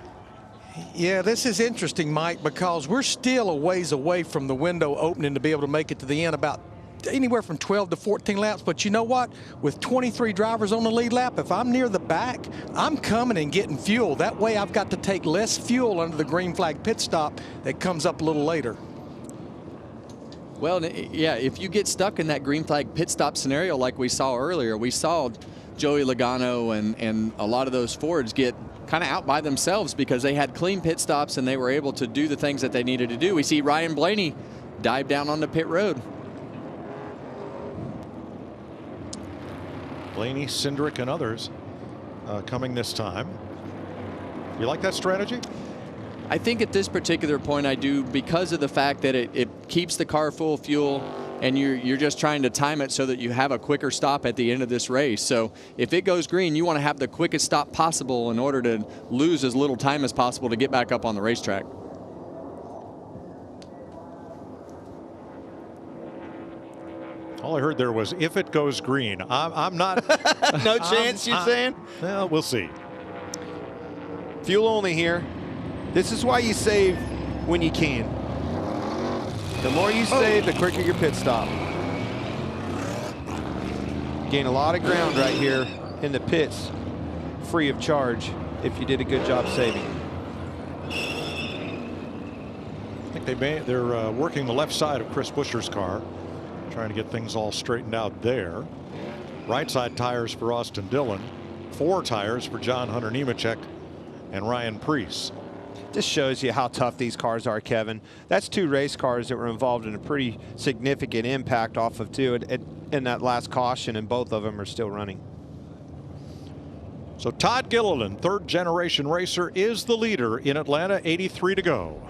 Yeah, this is interesting, Mike, because we're still a ways away from the window opening to be able to make it to the end, about anywhere from 12 to 14 laps. But you know what? With 23 drivers on the lead lap, if I'm near the back, I'm coming and getting fuel. That way I've got to take less fuel under the green flag pit stop that comes up a little later. Well, yeah, if you get stuck in that green flag pit stop scenario like we saw earlier, we saw Joey Logano and a lot of those Fords get kind of out by themselves because they had clean pit stops and they were able to do the things that they needed to do. We see Ryan Blaney dive down on the pit road. Blaney, Cindric, and others coming this time. You like that strategy? I think at this particular point I do, because of the fact that it keeps the car full of fuel, and you're just trying to time it so that you have a quicker stop at the end of this race. So if it goes green, you want to have the quickest stop possible in order to lose as little time as possible to get back up on the racetrack. All I heard there was, if it goes green. I'm not. No chance, you're saying? Well, we'll see. Fuel only here. This is why you save when you can. The more you save, the quicker your pit stop. Gain a lot of ground right here in the pits, free of charge, if you did a good job saving. I think they're working the left side of Chris Buescher's car, trying to get things all straightened out there. Right side tires for Austin Dillon, 4 tires for John Hunter Nemechek and Ryan Preece. Just shows you how tough these cars are, Kevin. That's 2 race cars that were involved in a pretty significant impact off of 2 in that last caution, and both of them are still running. So Todd Gilliland, 3rd generation racer, is the leader in Atlanta, 83 to go.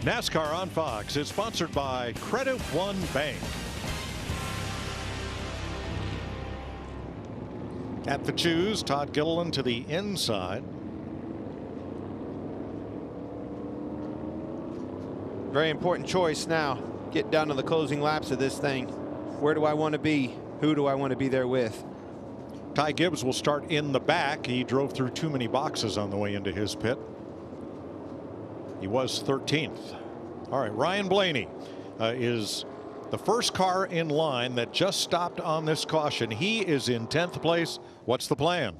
NASCAR on Fox is sponsored by Credit One Bank. At the choose, Todd Gilliland to the inside. Very important choice now. Get down to the closing laps of this thing. Where do I want to be? Who do I want to be there with? Ty Gibbs will start in the back. He drove through too many boxes on the way into his pit. He was 13th. All right, Ryan Blaney is the first car in line that just stopped on this caution. He is in 10th place. What's the plan?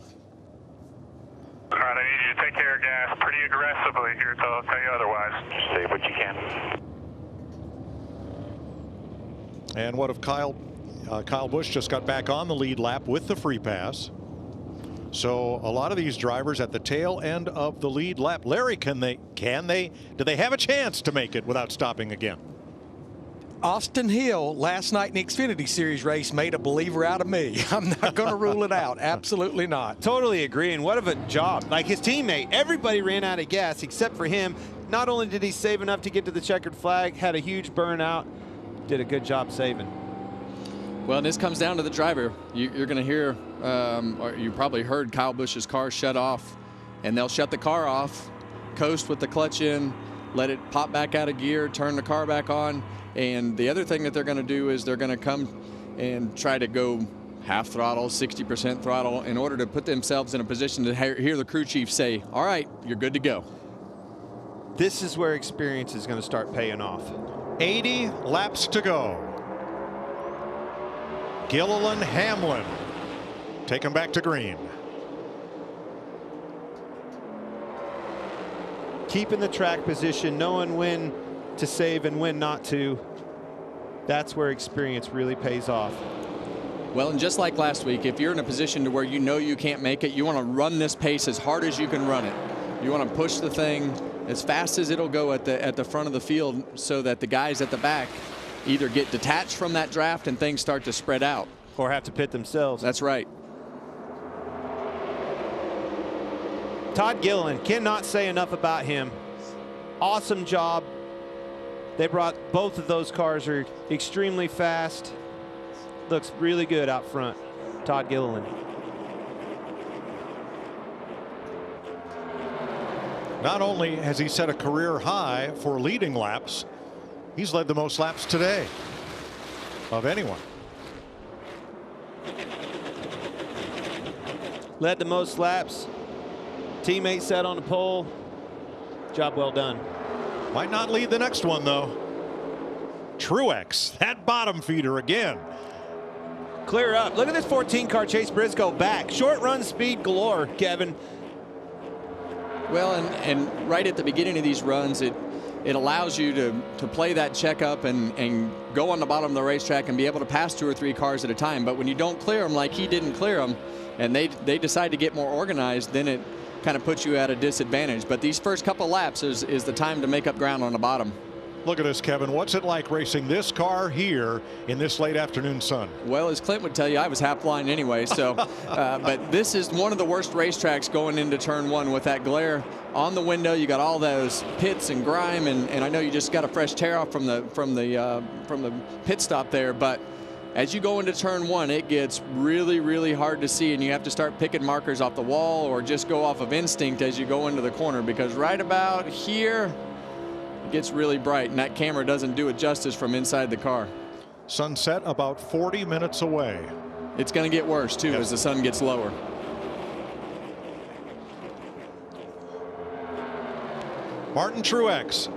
All right, I need you to take care of gas pretty aggressively here until I'll tell you otherwise. Just save what you can. And what if Kyle Busch just got back on the lead lap with the free pass? So a lot of these drivers at the tail end of the lead lap. Larry, do they have a chance to make it without stopping again? Austin Hill last night in the Xfinity Series race made a believer out of me. I'm not going to rule it out. Absolutely not. Totally agree. And what of a job. Like his teammate, everybody ran out of gas except for him. Not only did he save enough to get to the checkered flag, had a huge burnout, did a good job saving. Well, and this comes down to the driver. You're going to hear, or you probably heard Kyle Busch's car shut off, and they'll shut the car off, coast with the clutch in, let it pop back out of gear, turn the car back on. And the other thing that they're going to do is they're going to come and try to go half throttle, 60% throttle, in order to put themselves in a position to hear the crew chief say, all right, you're good to go. This is where experience is going to start paying off. 80 laps to go. Gilliland, Hamlin take him back to green. Keeping the track position, knowing when to save and when not to. That's where experience really pays off. Well, and just like last week, if you're in a position to where you know you can't make it, you want to run this pace as hard as you can run it. You want to push the thing as fast as it'll go at the front of the field so that the guys at the back either get detached from that draft and things start to spread out. Or have to pit themselves. That's right. Todd Gilliland, cannot say enough about him. Awesome job. They brought both of those cars are extremely fast. Looks really good out front. Todd Gilliland. Not only has he set a career high for leading laps, he's led the most laps today of anyone. Led the most laps. Teammate set on the pole. Job well done. Might not lead the next one, though. Truex, that bottom feeder again. Clear up. Look at this 14 car Chase Briscoe back. Short run speed galore, Kevin. Well, and right at the beginning of these runs, it allows you to play that checkup and go on the bottom of the racetrack and be able to pass 2 or 3 cars at a time. But when you don't clear them like he didn't clear them, and they decide to get more organized, then it kind of puts you at a disadvantage. But these first couple laps is the time to make up ground on the bottom. Look at this, Kevin. What's it like racing this car here in this late afternoon sun? Well, as Clint would tell you, I was half blind anyway. So, but this is one of the worst racetracks going into turn 1 with that glare on the window. You got all those pits and grime, and I know you just got a fresh tear off from the pit stop there. But as you go into turn 1, it gets really, really hard to see, and you have to start picking markers off the wall or just go off of instinct as you go into the corner, because right about here, it gets really bright, and that camera doesn't do it justice from inside the car. Sunset about 40 minutes away. It's going to get worse, too, as the sun gets lower. Martin Truex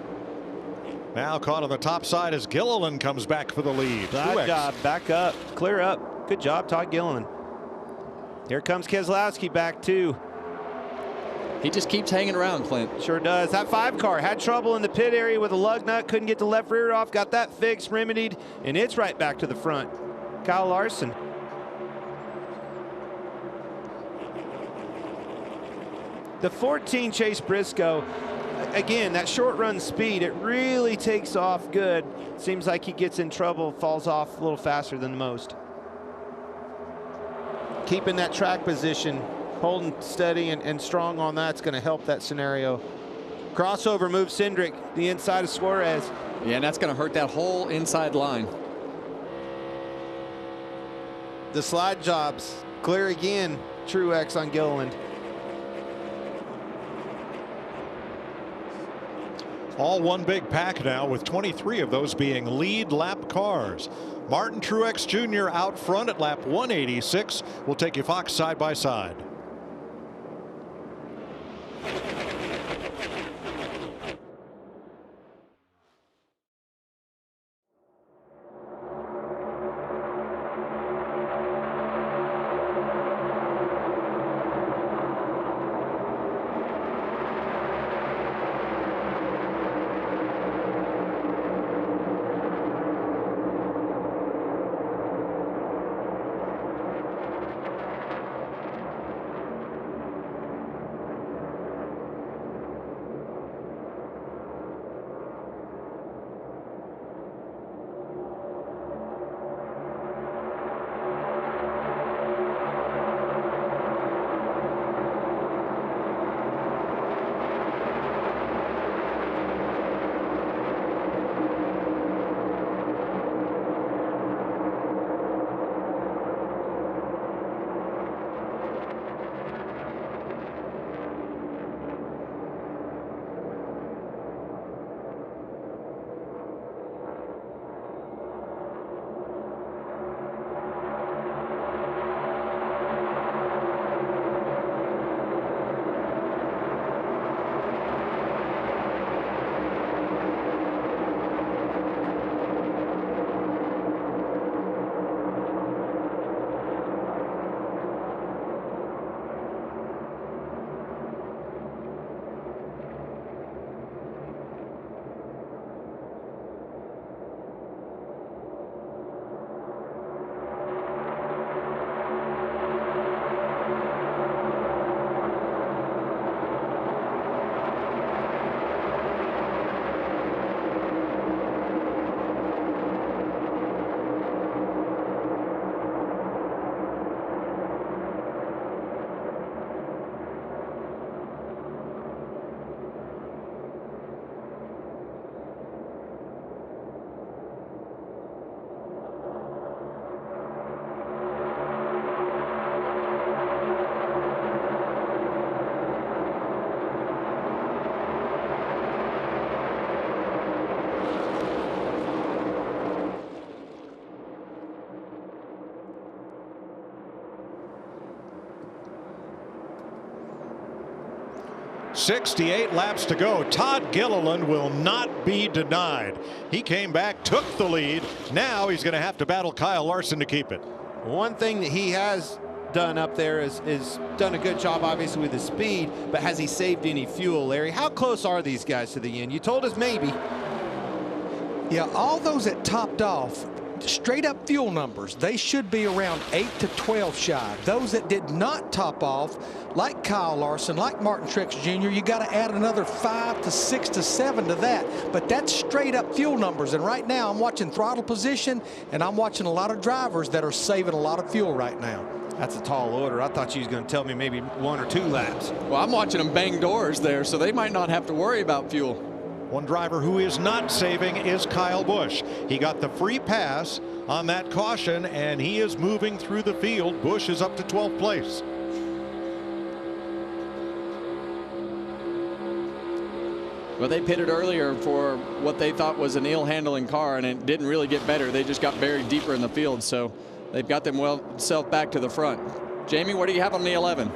now caught on the top side as Gilliland comes back for the lead. Good job. Back up. Clear up. Good job, Todd Gilliland. Here comes Keselowski back, too. He just keeps hanging around, Clint. Sure does. That 5 car had trouble in the pit area with a lug nut. Couldn't get the left rear off. Got that fixed, remedied, and it's right back to the front. Kyle Larson. The 14 Chase Briscoe, again, that short run speed, it really takes off good. Seems like he gets in trouble, falls off a little faster than most. Keeping that track position, holding steady and strong on that's going to help that scenario. Crossover move Cindric, the inside of Suarez. Yeah, and that's going to hurt that whole inside line. The slide jobs clear again. Truex on Gilliland. All one big pack now, with 23 of those being lead lap cars. Martin Truex Jr. out front at lap 186. We'll take you Fox side by side. .68 laps to go. Todd Gilliland will not be denied. He came back, took the lead. Now he's going to have to battle Kyle Larson to keep it. One thing that he has done up there is done a good job, obviously, with his speed, but has he saved any fuel, Larry? How close are these guys to the end? You told us maybe. Yeah, all those that topped off, straight up fuel numbers, they should be around 8 to 12 shy. Those that did not top off, like Kyle Larson, like Martin Truex Jr., you got to add another 5 to 6 to 7 to that. But that's straight up fuel numbers. And right now I'm watching throttle position, and I'm watching a lot of drivers that are saving a lot of fuel right now. That's a tall order. I thought you was going to tell me maybe 1 or 2 laps. Well, I'm watching them bang doors there, so they might not have to worry about fuel. One driver who is not saving is Kyle Busch. He got the free pass on that caution, and he is moving through the field. Busch is up to 12th place. Well, they pitted earlier for what they thought was an ill-handling car, and it didn't really get better. They just got buried deeper in the field, so they've got themselves back to the front. Jamie, what do you have on the 11?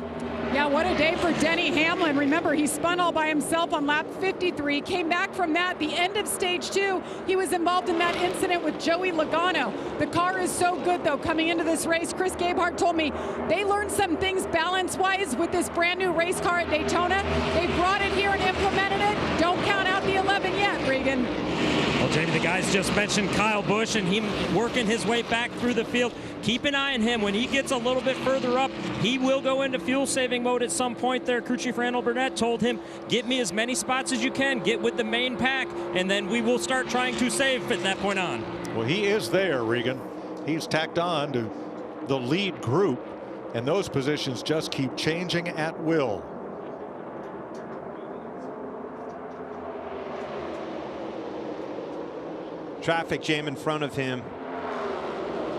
Yeah, what a day for Denny Hamlin. Remember, he spun all by himself on lap 53, came back from that. The end of stage 2, he was involved in that incident with Joey Logano. The car is so good, though, coming into this race. Chris Gabehart told me they learned some things balance-wise with this brand-new race car at Daytona. They brought it here and implemented it. Don't count out the 11 yet, Regan. Well, Jamie, the guys just mentioned Kyle Busch and him working his way back through the field. Keep an eye on him. When he gets a little bit further up, he will go into fuel-saving mode at some point there. Crew Chief Randall Burnett told him, get me as many spots as you can, get with the main pack, and then we will start trying to save at that point on. Well, he is there, Regan. He's tacked on to the lead group, and those positions just keep changing at will. Traffic jam in front of him.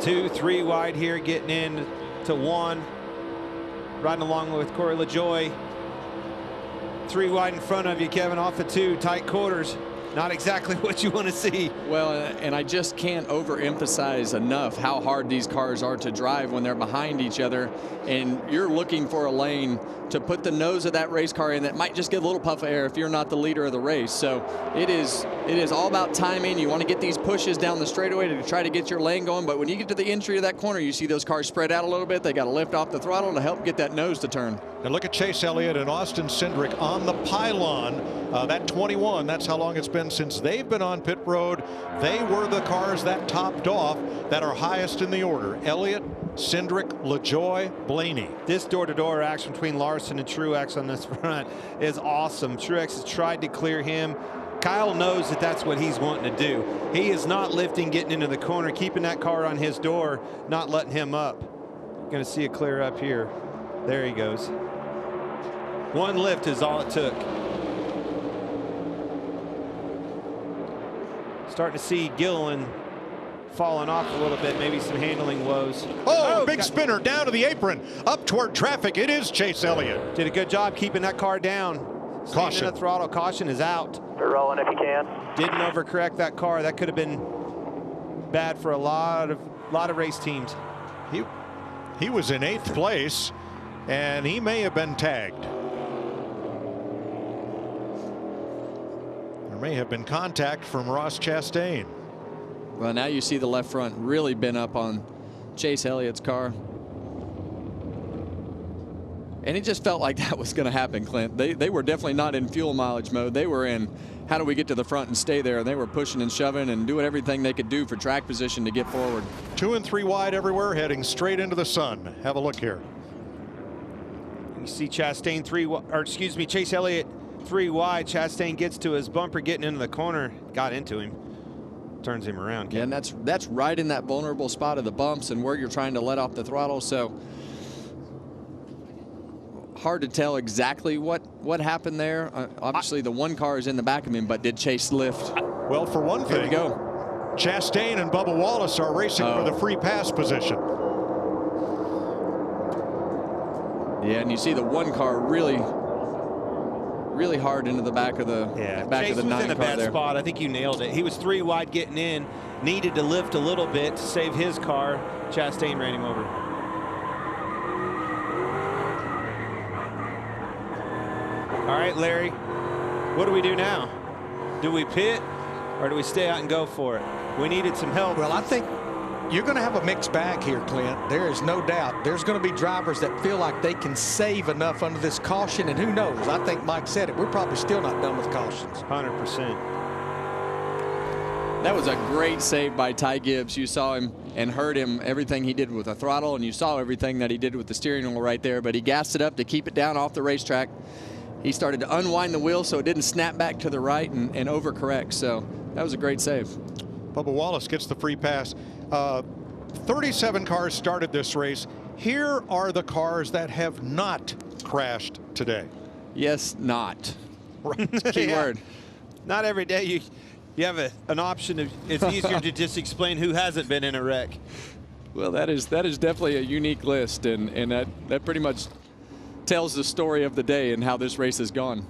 2, 3 wide here, getting in to 1. Riding along with Corey LaJoie. 3 wide in front of you, Kevin, off of 2, tight quarters. Not exactly what you want to see. Well, and I just can't overemphasize enough how hard these cars are to drive when they're behind each other, and you're looking for a lane to put the nose of that race car in that might just get a little puff of air if you're not the leader of the race. So it is all about timing. You want to get these pushes down the straightaway to try to get your lane going, but when you get to the entry of that corner, you see those cars spread out a little bit. They got to lift off the throttle to help get that nose to turn. And look at Chase Elliott and Austin Cindric on the pylon. That 21, that's how long it's been since they've been on pit road. They were the cars that topped off that are highest in the order. Elliott, Cindric, LaJoie, Blaney. This door-to-door action between Larson and Truex on this front is awesome. Truex has tried to clear him. Kyle knows that that's what he's wanting to do. He is not lifting, getting into the corner, keeping that car on his door, not letting him up. Going to see a clear up here. There he goes. 1 lift is all it took. Starting to see Gilliland falling off a little bit, maybe some handling woes. Oh, big spinner down to the apron, up toward traffic. It is Chase Elliott. Did a good job keeping that car down. Caution. The throttle. Caution is out. We're rolling if you can. Didn't overcorrect that car. That could have been bad for a lot of race teams. He was in 8th place, and he may have been tagged. There may have been contact from Ross Chastain. Well, now you see the left front really been up on Chase Elliott's car. And it just felt like that was going to happen, Clint. They were definitely not in fuel mileage mode. They were in, how do we get to the front and stay there? And they were pushing and shoving and doing everything they could do for track position to get forward. 2 and 3 wide everywhere, heading straight into the sun. Have a look here. You see Chastain Chase Elliott 3 wide. Chastain gets to his bumper, getting into the corner, got into him. Turns him around. Yeah, and that's right in that vulnerable spot of the bumps and where you're trying to let off the throttle. So hard to tell exactly what happened there. Obviously, the 1 car is in the back of him, but did Chase lift? Well, for one thing, here we go. Chastain and Bubba Wallace are racing for the free pass position. Yeah, and you see the 1 car really hard into the back of the Chase of the 9 car there. was in a bad spot. I think you nailed it. He was 3 wide getting in, needed to lift a little bit to save his car. Chastain ran him over. All right, Larry, what do we do now? Do we pit or do we stay out and go for it? We needed some help. Well, I think you're going to have a mixed bag here, Clint. There is no doubt. There's going to be drivers that feel like they can save enough under this caution, and who knows? I think Mike said it. We're probably still not done with cautions. 100%. That was a great save by Ty Gibbs. You saw him and heard him, everything he did with the throttle, and you saw everything that he did with the steering wheel right there, but he gassed it up to keep it down off the racetrack. He started to unwind the wheel so it didn't snap back to the right and overcorrect. So that was a great save. Bubba Wallace gets the free pass. 37 cars started this race. Here are the cars that have not crashed today. Yes, not. Key word. Not every day you have an option of, it's easier to just explain who hasn't been in a wreck. Well, that is definitely a unique list, and that pretty much tells the story of the day and how this race has gone.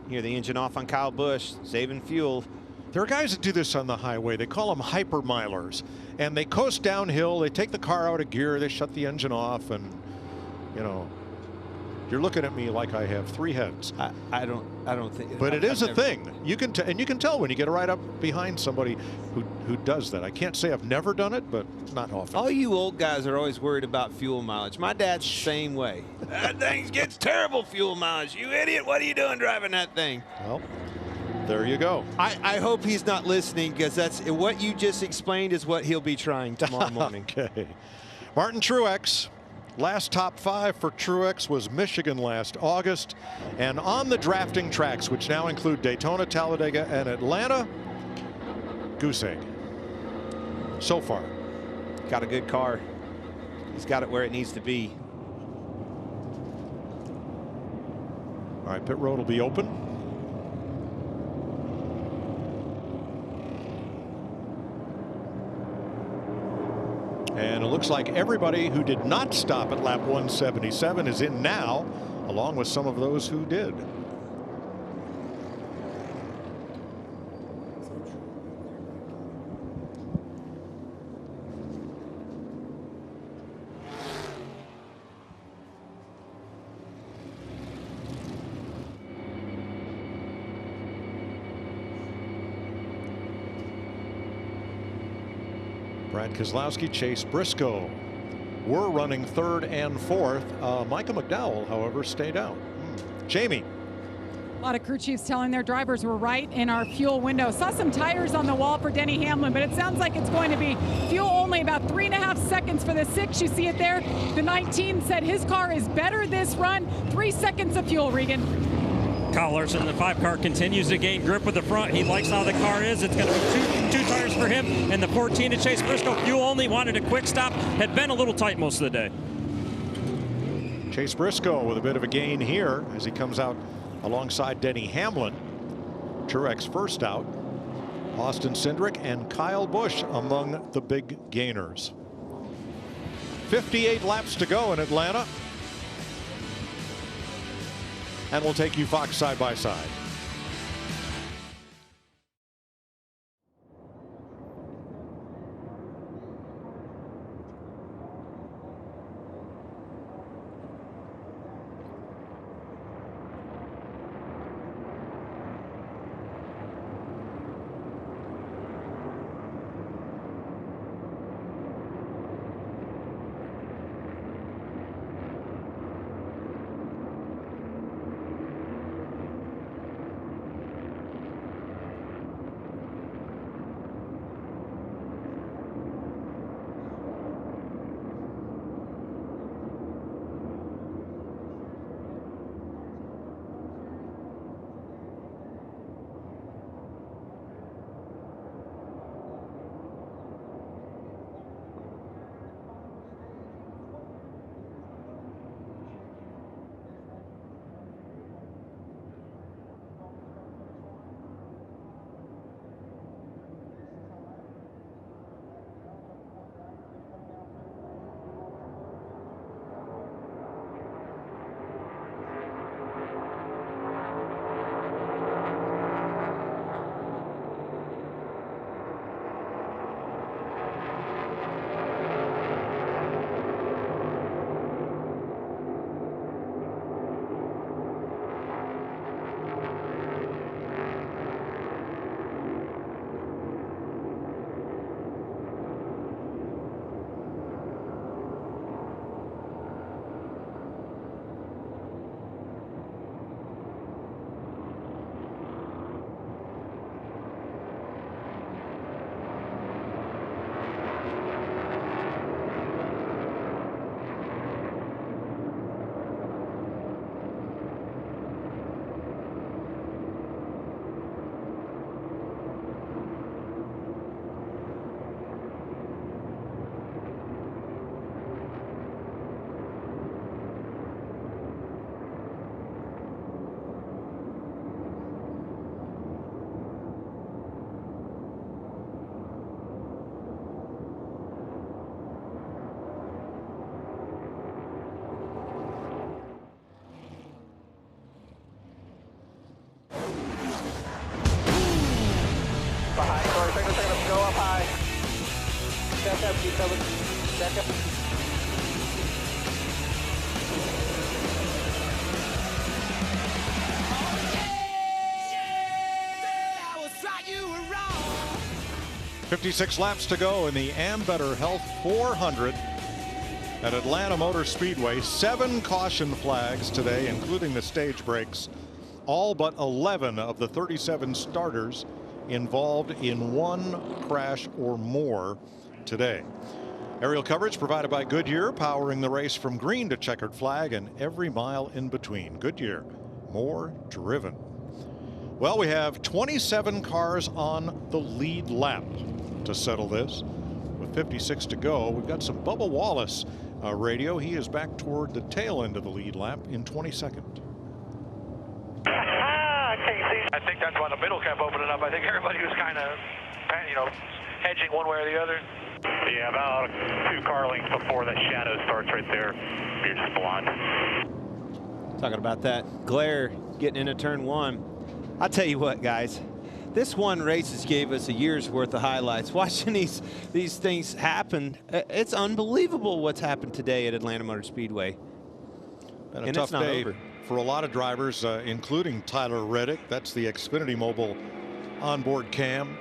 Hear the engine off on Kyle Busch, saving fuel. There are guys that do this on the highway. They call them hypermilers, and they coast downhill. They take the car out of gear. They shut the engine off, and you know, you're looking at me like I have 3 heads. I don't think. But it is a thing. You can and you can tell when you get right up behind somebody who does that. I can't say I've never done it, but not often. All you old guys are always worried about fuel mileage. My dad's the same way. That thing gets terrible fuel mileage. You idiot! What are you doing driving that thing? Well, there you go. I hope he's not listening, because that's what you just explained is what he'll be trying tomorrow morning. Okay. Martin Truex. Last top 5 for Truex was Michigan last August. And on the drafting tracks, which now include Daytona, Talladega, and Atlanta, goose egg. So far. Got a good car. He's got it where it needs to be. All right, pit road will be open. And it looks like everybody who did not stop at lap 177 is in now, along with some of those who did. Brad Keselowski, Chase Briscoe were running third and fourth. Micah McDowell, however, stayed out. Jamie. A lot of crew chiefs telling their drivers we're right in our fuel window. Saw some tires on the wall for Denny Hamlin, but it sounds like it's going to be fuel only, about 3.5 seconds for the 6. You see it there. The 19 said his car is better this run. 3 seconds of fuel, Regan. Kyle Larson, the 5 car, continues to gain grip with the front. He likes how the car is. It's going to be two tires for him. And the 14 to Chase Briscoe, fuel only, wanted a quick stop. Had been a little tight most of the day. Chase Briscoe with a bit of a gain here as he comes out alongside Denny Hamlin. Truex first out. Austin Cindric and Kyle Busch among the big gainers. 58 laps to go in Atlanta. And we'll take you Fox side by side. Go up high. Back up, keep coming. Back up. I was right, you were wrong. 56 laps to go in the Ambetter Health 400 at Atlanta Motor Speedway. 7 caution flags today, including the stage breaks. All but 11 of the 37 starters involved in 1 crash or more today. Aerial coverage provided by Goodyear, powering the race from green to checkered flag and every mile in between. Goodyear, more driven. Well, we have 27 cars on the lead lap to settle this. With 56 to go, we've got some Bubba Wallace radio. He is back toward the tail end of the lead lap in 22nd. I think that's why the middle kept opening up. I think everybody was kind of, hedging one way or the other. Yeah, about 2 car lengths before that shadow starts right there. You're just blind. Talking about that glare getting into turn 1. I'll tell you what, guys. This one race has gave us a year's worth of highlights. Watching these things happen, it's unbelievable what's happened today at Atlanta Motor Speedway. Been a tough day over for a lot of drivers, including Tyler Reddick. That's the Xfinity Mobile onboard cam.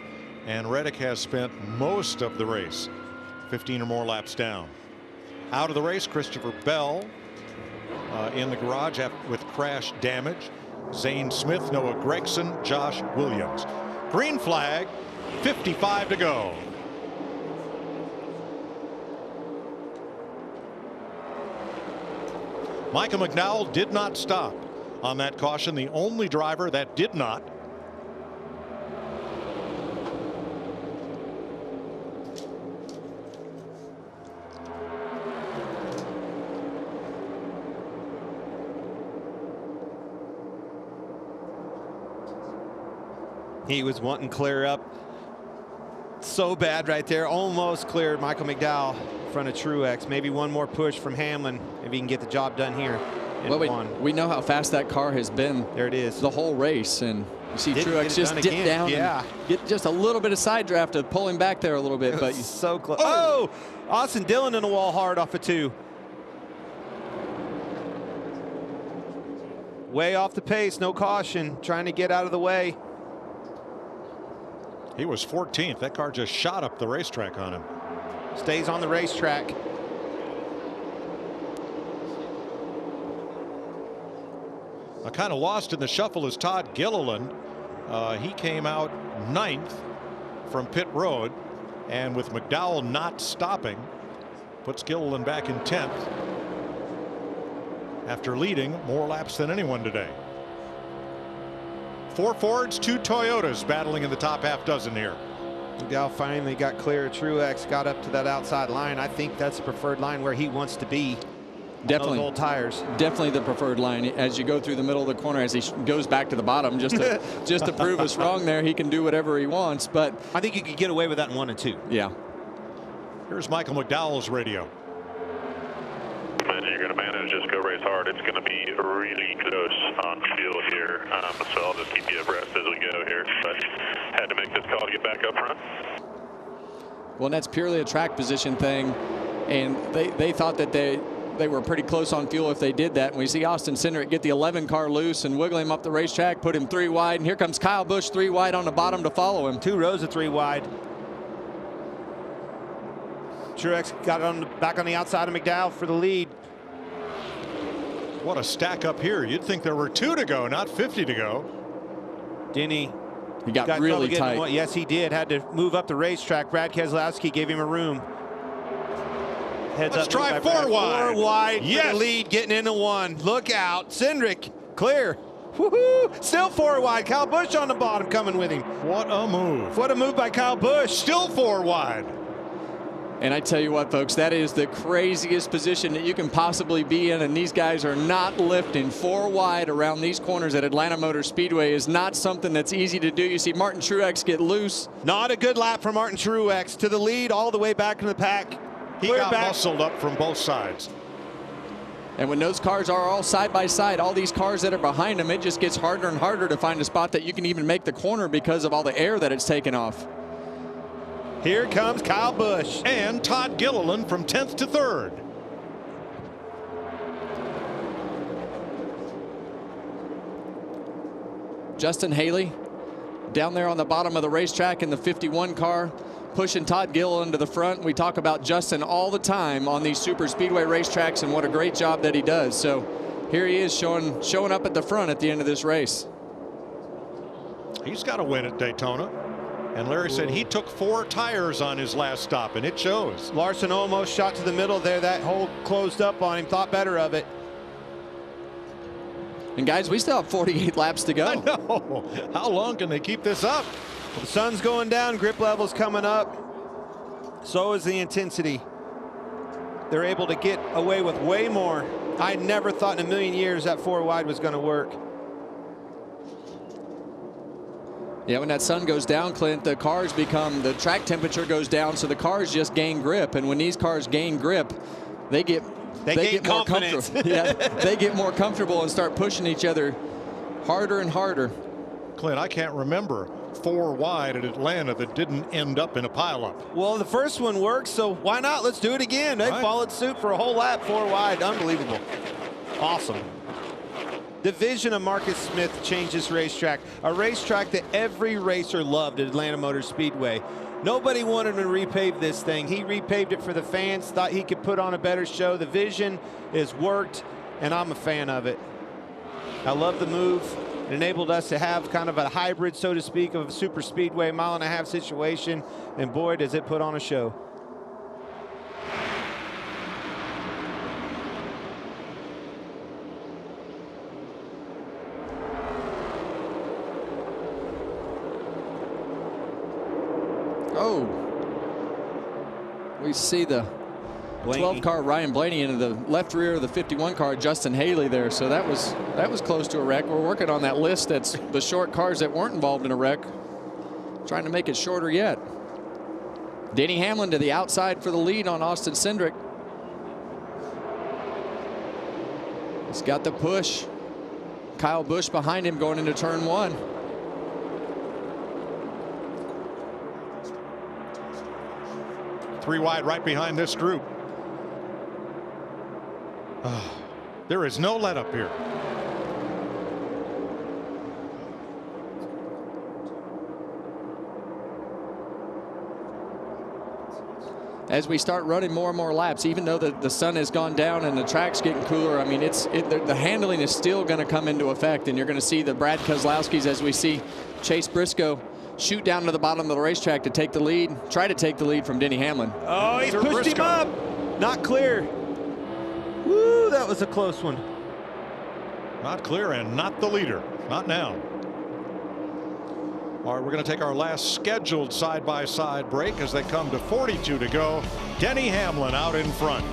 And Reddick has spent most of the race 15 or more laps down. Out of the race, Christopher Bell in the garage with crash damage. Zane Smith, Noah Gregson, Josh Williams. Green flag, 55 to go. Michael McDowell did not stop on that caution, the only driver that did not. He was wanting clear up so bad right there. Almost cleared Michael McDowell in front of Truex. Maybe one more push from Hamlin. Maybe he can get the job done here. Well, we know how fast that car has been. There it is. The whole race. And you see Truex just dip down and get just a little bit of side draft to pull him back there a little bit. But so close. Oh! Austin Dillon in the wall hard off of 2. Way off the pace. No caution. Trying to get out of the way. He was 14th. That car just shot up the racetrack on him. Stays on the racetrack. Kind of lost in the shuffle is Todd Gilliland. He came out 9th from pit road, and with McDowell not stopping, puts Gilliland back in 10th after leading more laps than anyone today. 4 Fords, 2 Toyotas battling in the top half dozen here. McDowell finally got clear of Truex, got up to that outside line. I think that's the preferred line where he wants to be. Definitely. Those old tires. Definitely the preferred line as you go through the middle of the corner, as he goes back to the bottom just to prove us wrong there. He can do whatever he wants, but I think you could get away with that in 1 and 2. Yeah. Here's Michael McDowell's radio. And you're going to manage, just go race hard. It's going to be really close on fuel here, so I'll just keep you abreast as we go here. But had to make this call to get back up front. Well, and that's purely a track position thing, and they thought that they were pretty close on fuel if they did that. And we see Austin Cindric get the 11 car loose and wiggle him up the racetrack, put him 3 wide, and here comes Kyle Busch 3 wide on the bottom to follow him. 2 rows of 3 wide. Truex got it back on the outside of McDowell for the lead. What a stack up here. You'd think there were 2 to go, not 50 to go. Denny. He got really tight. Yes, he did. Had to move up the racetrack. Brad Keselowski gave him a room. Let's try 4 wide. 4 wide. Yes. For the lead, getting into 1. Look out. Cindric, clear. Woohoo! Still 4 wide. Kyle Busch on the bottom coming with him. What a move. What a move by Kyle Busch. Still 4 wide. And I tell you what, folks, that is the craziest position that you can possibly be in, and these guys are not lifting. 4 wide around these corners at Atlanta Motor Speedway is not something that's easy to do. You see Martin Truex get loose. Not a good lap for Martin Truex. To the lead, all the way back in the pack. He got muscled up from both sides. And when those cars are all side by side, all these cars that are behind them, it just gets harder and harder to find a spot that you can even make the corner because of all the air that it's taken off. Here comes Kyle Busch. And Todd Gilliland from 10th to 3rd. Justin Haley down there on the bottom of the racetrack in the 51 car, pushing Todd Gilliland to the front. We talk about Justin all the time on these super speedway racetracks and what a great job that he does. So here he is showing up at the front at the end of this race. He's got a win at Daytona. And Larry said he took 4 tires on his last stop, and it shows. Larson almost shot to the middle there. That hole closed up on him. Thought better of it. And guys, we still have 48 laps to go. I know. How long can they keep this up? The sun's going down. Grip level's coming up. So is the intensity. They're able to get away with way more. I never thought in a million years that 4 wide was going to work. Yeah, when that sun goes down, Clint, the track temperature goes down, so the cars just gain grip. And when these cars gain grip, they get more comfortable. Yeah, they get more comfortable and start pushing each other harder and harder. Clint, I can't remember 4 wide at Atlanta that didn't end up in a pileup. Well, the first one worked, so why not? Let's do it again. They followed suit for a whole lap, 4 wide. Unbelievable. Awesome. The vision of Marcus Smith changed this racetrack, a racetrack that every racer loved at Atlanta Motor Speedway. Nobody wanted to repave this thing. He repaved it for the fans, thought he could put on a better show. The vision has worked, and I'm a fan of it. I love the move. It enabled us to have kind of a hybrid, so to speak, of a super speedway, mile-and-a-half situation, and boy, does it put on a show. Oh, we see the 12 car Ryan Blaney into the left rear of the 51 car Justin Haley there. So that was close to a wreck. We're working on that list. That's the short cars that weren't involved in a wreck. Trying to make it shorter yet. Denny Hamlin to the outside for the lead on Austin Cindric. He's got the push. Kyle Busch behind him going into turn 1. Three wide right behind this group. There is no let up here. As we start running more and more laps, even though the sun has gone down and the track's getting cooler, I mean, the handling is still going to come into effect, and you're going to see the Brad Keselowskis as we see Chase Briscoe shoot down to the bottom of the racetrack to take the lead, try to take the lead from Denny Hamlin. Oh, he pushed him up. Not clear. Woo, that was a close one. Not clear and not the leader. Not now. All right, we're going to take our last scheduled side-by-side break as they come to 42 to go. Denny Hamlin out in front.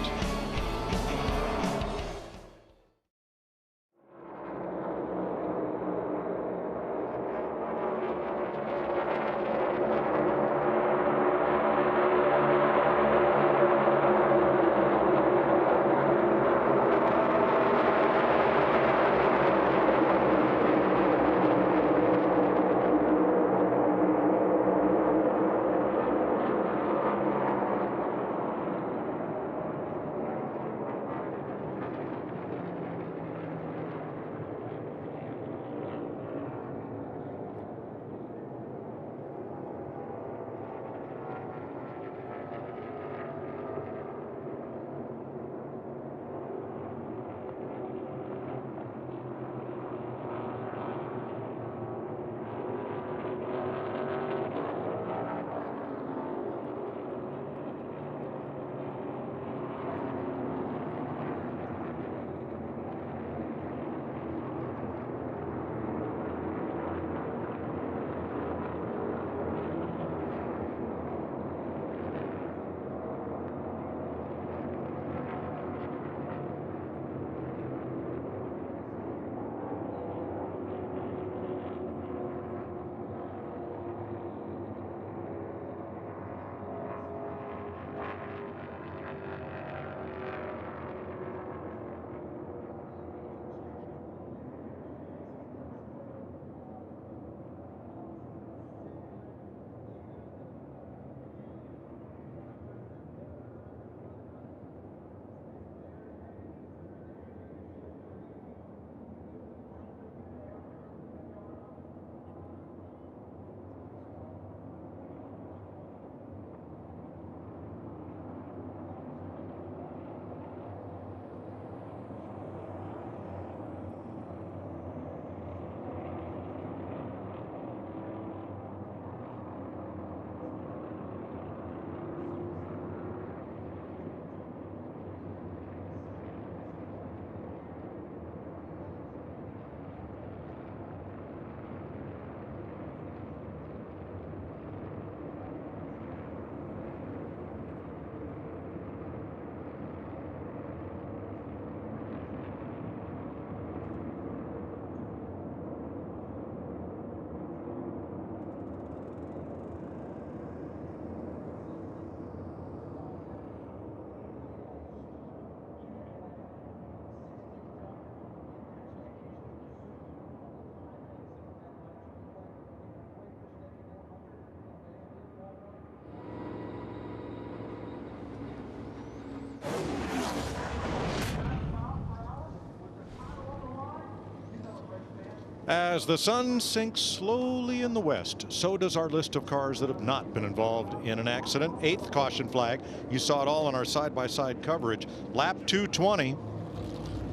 As the sun sinks slowly in the west, so does our list of cars that have not been involved in an accident. 8th caution flag. You saw it all on our side-by-side coverage. Lap 220,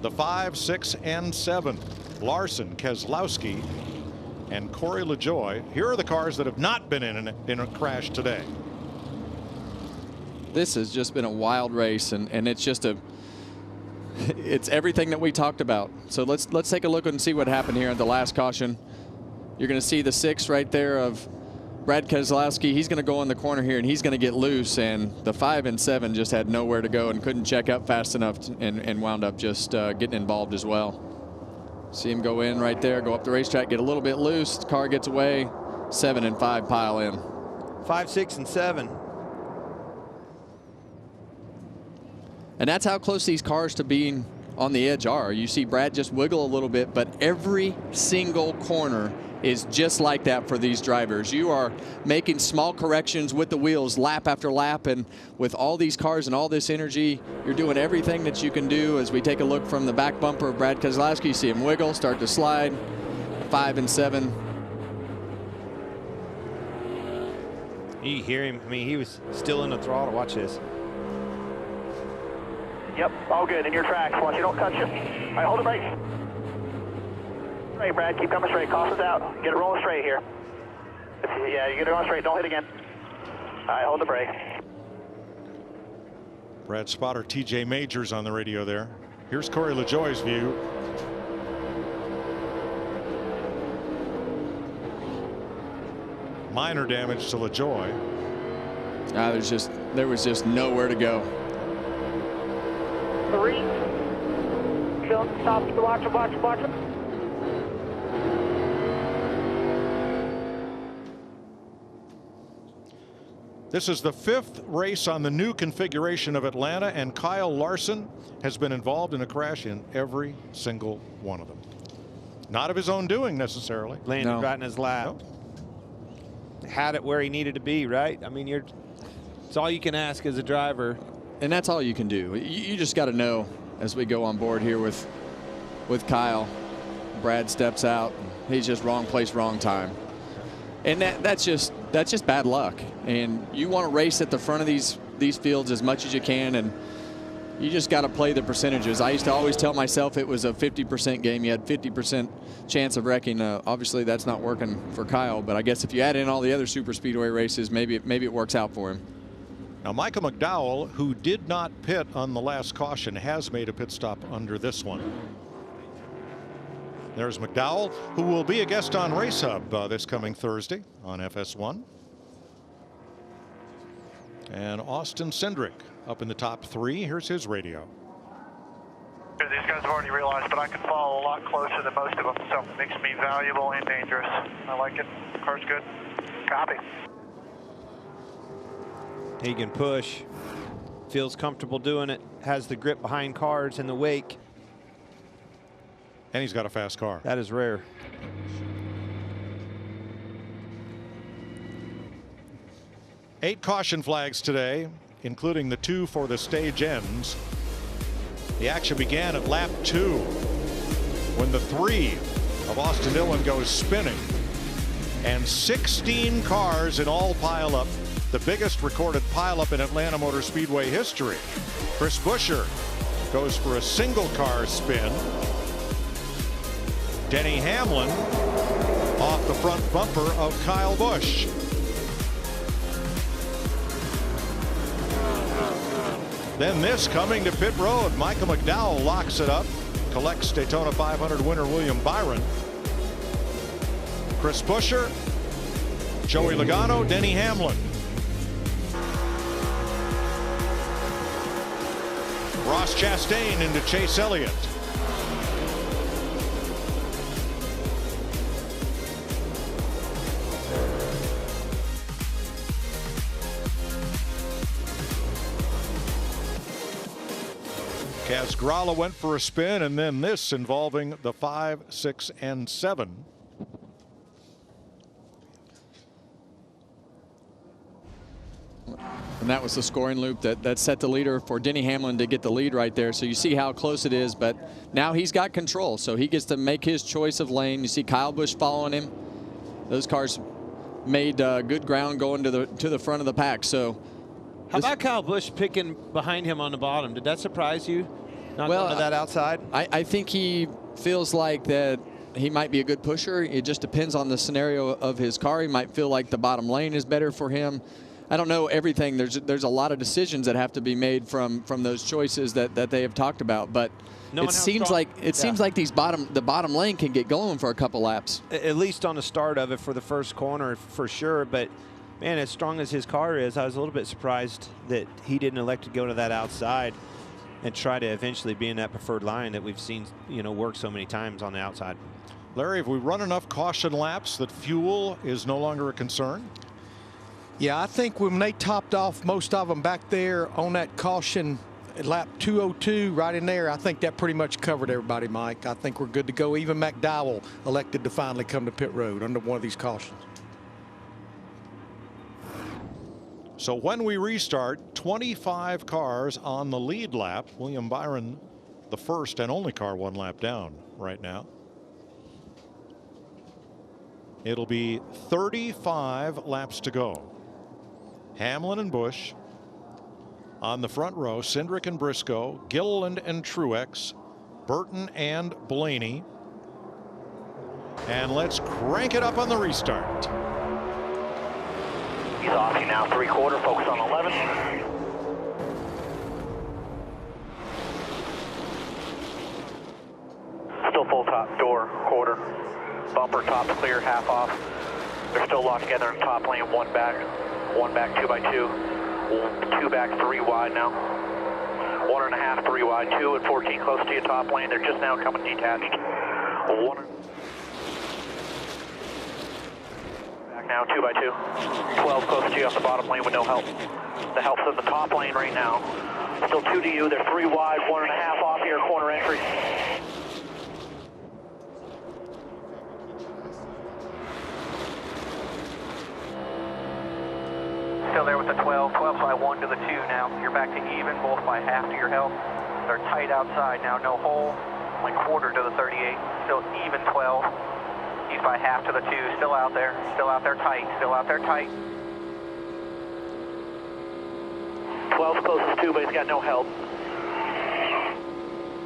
the 5, 6, and 7. Larson, Keselowski, and Corey LaJoie. Here are the cars that have not been in a crash today. This has just been a wild race, and it's just it's everything that we talked about. So let's take a look and see what happened here at the last caution. You're going to see the 6 right there of Brad Keselowski. He's going to go in the corner here, and he's going to get loose, and the 5 and 7 just had nowhere to go and couldn't check up fast enough and wound up just getting involved as well. See him go in right there, go up the racetrack, get a little bit loose. The car gets away. 7 and 5 pile in. 5, 6, and 7. And that's how close these cars to being on the edge are. You see Brad just wiggle a little bit, but every single corner is just like that for these drivers. You are making small corrections with the wheels lap after lap, and with all these cars and all this energy, you're doing everything that you can do. As we take a look from the back bumper of Brad Keselowski, you see him wiggle, start to slide. 5 and 7. You hear him. I mean, he was still in the throttle. Watch this. Yep, all good in your tracks. Watch you don't touch it. All right, hold the brake. Straight, Brad, keep coming straight. Caution's out. Get it rolling straight here. Yeah, you get it going straight. Don't hit again. All right, hold the brake. Brad spotter TJ Majors on the radio there. Here's Corey LaJoie's view. Minor damage to LaJoie. There was just nowhere to go. 3. Stop. Watch it. This is the 5th race on the new configuration of Atlanta, and Kyle Larson has been involved in a crash in every single one of them. Not of his own doing necessarily. Landed right in his lap. Nope. Had it where he needed to be, right? I mean, it's all you can ask as a driver. And that's all you can do. You just got to know as we go on board here with Kyle. Brad steps out. He's just wrong place, wrong time. And that's just bad luck. And you want to race at the front of these fields as much as you can, and you just got to play the percentages. I used to always tell myself it was a 50% game. You had 50% chance of wrecking. Obviously, that's not working for Kyle, but I guess if you add in all the other super speedway races, maybe it works out for him. Now, Michael McDowell, who did not pit on the last caution, has made a pit stop under this one. There's McDowell, who will be a guest on Race Hub this coming Thursday on FS1. And Austin Cindric up in the top 3. Here's his radio. These guys have already realized that I can follow a lot closer than most of them, so it makes me valuable and dangerous. I like it. Car's good. Copy. He can push, feels comfortable doing it, has the grip behind cars in the wake. And he's got a fast car. That is rare. Eight caution flags today, including the 2 for the stage ends. The action began at lap 2 when the 3 of Austin Dillon goes spinning, and 16 cars in all pile up. The biggest recorded pileup in Atlanta Motor Speedway history. Chris Buescher goes for a single car spin. Denny Hamlin off the front bumper of Kyle Busch. Then this coming to pit road. Michael McDowell locks it up, collects Daytona 500 winner William Byron. Chris Buescher, Joey Logano, Denny Hamlin. Ross Chastain into Chase Elliott. Kaz Grala went for a spin, and then this involving the 5, 6, and 7. And that was the scoring loop that set the leader for Denny Hamlin to get the lead right there. So you see how close it is, but now he's got control. So he gets to make his choice of lane. You see Kyle Busch following him. Those cars made good ground going to the front of the pack. So how about Kyle Busch picking behind him on the bottom? Did that surprise you? Not going to that outside? I think he feels like that he might be a good pusher. It just depends on the scenario of his car. He might feel like the bottom lane is better for him. I don't know everything. There's a lot of decisions that have to be made from those choices that they have talked about. But it seems like the bottom lane can get going for a couple laps. At least on the start of it for the first corner for sure. But man, as strong as his car is, I was a little bit surprised that he didn't elect to go to that outside and try to eventually be in that preferred line that we've seen, work so many times on the outside. Larry, have we run enough caution laps that fuel is no longer a concern? Yeah, I think when they topped off most of them back there on that caution lap 202 right in there, I think that pretty much covered everybody, Mike. I think we're good to go. Even McDowell elected to finally come to pit road under one of these cautions. So when we restart, 25 cars on the lead lap. William Byron, the first and only car 1 lap down right now. It'll be 35 laps to go. Hamlin and Busch on the front row, Cindric and Briscoe, Gilliland and Truex, Burton and Blaney. And let's crank it up on the restart. He's off you now, 3/4, focus on 11. Still full top, door, quarter. Bumper top clear, half off. They're still locked together in top lane, 1 back, 2 by 2. 2 back, 3 wide now. 1.5, 3 wide, 2 and 14 close to your top lane. They're just now coming detached. 1 back now, 2 by 2. 12 close to you off the bottom lane with no help. The help's in the top lane right now. Still 2 to you. They're 3 wide, 1.5 off here, corner entry. Still there with the 12. 12's by 1 to the 2 now. You're back to even, both by half to your help. They're tight outside now, no hole. Only quarter to the 38. Still even 12. He's by half to the 2. Still out there tight. Still out there tight. 12's closest 2, but he's got no help.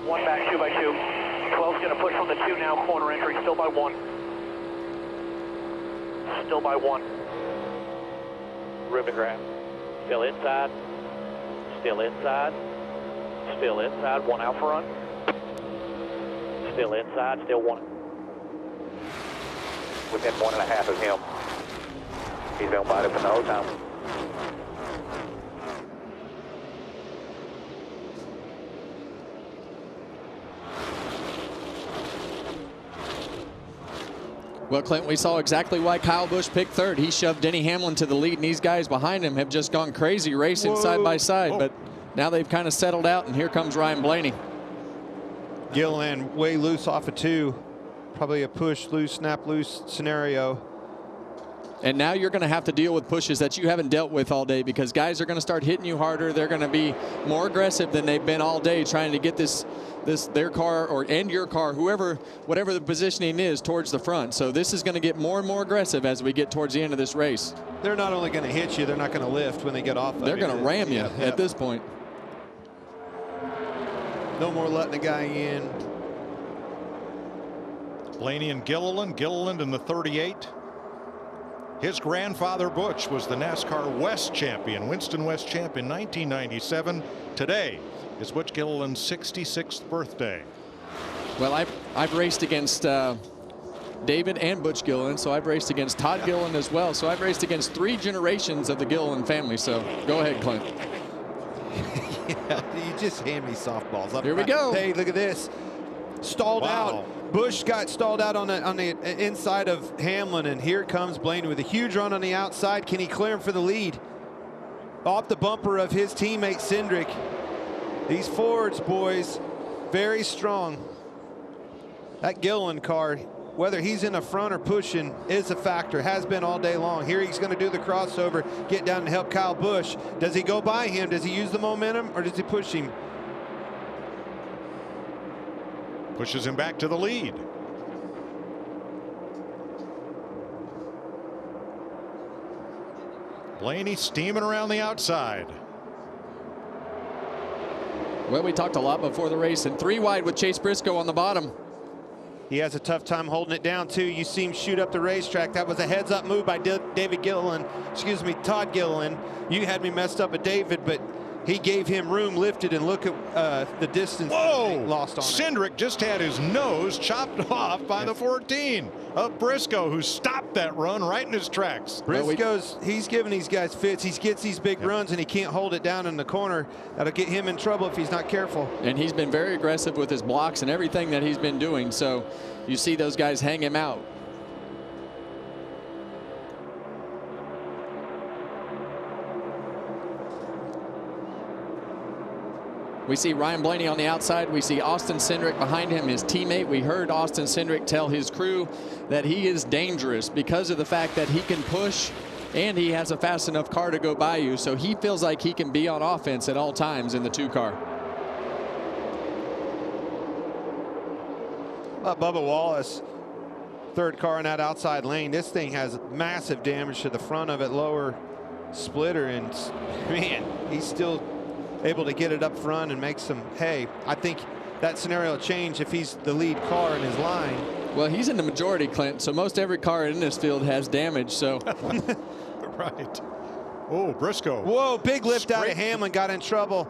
1 back, 2 by 2. 12's going to push from the 2 now, corner entry, still by 1. Still by 1. Ribbon grab. Still inside. Still inside. Still inside. 1 out front. Still inside. Still 1. Within 1.5 of him. He's going to bite it for no time. Well, Clint, we saw exactly why Kyle Busch picked third. He shoved Denny Hamlin to the lead, and these guys behind him have just gone crazy racing side by side. But now they've kind of settled out, and here comes Ryan Blaney. Gilliland way loose off of 2. Probably a push, loose, snap loose scenario. And now you're going to have to deal with pushes that you haven't dealt with all day, because guys are going to start hitting you harder. They're going to be more aggressive than they've been all day, trying to get their car and your car, whatever the positioning is, towards the front. So this is going to get more and more aggressive as we get towards the end of this race. They're not only going to hit you, they're not going to lift when they get off. They're going to ram you at this point. No more letting the guy in. Blaney and Gilliland in the 38. His grandfather Butch was the NASCAR West champion, Winston West champ in 1997. Today is Butch Gilliland's 66th birthday. Well, I've raced against David and Butch Gilliland, so I've raced against Todd Gilliland as well. So I've raced against 3 generations of the Gilliland family. So go ahead, Clint. Yeah, you just hand me softballs. Here we go. Hey, look at this. Stalled out. Busch got stalled out on the inside of Hamlin, and here comes Blaney with a huge run on the outside. Can he clear him for the lead? Off the bumper of his teammate Cindric. These Fords, boys, very strong. That Gilliland car whether he's in the front or pushing is a factor, has been all day long. Here he's going to do the crossover, get down to help Kyle Busch. Does he go by him? Does he use the momentum, or does he push him? Pushes him back to the lead. Blaney steaming around the outside. Well, we talked a lot before the race, and 3 wide with Chase Briscoe on the bottom. He has a tough time holding it down, too. You see him shoot up the racetrack. That was a heads-up move by David Gilliland. Excuse me, Todd Gilliland. You had me messed up at David, but he gave him room, lifted, and look at the distance lost on it. Cindric just had his nose chopped off by the 14 of Briscoe, who stopped that run right in his tracks. Briscoe's, he's giving these guys fits. He gets these big runs, and he can't hold it down in the corner. That'll get him in trouble if he's not careful. And he's been very aggressive with his blocks and everything that he's been doing. So you see those guys hang him out. We see Ryan Blaney on the outside. We see Austin Cindric behind him, his teammate. We heard Austin Cindric tell his crew that he is dangerous because of the fact that he can push and he has a fast enough car to go by you. So he feels like he can be on offense at all times in the 2 car. Bubba Wallace, 3rd car in that outside lane. This thing has massive damage to the front of it, lower splitter, and man, he's still able to get it up front and make some hay. I think that scenario will change if he's the lead car in his line. Well, he's in the majority, Clint, so most every car in this field has damage. So right. Oh, Briscoe. Whoa, big lift out of Hamlin, got in trouble.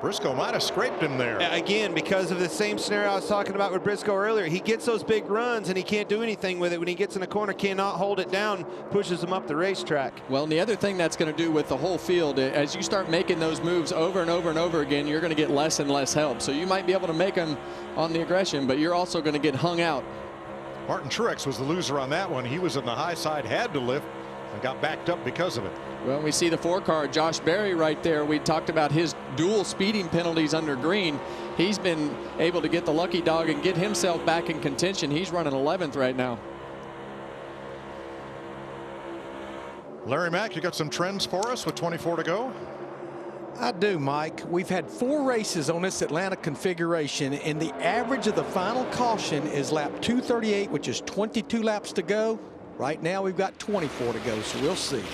Briscoe might have scraped him there. Again, because of the same scenario I was talking about with Briscoe earlier. He gets those big runs and he can't do anything with it. When he gets in the corner, cannot hold it down, pushes him up the racetrack. Well, and the other thing that's going to do with the whole field, as you start making those moves over and over and over again, you're going to get less and less help. So you might be able to make them on the aggression, but you're also going to get hung out. Martin Truex was the loser on that one. He was in the high side, had to lift, and got backed up because of it. Well, we see the 4 car, Josh Berry right there. We talked about his dual speeding penalties under green. He's been able to get the lucky dog and get himself back in contention. He's running 11th right now. Larry Mack, you got some trends for us with 24 to go? I do, Mike. We've had 4 races on this Atlanta configuration, and the average of the final caution is lap 238, which is 22 laps to go. Right now, we've got 24 to go, so we'll see.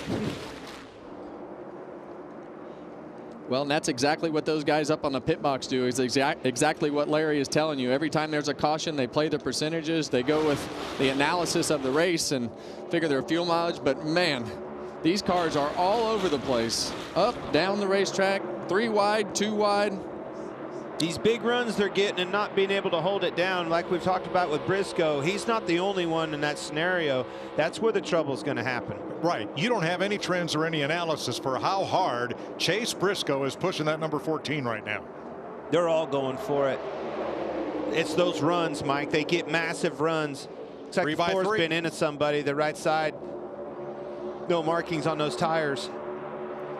Well, and that's exactly what those guys up on the pit box do. Is exactly what Larry is telling you. Every time there's a caution, they play the percentages. They go with the analysis of the race and figure their fuel mileage. But, man, these cars are all over the place. Up, down the racetrack, 3 wide, 2 wide. These big runs they're getting and not being able to hold it down, like we've talked about with Briscoe, he's not the only one in that scenario. That's where the trouble is going to happen. Right. You don't have any trends or any analysis for how hard Chase Briscoe is pushing that number 14 right now. They're all going for it. It's those runs, Mike. They get massive runs. Looks like the 4's been into somebody. The right side, no markings on those tires.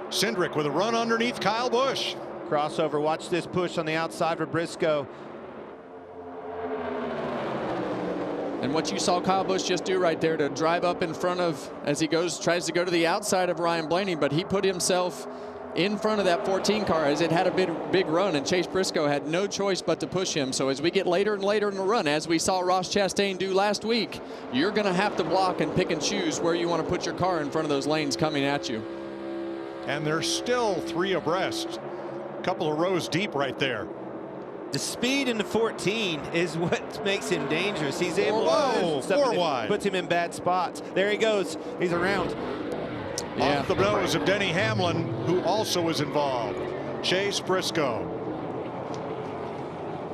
Cindric with a run underneath Kyle Busch. Crossover. Watch this push on the outside for Briscoe. And what you saw Kyle Busch just do right there to drive up in front of, as he tries to go to the outside of Ryan Blaney, but he put himself in front of that 14 car as it had a big run, and Chase Briscoe had no choice but to push him. So as we get later and later in the run, as we saw Ross Chastain do last week, you're going to have to block and pick and choose where you want to put your car in front of those lanes coming at you. And they're still 3 abreast. Couple of rows deep right there. The speed in the 14 is what makes him dangerous. He's able to 4 wide. Puts him in bad spots. There he goes. He's around. Off the nose of Denny Hamlin, who also was involved. Chase Briscoe.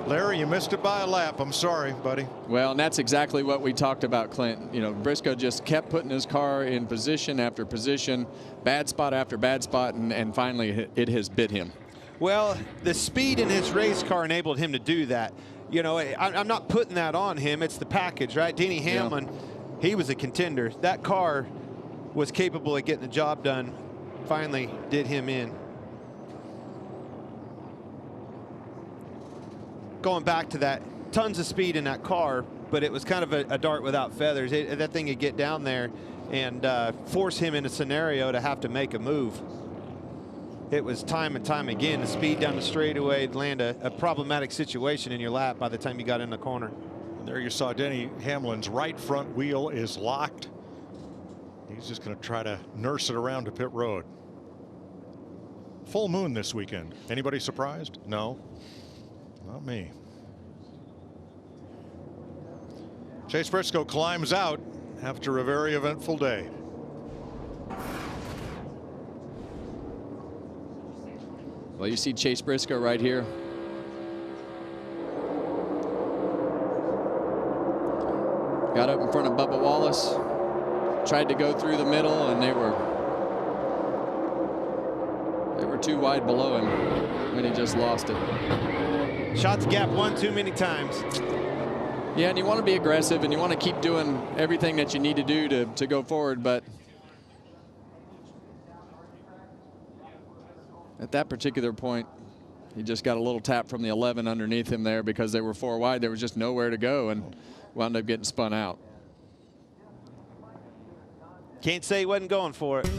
Larry, you missed it by a lap. I'm sorry, buddy. Well, and that's exactly what we talked about, Clint. You know, Briscoe just kept putting his car in position after position, bad spot after bad spot, and finally it has bit him. Well, the speed in his race car enabled him to do that. You know, I'm not putting that on him. It's the package, right? Denny Hamlin, he was a contender. That car was capable of getting the job done. Finally did him in. Going back to that, tons of speed in that car. but it was kind of a dart without feathers. That thing would get down there and force him in a scenario to have to make a move. It was time and time again, the speed down the straightaway, land a problematic situation in your lap by the time you got in the corner. And there you saw Denny Hamlin's right front wheel is locked. He's just going to try to nurse it around to pit road. Full moon this weekend. Anybody surprised? No, not me. Chase Briscoe climbs out after a very eventful day. Well, you see Chase Briscoe right here. Got up in front of Bubba Wallace, tried to go through the middle, and they were too wide below him, and he just lost it. Shot the gap one too many times. Yeah, and you want to be aggressive, and you want to keep doing everything that you need to do to go forward, but at that particular point, he just got a little tap from the 11 underneath him there because they were 4 wide. There was just nowhere to go and wound up getting spun out. Can't say he wasn't going for it.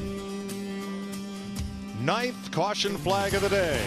9th caution flag of the day.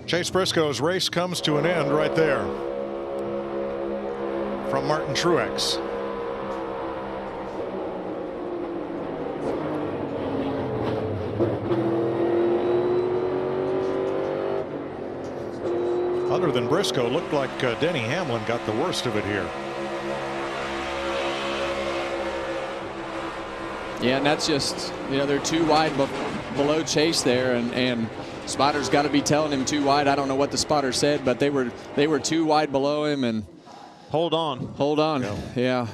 Chase Briscoe's race comes to an end right there. From Martin Truex. Other than Briscoe, looked like Denny Hamlin got the worst of it here. Yeah, and that's just, you know, they're too wide below Chase there, and spotter's got to be telling him too wide. I don't know what the spotter said, but they were too wide below him, and hold on. Yeah,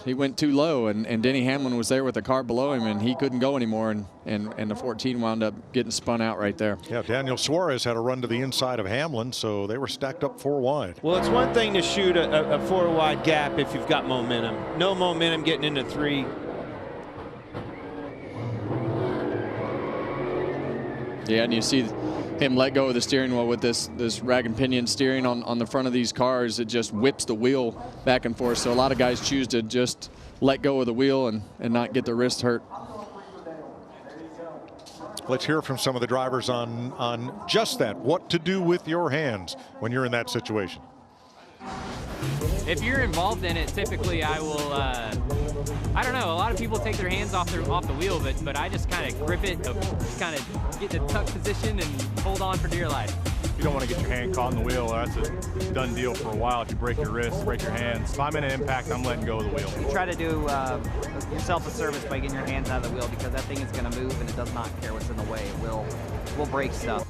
he went too low, and Denny Hamlin was there with the car below him, and he couldn't go anymore, and the 14 wound up getting spun out right there. Yeah, Daniel Suarez had a run to the inside of Hamlin, so they were stacked up 4 wide. Well, it's one thing to shoot a 4 wide gap if you've got momentum. No momentum getting into 3. Yeah, and you see him let go of the steering wheel with this rag and pinion steering on the front of these cars. It just whips the wheel back and forth. So a lot of guys choose to just let go of the wheel and not get their wrist hurt. Let's hear from some of the drivers on just that, what to do with your hands when you're in that situation. If you're involved in it, typically I will, I don't know, a lot of people take their hands off the wheel, but I just kind of grip it, just kind of get in a tuck position and hold on for dear life. You don't want to get your hand caught in the wheel. That's a done deal for a while. If you break your wrists, break your hands. If I'm in an impact, I'm letting go of the wheel. You try to do yourself a service by getting your hands out of the wheel, because that thing is going to move and it does not care what's in the way. It will break stuff.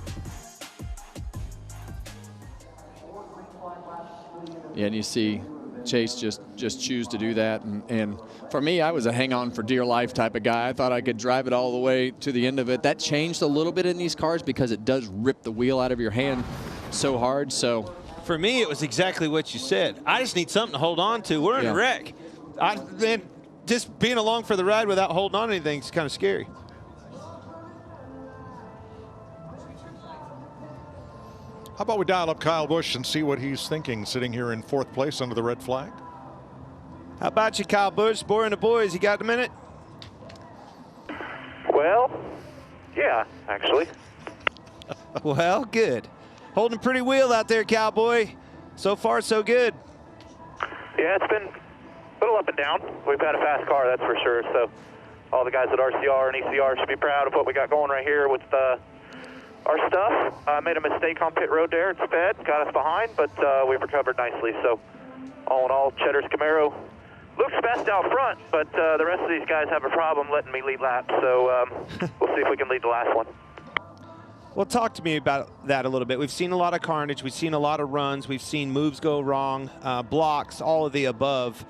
Yeah, and you see Chase just choose to do that. And for me, I was a hang on for dear life type of guy. I thought I could drive it all the way to the end of it. That changed a little bit in these cars because it does rip the wheel out of your hand so hard. So for me, it was exactly what you said. I just need something to hold on to. We're in a wreck. Man, just being along for the ride without holding on to anything is kind of scary. How about we dial up Kyle Busch and see what he's thinking sitting here in 4th place under the red flag? How about you, Kyle Busch? Boy and the boys, you got a minute? Well, yeah, actually. Well, good. Holding pretty wheel out there, Cowboy. So far, so good. Yeah, it's been a little up and down. We've had a fast car, that's for sure. So all the guys at RCR and ECR should be proud of what we got going right here with our stuff. Made a mistake on pit road there. It sped, got us behind, but we've recovered nicely. So all in all, Cheddar's Camaro looks best out front, but the rest of these guys have a problem letting me lead laps. So we'll see if we can lead the last one. Well, talk to me about that a little bit. We've seen a lot of carnage. We've seen a lot of runs. We've seen moves go wrong, blocks, all of the above.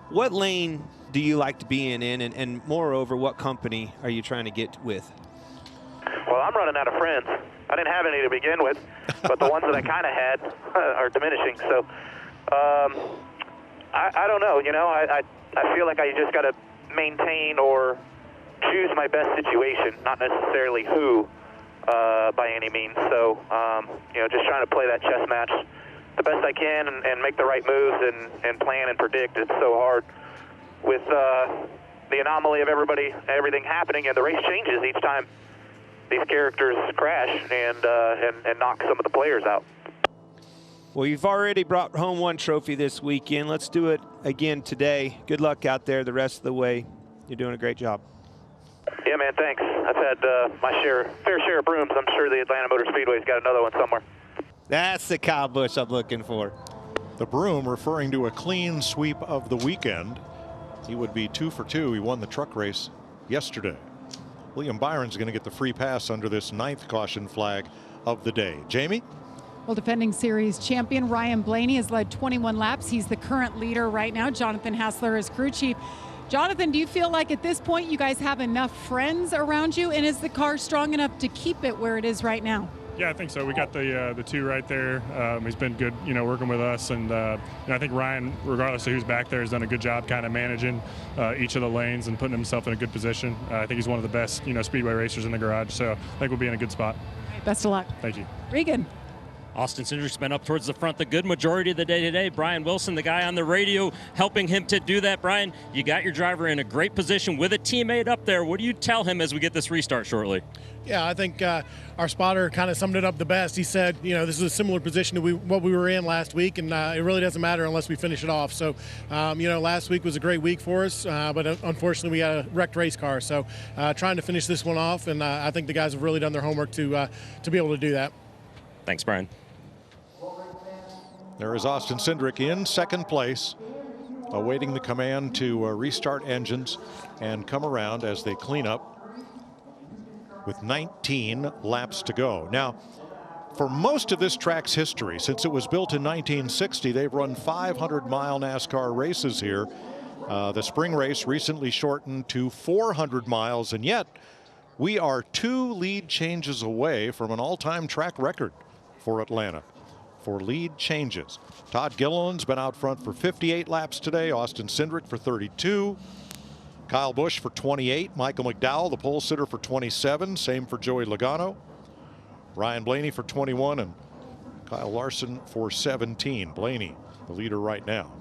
What lane do you like to be in, and moreover, what company are you trying to get with? Well, I'm running out of friends. I didn't have any to begin with, but the ones that I kind of had are diminishing. So I don't know. You know, I feel like I just got to maintain or choose my best situation, not necessarily who by any means. So, you know, just trying to play that chess match the best I can and make the right moves and plan and predict. It's so hard with the anomaly of everything happening, and the race changes each time these characters crash and knock some of the players out. Well, you've already brought home one trophy this weekend. Let's do it again today. Good luck out there the rest of the way. You're doing a great job. Yeah, man, thanks. I've had my fair share of brooms. I'm sure the Atlanta Motor Speedway's got another one somewhere. That's the Kyle Busch I'm looking for. The broom referring to a clean sweep of the weekend. He would be 2 for 2. He won the truck race yesterday. William Byron's going to get the free pass under this 9th caution flag of the day. Jamie? Well, defending series champion Ryan Blaney has led 21 laps. He's the current leader right now. Jonathan Hassler is crew chief. Jonathan, do you feel like at this point you guys have enough friends around you, and is the car strong enough to keep it where it is right now? Yeah, I think so. We got the 2 right there. He's been good, you know, working with us, and I think Ryan, regardless of who's back there, has done a good job kind of managing each of the lanes and putting himself in a good position. I think he's one of the best, you know, speedway racers in the garage. So I think we'll be in a good spot. All right, best of luck. Thank you. Regan. Austin Cindric's been up towards the front the good majority of the day today. Brian Wilson, the guy on the radio, helping him to do that. Brian, you got your driver in a great position with a teammate up there. What do you tell him as we get this restart shortly? Yeah, I think our spotter kind of summed it up the best. He said, you know, this is a similar position to what we were in last week, and it really doesn't matter unless we finish it off. So, you know, last week was a great week for us, but unfortunately we got a wrecked race car. So trying to finish this one off, and I think the guys have really done their homework to be able to do that. Thanks, Brian. There is Austin Cindric in 2nd place, awaiting the command to restart engines and come around as they clean up with 19 laps to go. Now, for most of this track's history, since it was built in 1960, they've run 500-mile NASCAR races here. The spring race recently shortened to 400 miles, and yet we are 2 lead changes away from an all-time track record for Atlanta for lead changes. Todd Gilliland's been out front for 58 laps today. Austin Cindric for 32. Kyle Busch for 28. Michael McDowell, the pole sitter, for 27. Same for Joey Logano. Ryan Blaney for 21 and Kyle Larson for 17. Blaney, the leader right now.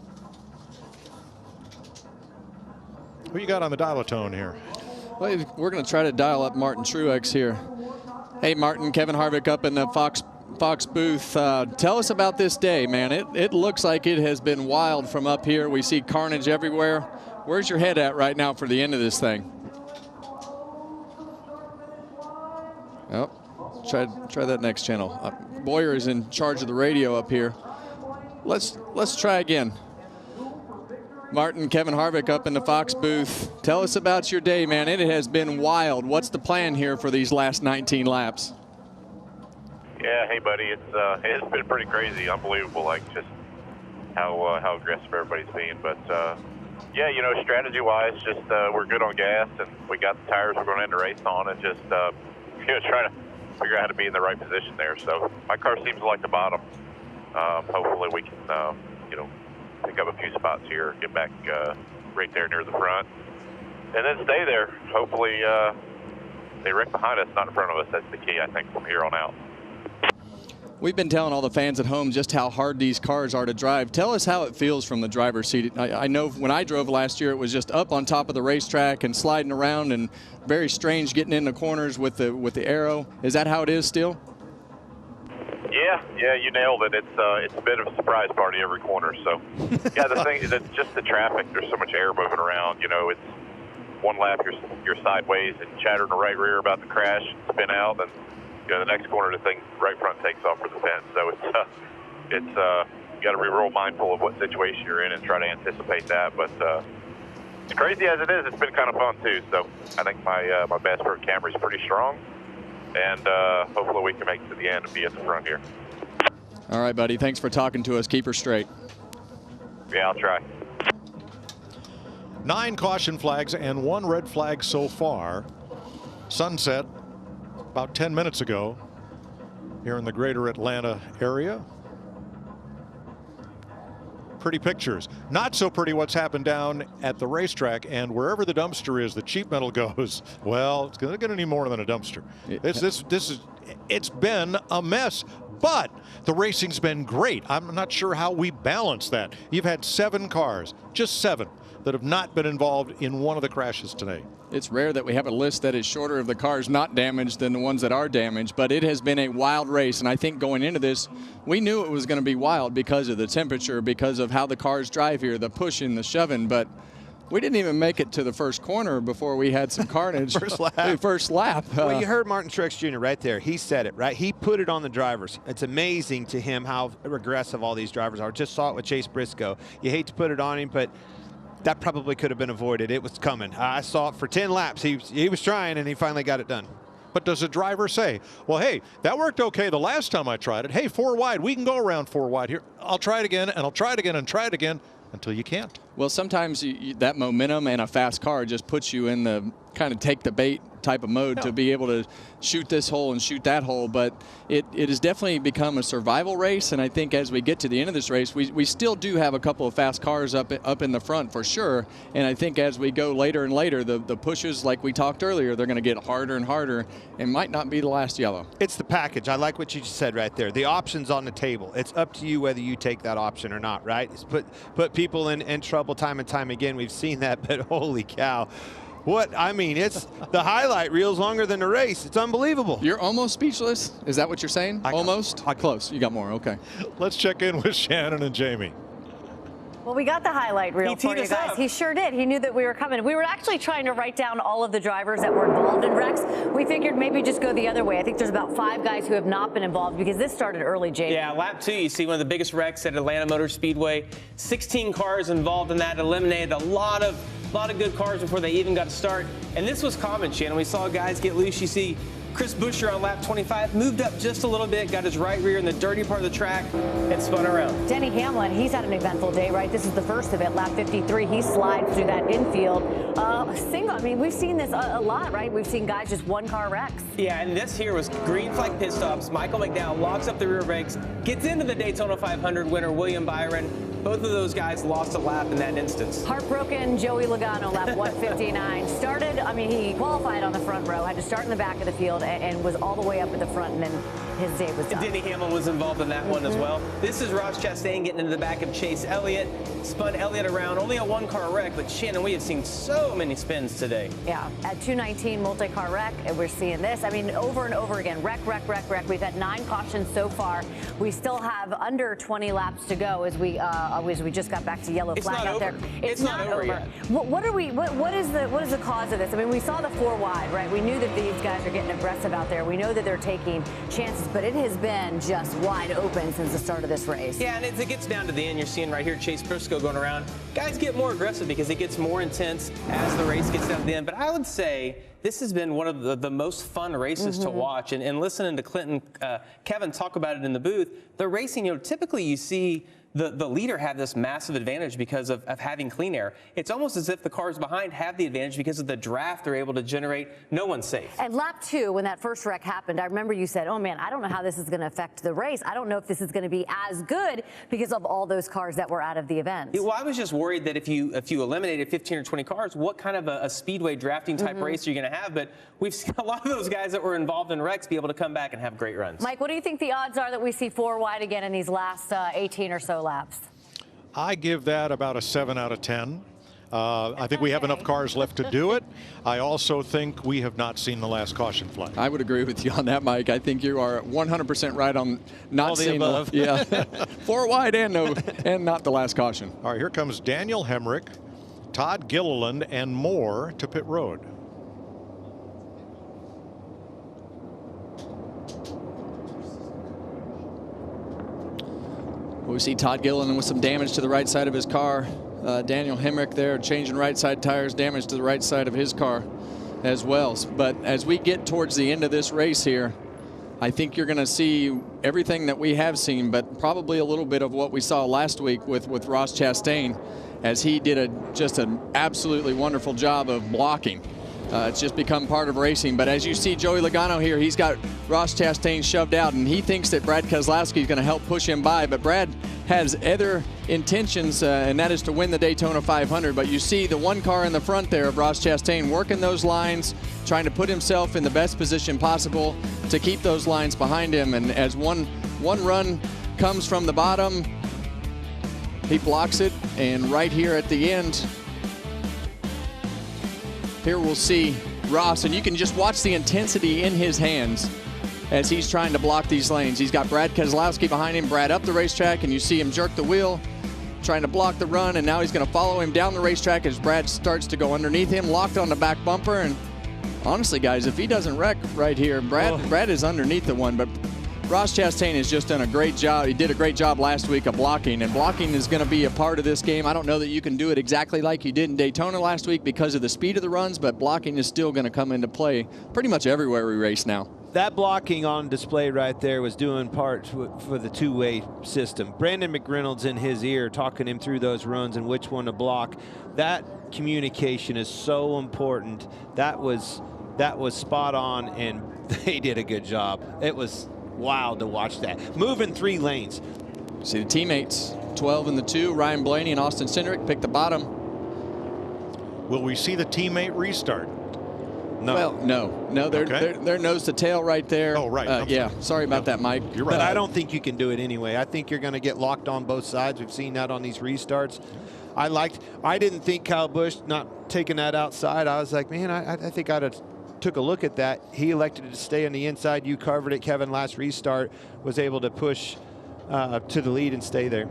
Who you got on the dial-a-tone here? Well, we're going to try to dial up Martin Truex here. Hey, Martin, Kevin Harvick up in the Fox booth. Tell us about this day, man. It looks like it has been wild from up here. We see carnage everywhere. Where's your head at right now for the end of this thing? Oh, try that next channel. Boyer is in charge of the radio up here. Let's try again. Martin, Kevin Harvick up in the Fox booth. Tell us about your day, man. It has been wild. What's the plan here for these last 19 laps? Yeah, hey buddy, it's been pretty crazy, unbelievable, like just how aggressive everybody's being. But yeah, you know, strategy-wise, just we're good on gas, and we got the tires we're going to end the race on, and just you know, trying to figure out how to be in the right position there. So my car seems like the bottom. Hopefully we can you know, pick up a few spots here, get back right there near the front, and then stay there. Hopefully they wreck behind us, not in front of us. That's the key, I think, from here on out. We've been telling all the fans at home just how hard these cars are to drive. Tell us how it feels from the driver's seat. I know when I drove last year, it was just up on top of the racetrack and sliding around, and very strange getting in the corners with the aero. Is that how it is still? Yeah, you nailed it. It's a bit of a surprise party every corner. So yeah, the thing is, it's just the traffic. There's so much air moving around. You know, it's one lap you're sideways and chatter in the right rear about to crash, spin out, and you know, the next corner, the thing right front takes off for the fence. So it's you got to be real mindful of what situation you're in and try to anticipate that. But as crazy as it is, it's been kind of fun too. So I think my best for Camry is pretty strong, and hopefully we can make it to the end and be at the front here. All right, buddy. Thanks for talking to us. Keep her straight. Yeah, I'll try. 9 caution flags and 1 red flag so far. Sunset about 10 minutes ago here in the greater Atlanta area. Pretty pictures. Not so pretty what's happened down at the racetrack, and wherever the dumpster is, the cheap metal goes. Well, it's going to need more than a dumpster. It's been a mess, but the racing's been great. I'm not sure how we balance that. You've had 7 cars, just 7, that have not been involved in one of the crashes today. It's rare that we have a list that is shorter of the cars not damaged than the ones that are damaged, but it has been a wild race. And I think going into this, we knew it was going to be wild because of the temperature, because of how the cars drive here, the pushing, the shoving. But we didn't even make it to the first corner before we had some carnage. First lap. Well, you heard Martin Truex Jr. right there. He said it, right? He put it on the drivers. It's amazing to him how aggressive all these drivers are. Just saw it with Chase Briscoe. You hate to put it on him, but that probably could have been avoided. It was coming. I saw it for 10 laps. He was trying, and he finally got it done. But does a driver say, well, hey, that worked okay the last time I tried it. Hey, 4 wide. We can go around 4 wide here. I'll try it again, and I'll try it again, and try it again until you can't. Well, sometimes that momentum and a fast car just puts you in the kind of take the bait type of mode to be able to shoot this hole and shoot that hole. But it has definitely become a survival race, and I think as we get to the end of this race, we still do have a couple of fast cars up in the front for sure. And I think as we go later and later, the pushes, like we talked earlier, they're going to get harder and harder and might not be the last yellow. It's the package. I like what you just said right there. The options on the table. It's up to you whether you take that option or not, right? It's put people in trouble time and time again. We've seen that, but holy cow. What I mean, it's the highlight reel's longer than the race. It's unbelievable. You're almost speechless. Is that what you're saying? Almost? Close. You got more. Okay. Let's check in with Shannon and Jamie. Well, we got the highlight reel for you guys. He sure did. He knew that we were coming. We were actually trying to write down all of the drivers that were involved in wrecks. We figured maybe just go the other way. I think there's about 5 guys who have not been involved because this started early, Jamie. Yeah, lap 2, you see one of the biggest wrecks at Atlanta Motor Speedway. 16 cars involved in that, eliminated a lot of good cars before they even got to start. And this was common, Shannon. We saw guys get loose. You see Chris Buescher on lap 25 moved up just a little bit, got his right rear in the dirty part of the track, and spun around. Denny Hamlin, he's had an eventful day, right? This is the first of it. Lap 53, he slides through that infield. Single, I mean, we've seen this a lot, right? We've seen guys just 1-car wrecks. Yeah, and this here was green flag pit stops. Michael McDowell locks up the rear brakes, gets into the Daytona 500 winner, William Byron. both of those guys lost a lap in that instance. Heartbroken Joey Logano, lap 159. Started, I mean, he qualified on the front row, had to start in the back of the field, and was all the way up at the front, and then his day was done. Denny Hamlin was involved in that one as well. This is Ross Chastain getting into the back of Chase Elliott. Spun Elliott around, only a one-car wreck, but Shannon, we have seen so many spins today. Yeah, at 219, multi-car wreck, and we're seeing this. I mean, over and over again, wreck, wreck, wreck, wreck. We've had 9 cautions so far. We still have under 20 laps to go as we just got back to yellow flag out there. It's not over yet. What is the cause of this? I mean, we saw the 4 wide, right? We knew that these guys are getting aggressive out there. We know that they're taking chances, but it has been just wide open since the start of this race. Yeah, and as it gets down to the end, you're seeing right here Chase Briscoe going around. Guys get more aggressive because it gets more intense as the race gets down to the end. But I would say this has been one of the most fun races to watch. And listening to Clinton, Kevin talk about it in the booth, the racing, typically you see the leader have this massive advantage because of having clean air. It's almost as if the cars behind have the advantage because of the draft they're able to generate. No one's safe. At lap 2, when that first wreck happened, I remember you said, oh man, I don't know how this is going to affect the race. I don't know if this is going to be as good because of all those cars that were out of the event. Well, I was just worried that if you eliminated 15 or 20 cars, what kind of a speedway drafting type race are you going to have? But we've seen a lot of those guys that were involved in wrecks be able to come back and have great runs. Mike, what do you think the odds are that we see 4 wide again in these last 18 or so laps? I give that about a 7 out of 10. I think we have enough cars left to do it. I also think we have not seen the last caution flag. I would agree with you on that, Mike. I think you are 100% right on not seeing the above. Yeah, 4 wide and not the last caution. All right, here comes Daniel Hemrick, Todd Gilliland, and more to pit road. We see Todd Gilliland with some damage to the right side of his car. Daniel Hemrick there changing right side tires, damage to the right side of his car as well. But as we get towards the end of this race here, I think you're going to see everything that we have seen, but probably a little bit of what we saw last week with Ross Chastain, as he did just an absolutely wonderful job of blocking. It's just become part of racing. But as you see Joey Logano here, he's got Ross Chastain shoved out, and he thinks that Brad Keselowski is going to help push him by. But Brad has other intentions, and that is to win the Daytona 500. But you see the one car in the front there of Ross Chastain working those lines, trying to put himself in the best position possible to keep those lines behind him. And as one run comes from the bottom, he blocks it. And right here at the end, here we'll see Ross, and you can just watch the intensity in his hands as he's trying to block these lanes. He's got Brad Keselowski behind him, Brad up the racetrack, and you see him jerk the wheel, trying to block the run, and now he's going to follow him down the racetrack as Brad starts to go underneath him, locked on the back bumper. And honestly, guys, if he doesn't wreck right here, Brad is underneath the one, but Ross Chastain has just done a great job. He did a great job last week of blocking, and blocking is going to be a part of this game. I don't know that you can do it exactly like you did in Daytona last week because of the speed of the runs, but blocking is still going to come into play pretty much everywhere we race now. That blocking on display right there was doing part for the two-way system. Brandon McReynolds in his ear talking him through those runs and which one to block. That communication is so important. That was spot on, and they did a good job. It was wild to watch that. Moving 3 lanes. See the teammates, 12 in the 2, Ryan Blaney and Austin Cindric pick the bottom. Will we see the teammate restart? No. Well, no, they're nose to tail right there. Oh, right. Yeah, sorry about that, Mike. You're right. But I don't think you can do it anyway. I think you're going to get locked on both sides. We've seen that on these restarts. I didn't think Kyle Busch not taking that outside. I was like, man, I think I'd have took a look at that. He elected to stay on the inside. You covered it, Kevin. Last restart was able to push to the lead and stay there.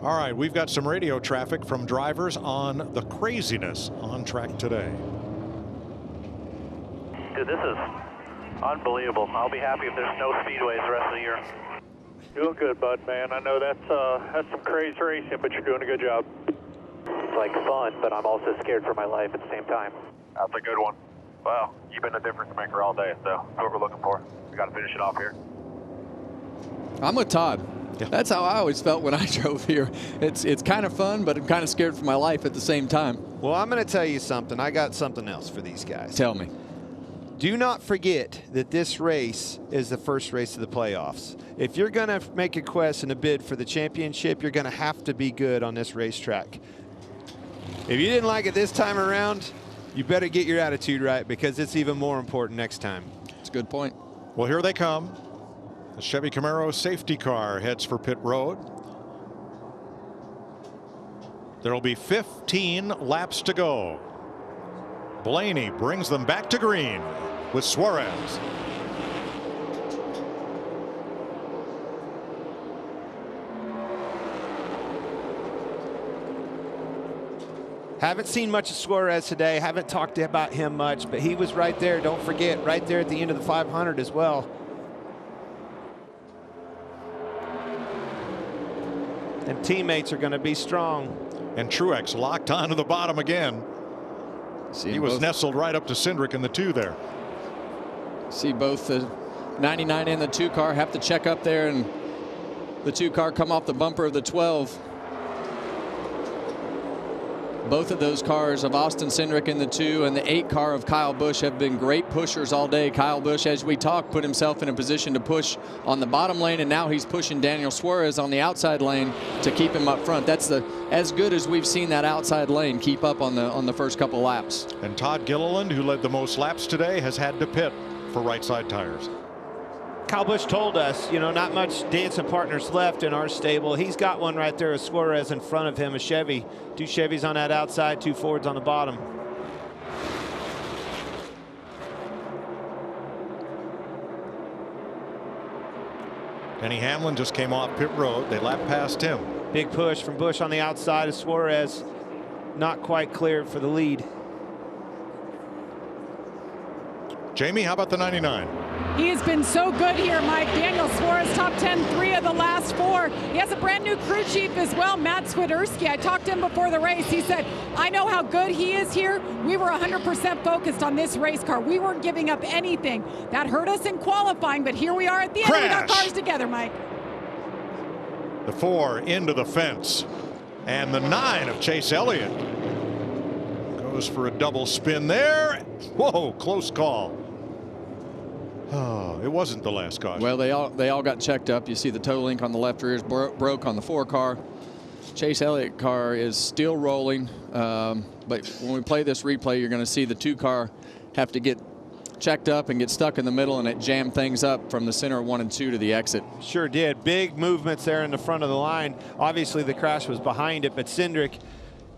All right, we've got some radio traffic from drivers on the craziness on track today. Dude, this is unbelievable. I'll be happy if there's no speedways the rest of the year. Doing good, bud, man. I know that's some crazy racing, but you're doing a good job. It's like fun, but I'm also scared for my life at the same time. That's a good one. Well, you've been a difference maker all day, so that's what we're looking for. We got to finish it off here. I'm with Todd. Yeah. That's how I always felt when I drove here. It's kind of fun, but I'm kind of scared for my life at the same time. Well, I'm going to tell you something. I got something else for these guys. Tell me. Do not forget that this race is the first race of the playoffs. If you're going to make a quest and a bid for the championship, you're going to have to be good on this racetrack. If you didn't like it this time around, you better get your attitude right, because it's even more important next time. That's a good point. Well, here they come. The Chevy Camaro safety car heads for pit road. There will be 15 laps to go. Blaney brings them back to green with Suarez. Haven't seen much of Suarez today. Haven't talked about him much, but he was right there. Don't forget, right there at the end of the 500 as well. And teammates are going to be strong. And Truex locked onto the bottom again. He was nestled right up to Cindric in the 2 there. See both the 99 and the 2 car have to check up there, and the 2 car come off the bumper of the 12. Both of those cars of Austin Cindric in the 2 and the 8 car of Kyle Busch have been great pushers all day. Kyle Busch, as we talked, put himself in a position to push on the bottom lane, and now he's pushing Daniel Suarez on the outside lane to keep him up front. That's as good as we've seen that outside lane keep up on the first couple laps. And Todd Gilliland, who led the most laps today, has had to pit for right side tires. Kyle Busch told us, you know, not much dancing partners left in our stable. He's got one right there with Suarez in front of him, a Chevy. 2 Chevys on that outside, 2 Fords on the bottom. Denny Hamlin just came off pit road. They lapped past him. Big push from Busch on the outside of Suarez. Not quite cleared for the lead. Jamie, how about the 99? He has been so good here, Mike. Daniel Suarez, top 10, 3 of the last 4. He has a brand new crew chief as well, Matt Swiderski. I talked to him before the race. He said, I know how good he is here. We were 100% focused on this race car. We weren't giving up anything. That hurt us in qualifying, but here we are at the end. We got cars together, Mike. The 4 into the fence. And the 9 of Chase Elliott goes for a double spin there. Whoa, close call. Oh, it wasn't the last caution. Well, they all got checked up. You see the toe link on the left rear is broke on the 4 car. Chase Elliott car is still rolling, but when we play this replay, you're going to see the 2 car have to get checked up and get stuck in the middle, and it jammed things up from the center of 1 and 2 to the exit. Sure did. Big movements there in the front of the line. Obviously, the crash was behind it, but Cindric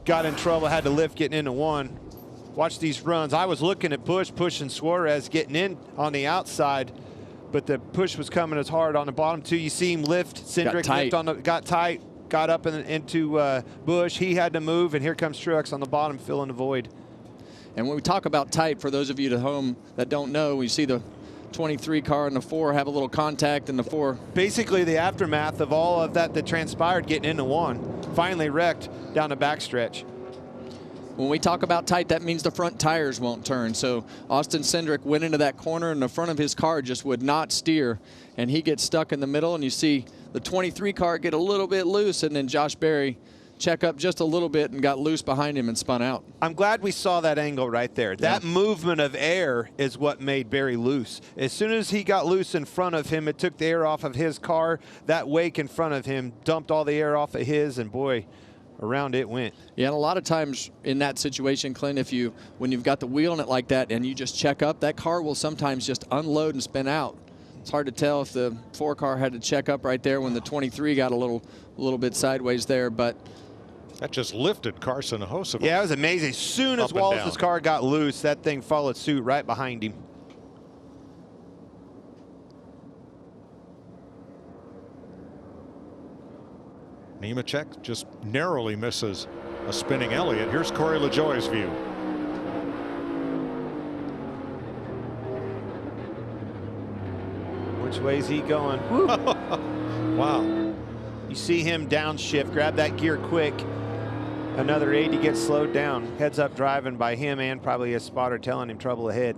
got in trouble, had to lift getting into 1. Watch these runs. I was looking at Busch pushing Suarez, getting in on the outside, but the push was coming as hard on the bottom too. You see him lift. Cindric got tight, got up into Busch. He had to move, and here comes Truex on the bottom filling the void. And when we talk about tight, for those of you at home that don't know, we see the 23 car and the 4 have a little contact, and the 4. Basically the aftermath of all of that transpired getting into 1. Finally wrecked down the backstretch. When we talk about tight, that means the front tires won't turn. So Austin Cindric went into that corner, and the front of his car just would not steer, and he gets stuck in the middle, and you see the 23 car get a little bit loose, and then Josh Berry check up just a little bit and got loose behind him and spun out. I'm glad we saw that angle right there. That movement of air is what made Berry loose. As soon as he got loose in front of him, it took the air off of his car. That wake in front of him dumped all the air off of his, and boy, around it went. Yeah, and a lot of times in that situation, Clint, when you've got the wheel in it like that and you just check up, that car will sometimes just unload and spin out. It's hard to tell if the 4 car had to check up right there when the 23 got a little bit sideways there, but that just lifted Carson Hocevar. Yeah, it was amazing. As soon as Wallace's car got loose, that thing followed suit right behind him. Nemechek just narrowly misses a spinning Elliott. Here's Corey LaJoie's view. Which way's he going? Wow. You see him downshift, grab that gear quick. Another 80 gets slowed down. Heads up driving by him and probably his spotter telling him trouble ahead.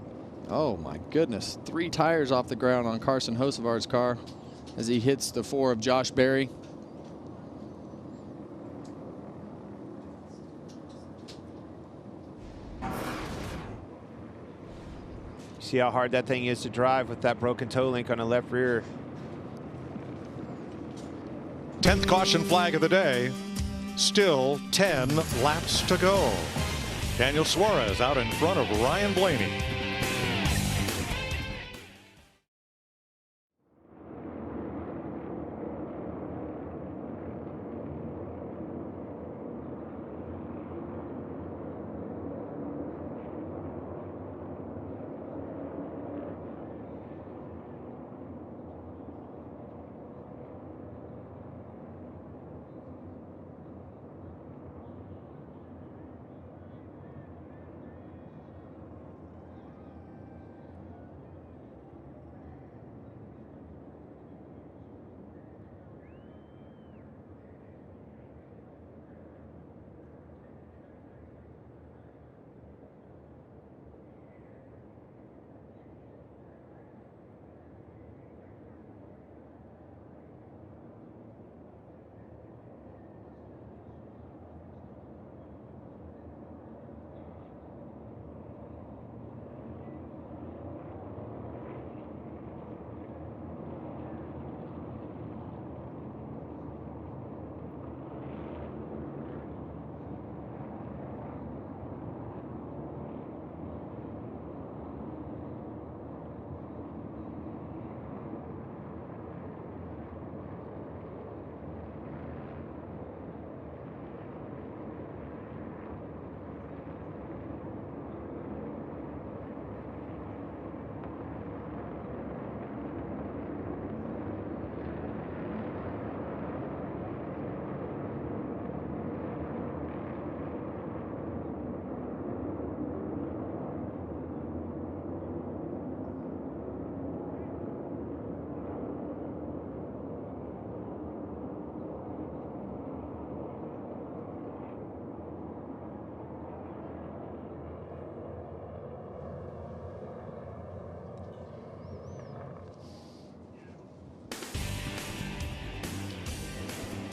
Oh my goodness. 3 tires off the ground on Carson Hocevar's car as he hits the 4 of Josh Berry. See how hard that thing is to drive with that broken toe link on the left rear. 10th caution flag of the day. Still 10 laps to go. Daniel Suarez out in front of Ryan Blaney.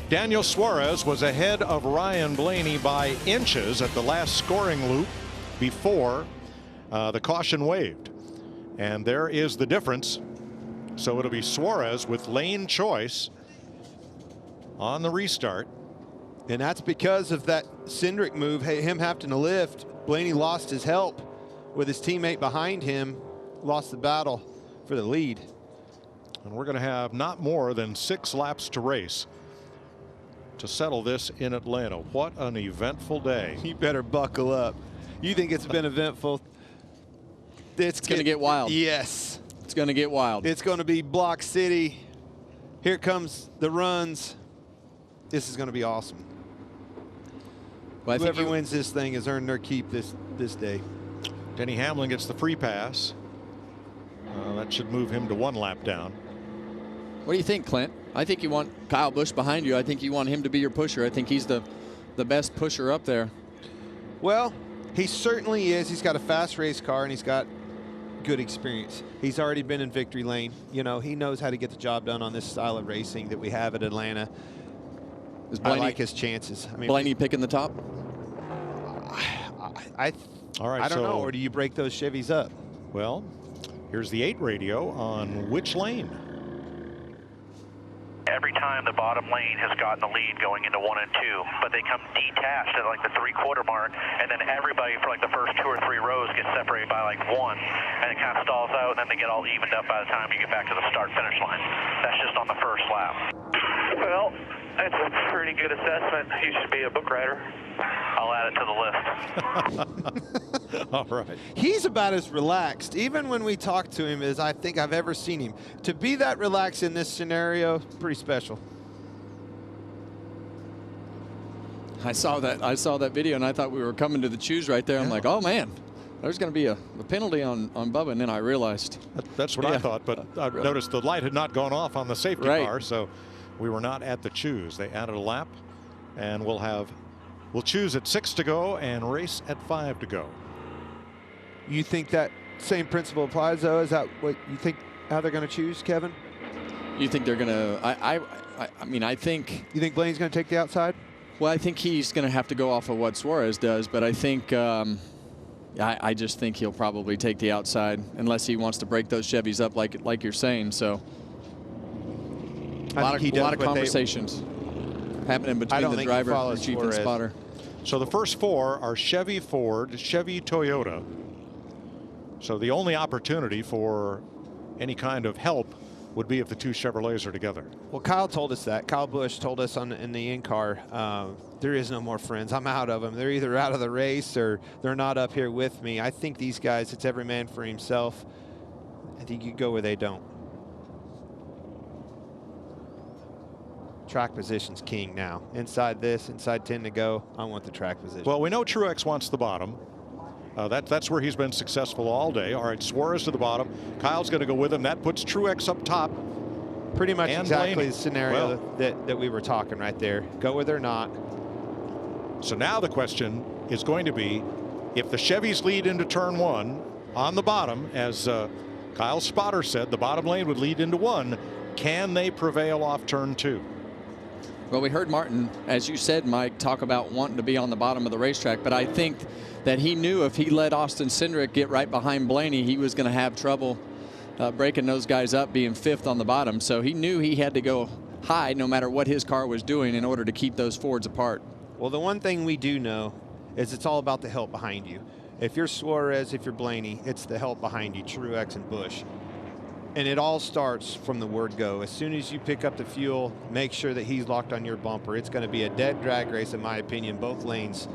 Daniel Suarez was ahead of Ryan Blaney by inches at the last scoring loop before the caution waved. And there is the difference. So it'll be Suarez with lane choice on the restart. And that's because of that Cindric move, him having to lift. Blaney lost his help with his teammate behind him, lost the battle for the lead. And we're going to have not more than 6 laps to race to settle this in Atlanta. What an eventful day. You better buckle up. You think it's been eventful? It's going to get wild. Yes. It's going to get wild. It's going to be Block City. Here comes the runs. This is going to be awesome. Well, whoever wins this thing has earned their keep this day. Denny Hamlin gets the free pass. That should move him to 1 lap down. What do you think, Clint? I think you want Kyle Busch behind you. I think you want him to be your pusher. I think he's the best pusher up there. Well, he certainly is. He's got a fast race car and he's got good experience. He's already been in victory lane. You know, he knows how to get the job done on this style of racing that we have at Atlanta. I like his chances. I mean, Blaney picking the top? All right, I don't know. Or do you break those Chevys up? Well, here's the 8 radio on which lane. Every time the bottom lane has gotten the lead going into 1 and 2, but they come detached at like the 3/4 mark, and then everybody for like the first 2 or 3 rows gets separated by like 1, and it kind of stalls out, and then they get all evened up by the time you get back to the start-finish line. That's just on the first lap. Well, that's a pretty good assessment. You should be a book writer. I'll add it to the list. All right. He's about as relaxed, even when we talk to him, as I think I've ever seen him. To be that relaxed in this scenario, pretty special. I saw that video, and I thought we were coming to the choose right there. I'm like, oh man, there's going to be a penalty on Bubba, and then I realized. That's what I thought, but I noticed the light had not gone off on the safety car, so we were not at the choose. They added a lap, and we'll choose at 6 to go and race at 5 to go. You think that same principle applies, though? Is that what you think, how they're going to choose, Kevin? You think they're going to? I mean, I think. You think Blaine's going to take the outside? Well, I think he's going to have to go off of what Suarez does, but I think I just think he'll probably take the outside unless he wants to break those Chevys up like you're saying. So a lot of conversations happening between the driver and the chief and spotter. So the first 4 are Chevy, Ford, Chevy, Toyota. So the only opportunity for any kind of help would be if the 2 Chevrolets are together. Well, Kyle told us that. Kyle Busch told us in the in-car, there is no more friends. I'm out of them. They're either out of the race or they're not up here with me. I think these guys, it's every man for himself. I think you go where they don't. Track position's king now. Inside 10 to go. I want the track position. Well, we know Truex wants the bottom. That's where he's been successful all day. All right, Suarez to the bottom. Kyle's going to go with him. That puts Truex up top. Pretty much exactly the scenario that we were talking right there. Go where they're not. So now the question is going to be, if the Chevys lead into turn 1 on the bottom, as Kyle's spotter said, the bottom lane would lead into 1. Can they prevail off turn 2? Well, we heard Martin, as you said, Mike, talk about wanting to be on the bottom of the racetrack, but I think that he knew if he let Austin Cindric get right behind Blaney, he was going to have trouble breaking those guys up, being 5th on the bottom. So he knew he had to go high no matter what his car was doing in order to keep those Fords apart. Well, the one thing we do know is it's all about the help behind you. If you're Suarez, if you're Blaney, it's the help behind you, Truex and Busch. And it all starts from the word go. As soon as you pick up the fuel, make sure that he's locked on your bumper. It's going to be a dead drag race, in my opinion, both lanes,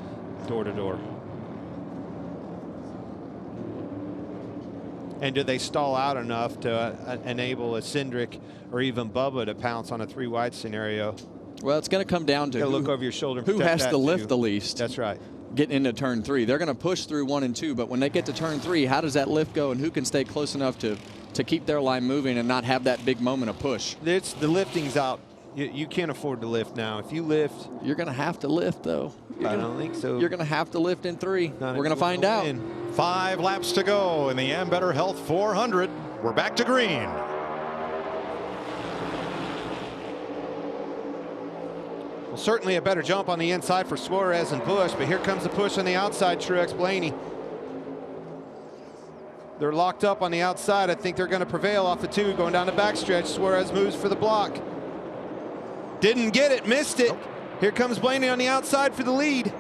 door to door. And do they stall out enough to enable a Cindric or even Bubba to pounce on a 3-wide scenario? Well, it's going to come down to look over your shoulder. Who has to lift the least? That's right. Getting into turn 3. They're going to push through 1 and 2, but when they get to turn 3, how does that lift go, and who can stay close enough to keep their line moving and not have that big moment of push? The lifting's out. You can't afford to lift now. If you lift, you're going to have to lift, though. I don't think so. You're going to have to lift in 3. We're going to find out. 5 laps to go in the Ambetter Health 400. We're back to green. Well, certainly a better jump on the inside for Suarez and Busch, but here comes the push on the outside, Truex Blaney. They're locked up on the outside. I think they're going to prevail off the 2 going down the backstretch. Suarez moves for the block. Didn't get it, missed it. Here comes Blaney on the outside for the lead.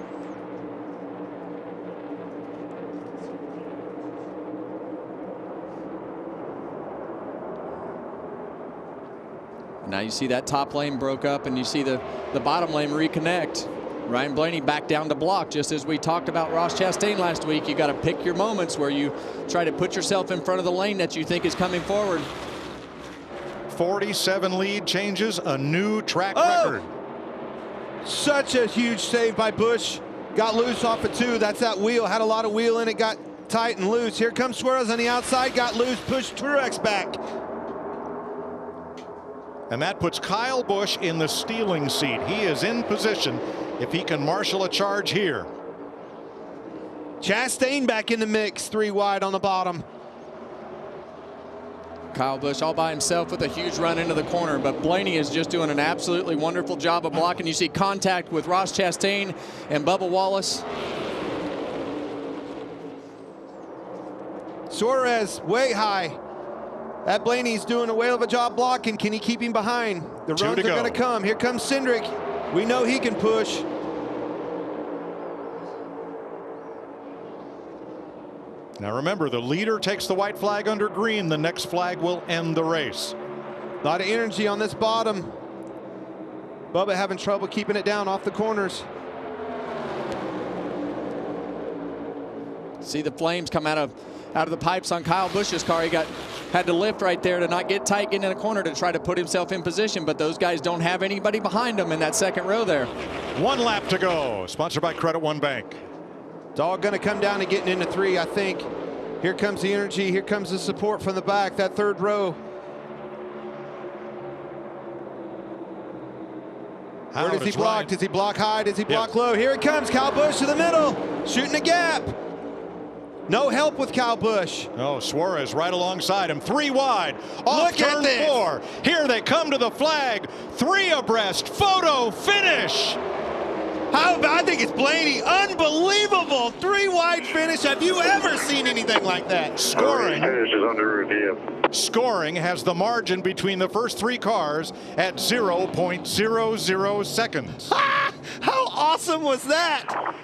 Now you see that top lane broke up, and you see the bottom lane reconnect. Ryan Blaney back down to block, just as we talked about Ross Chastain last week. You got to pick your moments where you try to put yourself in front of the lane that you think is coming forward. 47 lead changes, a new track record. Such a huge save by Busch. Got loose off of 2. That's that wheel. Had a lot of wheel in it. Got tight and loose. Here comes Suarez on the outside. Got loose. Pushed Truex back. And that puts Kyle Busch in the stealing seat. He is in position if he can marshal a charge here. Chastain back in the mix, 3 wide on the bottom. Kyle Busch all by himself with a huge run into the corner, but Blaney is just doing an absolutely wonderful job of blocking. You see contact with Ross Chastain and Bubba Wallace. Suarez way high. That Blaney's doing a whale of a job blocking. Can he keep him behind? The runs are going to come. Here comes Cindric. We know he can push. Now remember, the leader takes the white flag under green. The next flag will end the race. A lot of energy on this bottom. Bubba having trouble keeping it down off the corners. See the flames come out of the pipes on Kyle Busch's car. He had to lift right there to not get tight, getting in a corner to try to put himself in position, but those guys don't have anybody behind them in that second row there. 1 lap to go. Sponsored by Credit One Bank. It's all going to come down to getting into 3, I think. Here comes the energy. Here comes the support from the back, that 3rd row. Where does he block? Does he block high? Does he block low? Here it comes. Kyle Busch to the middle, shooting a gap. No help with Kyle Busch. Oh, Suarez right alongside him. 3 wide. Off turn 4. Here they come to the flag. 3 abreast. Photo finish. I think it's Blaney. Unbelievable. 3-wide finish. Have you ever seen anything like that? Scoring. Finish is under review. Scoring has the margin between the first 3 cars at 0.00 seconds. How awesome was that?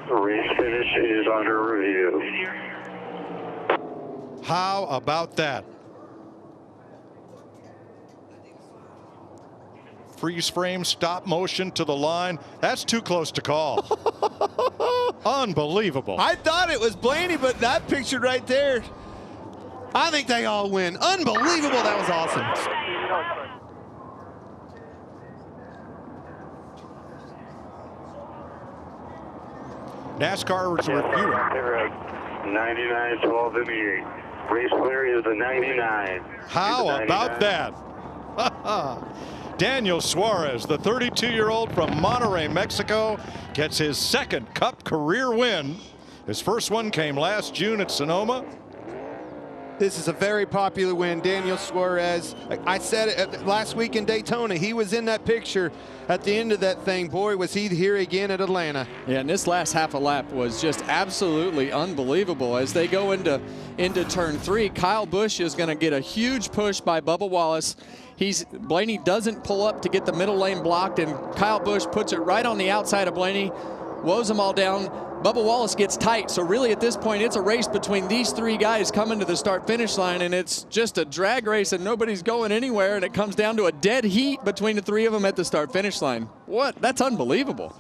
The race finish is under review. How about that? Freeze frame, stop motion to the line. That's too close to call. Unbelievable. I thought it was Blaney, but that picture right there, I think they all win. Unbelievable. That was awesome. NASCAR was reviewing. 99, 12 in the 8. Race clear is the 99. How about that? Daniel Suarez, the 32-year-old from Monterrey, Mexico, gets his second Cup career win. His first one came last June at Sonoma. This is a very popular win. Daniel Suarez, I said it last week in Daytona, he was in that picture at the end of that thing. Boy, was he here again at Atlanta. Yeah, and this last half a lap was just absolutely unbelievable. As they go into turn 3, Kyle Busch is going to get a huge push by Bubba Wallace. Blaney doesn't pull up to get the middle lane blocked, and Kyle Busch puts it right on the outside of Blaney, woes them all down. Bubba Wallace gets tight, so really at this point it's a race between these 3 guys coming to the start-finish line, and it's just a drag race and nobody's going anywhere, and it comes down to a dead heat between the 3 of them at the start-finish line. What? That's unbelievable.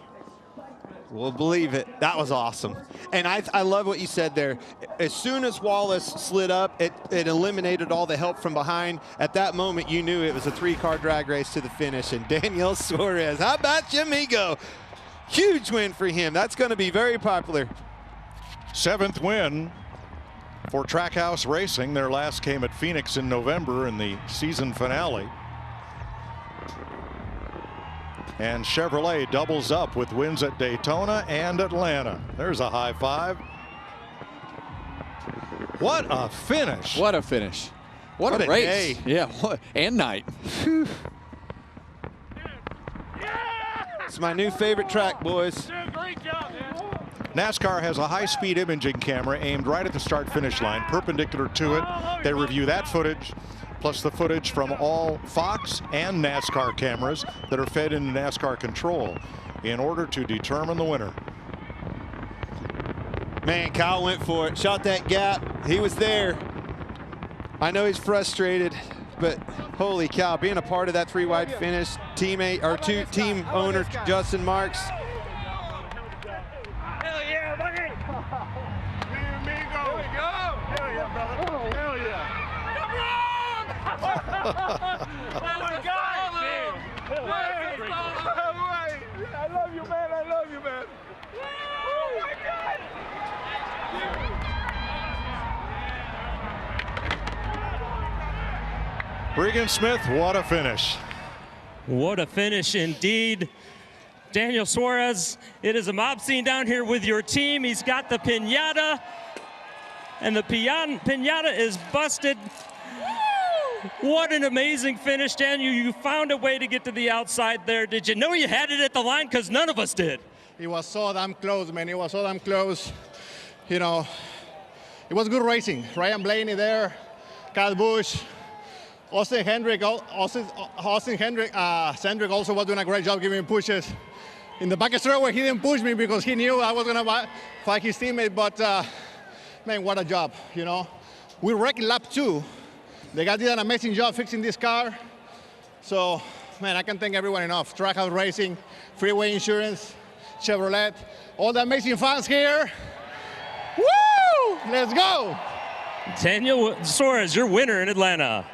We'll believe it. That was awesome. And I love what you said there. As soon as Wallace slid up, it eliminated all the help from behind. At that moment, you knew it was a 3-car drag race to the finish. And Daniel Suarez, how about you, amigo? Huge win for him. That's going to be very popular. 7th win for Trackhouse Racing. Their last came at Phoenix in November in the season finale. And Chevrolet doubles up with wins at Daytona and Atlanta. There's a high five. What a finish. What a finish. What a race. Day. Yeah, and night. It's my new favorite track, boys. NASCAR has a high-speed imaging camera aimed right at the start-finish line, perpendicular to it. They review that footage, plus the footage from all Fox and NASCAR cameras that are fed into NASCAR control in order to determine the winner. Man, Kyle went for it, shot that gap. He was there. I know he's frustrated, but holy cow, being a part of that 3-wide finish, team owner Justin Marks. Hell yeah, buddy! Me amigo! Here we go! Hell yeah, brother! Hell yeah! Oh my God! I love you, man! I love you, man! Oh my God! Regan Smith, what a finish. What a finish indeed. Daniel Suarez, it is a mob scene down here with your team. He's got the piñata, and the piñata is busted. What an amazing finish, Daniel. You found a way to get to the outside there. Did you know you had it at the line? Because none of us did. It was so damn close, man. It was so damn close. You know, it was good racing. Ryan Blaney there, Kyle Busch, Austin Hendrick also was doing a great job giving me pushes. In the back straightaway, he didn't push me because he knew I was going to fight his teammate, but man, what a job, you know. We wrecked lap 2. The guy did an amazing job fixing this car. So, man, I can't thank everyone enough. Trackhouse Racing, Freeway Insurance, Chevrolet, all the amazing fans here. Woo! Let's go! Daniel Suarez, your winner in Atlanta.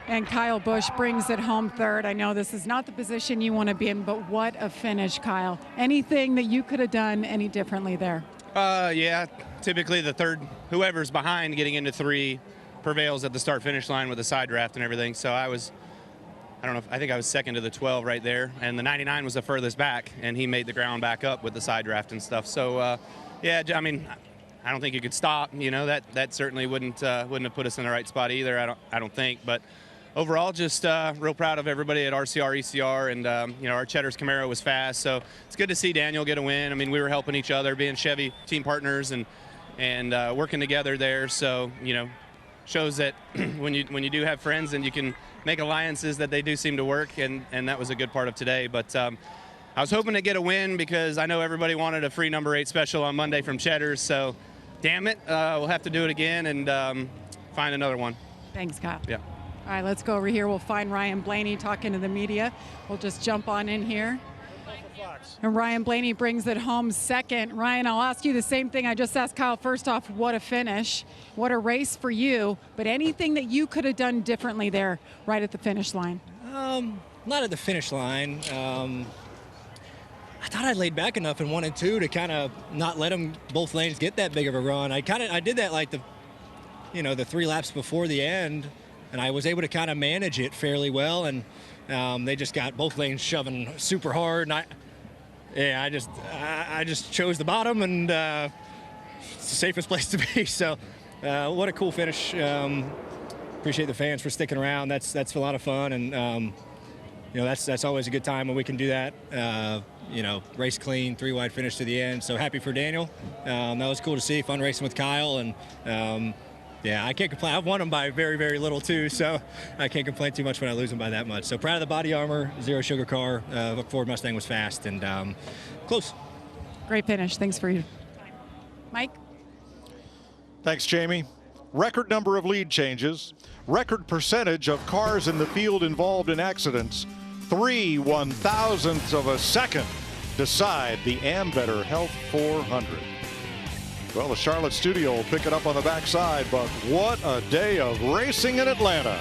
And Kyle Busch brings it home third. I know this is not the position you want to be in, but what a finish, Kyle. Anything that you could have done any differently there? Yeah, typically the third, whoever's behind getting into 3 prevails at the start-finish line with the side draft and everything. So I think I was second to the 12 right there, and the 99 was the furthest back, and he made the ground back up with the side draft and stuff. So, yeah, I mean, I don't think you could stop. You know, that certainly wouldn't have put us in the right spot either. I don't think, but overall, just real proud of everybody at RCR, ECR, and you know, our Cheddar's Camaro was fast, so it's good to see Daniel get a win. I mean, we were helping each other, being Chevy team partners, and working together there. So you know, shows that when you do have friends and you can make alliances, that they do seem to work, and that was a good part of today. But I was hoping to get a win because I know everybody wanted a free number 8 special on Monday from Cheddar's. So, damn it, we'll have to do it again and find another one. Thanks, Kyle. Yeah. All right, let's go over here. We'll find Ryan Blaney talking to the media. We'll just jump on in here. And Ryan Blaney brings it home second. Ryan, I'll ask you the same thing I just asked Kyle. First off, what a finish. What a race for you. But anything that you could have done differently there right at the finish line? Not at the finish line. I thought I laid back enough in 1 and 2 to kind of not let them both lanes get that big of a run. I did that like the 3 laps before the end, and I was able to kind of manage it fairly well. And they just got both lanes shoving super hard, and I just chose the bottom, and it's the safest place to be. So what a cool finish. Appreciate the fans for sticking around. That's a lot of fun, and that's always a good time when we can do that. Race clean, 3 wide finish to the end. So happy for Daniel. That was cool to see. Fun racing with Kyle, and yeah, I can't complain. I've won them by very, very little too, so I can't complain too much when I lose them by that much. So proud of the body armor, zero sugar car. Ford Mustang was fast and close. Great finish. Thanks for you. Mike? Thanks, Jamie. Record number of lead changes, record percentage of cars in the field involved in accidents, 3 1/1000ths of a second decide the Ambetter Health 400. Well, the Charlotte studio will pick it up on the backside, but what a day of racing in Atlanta.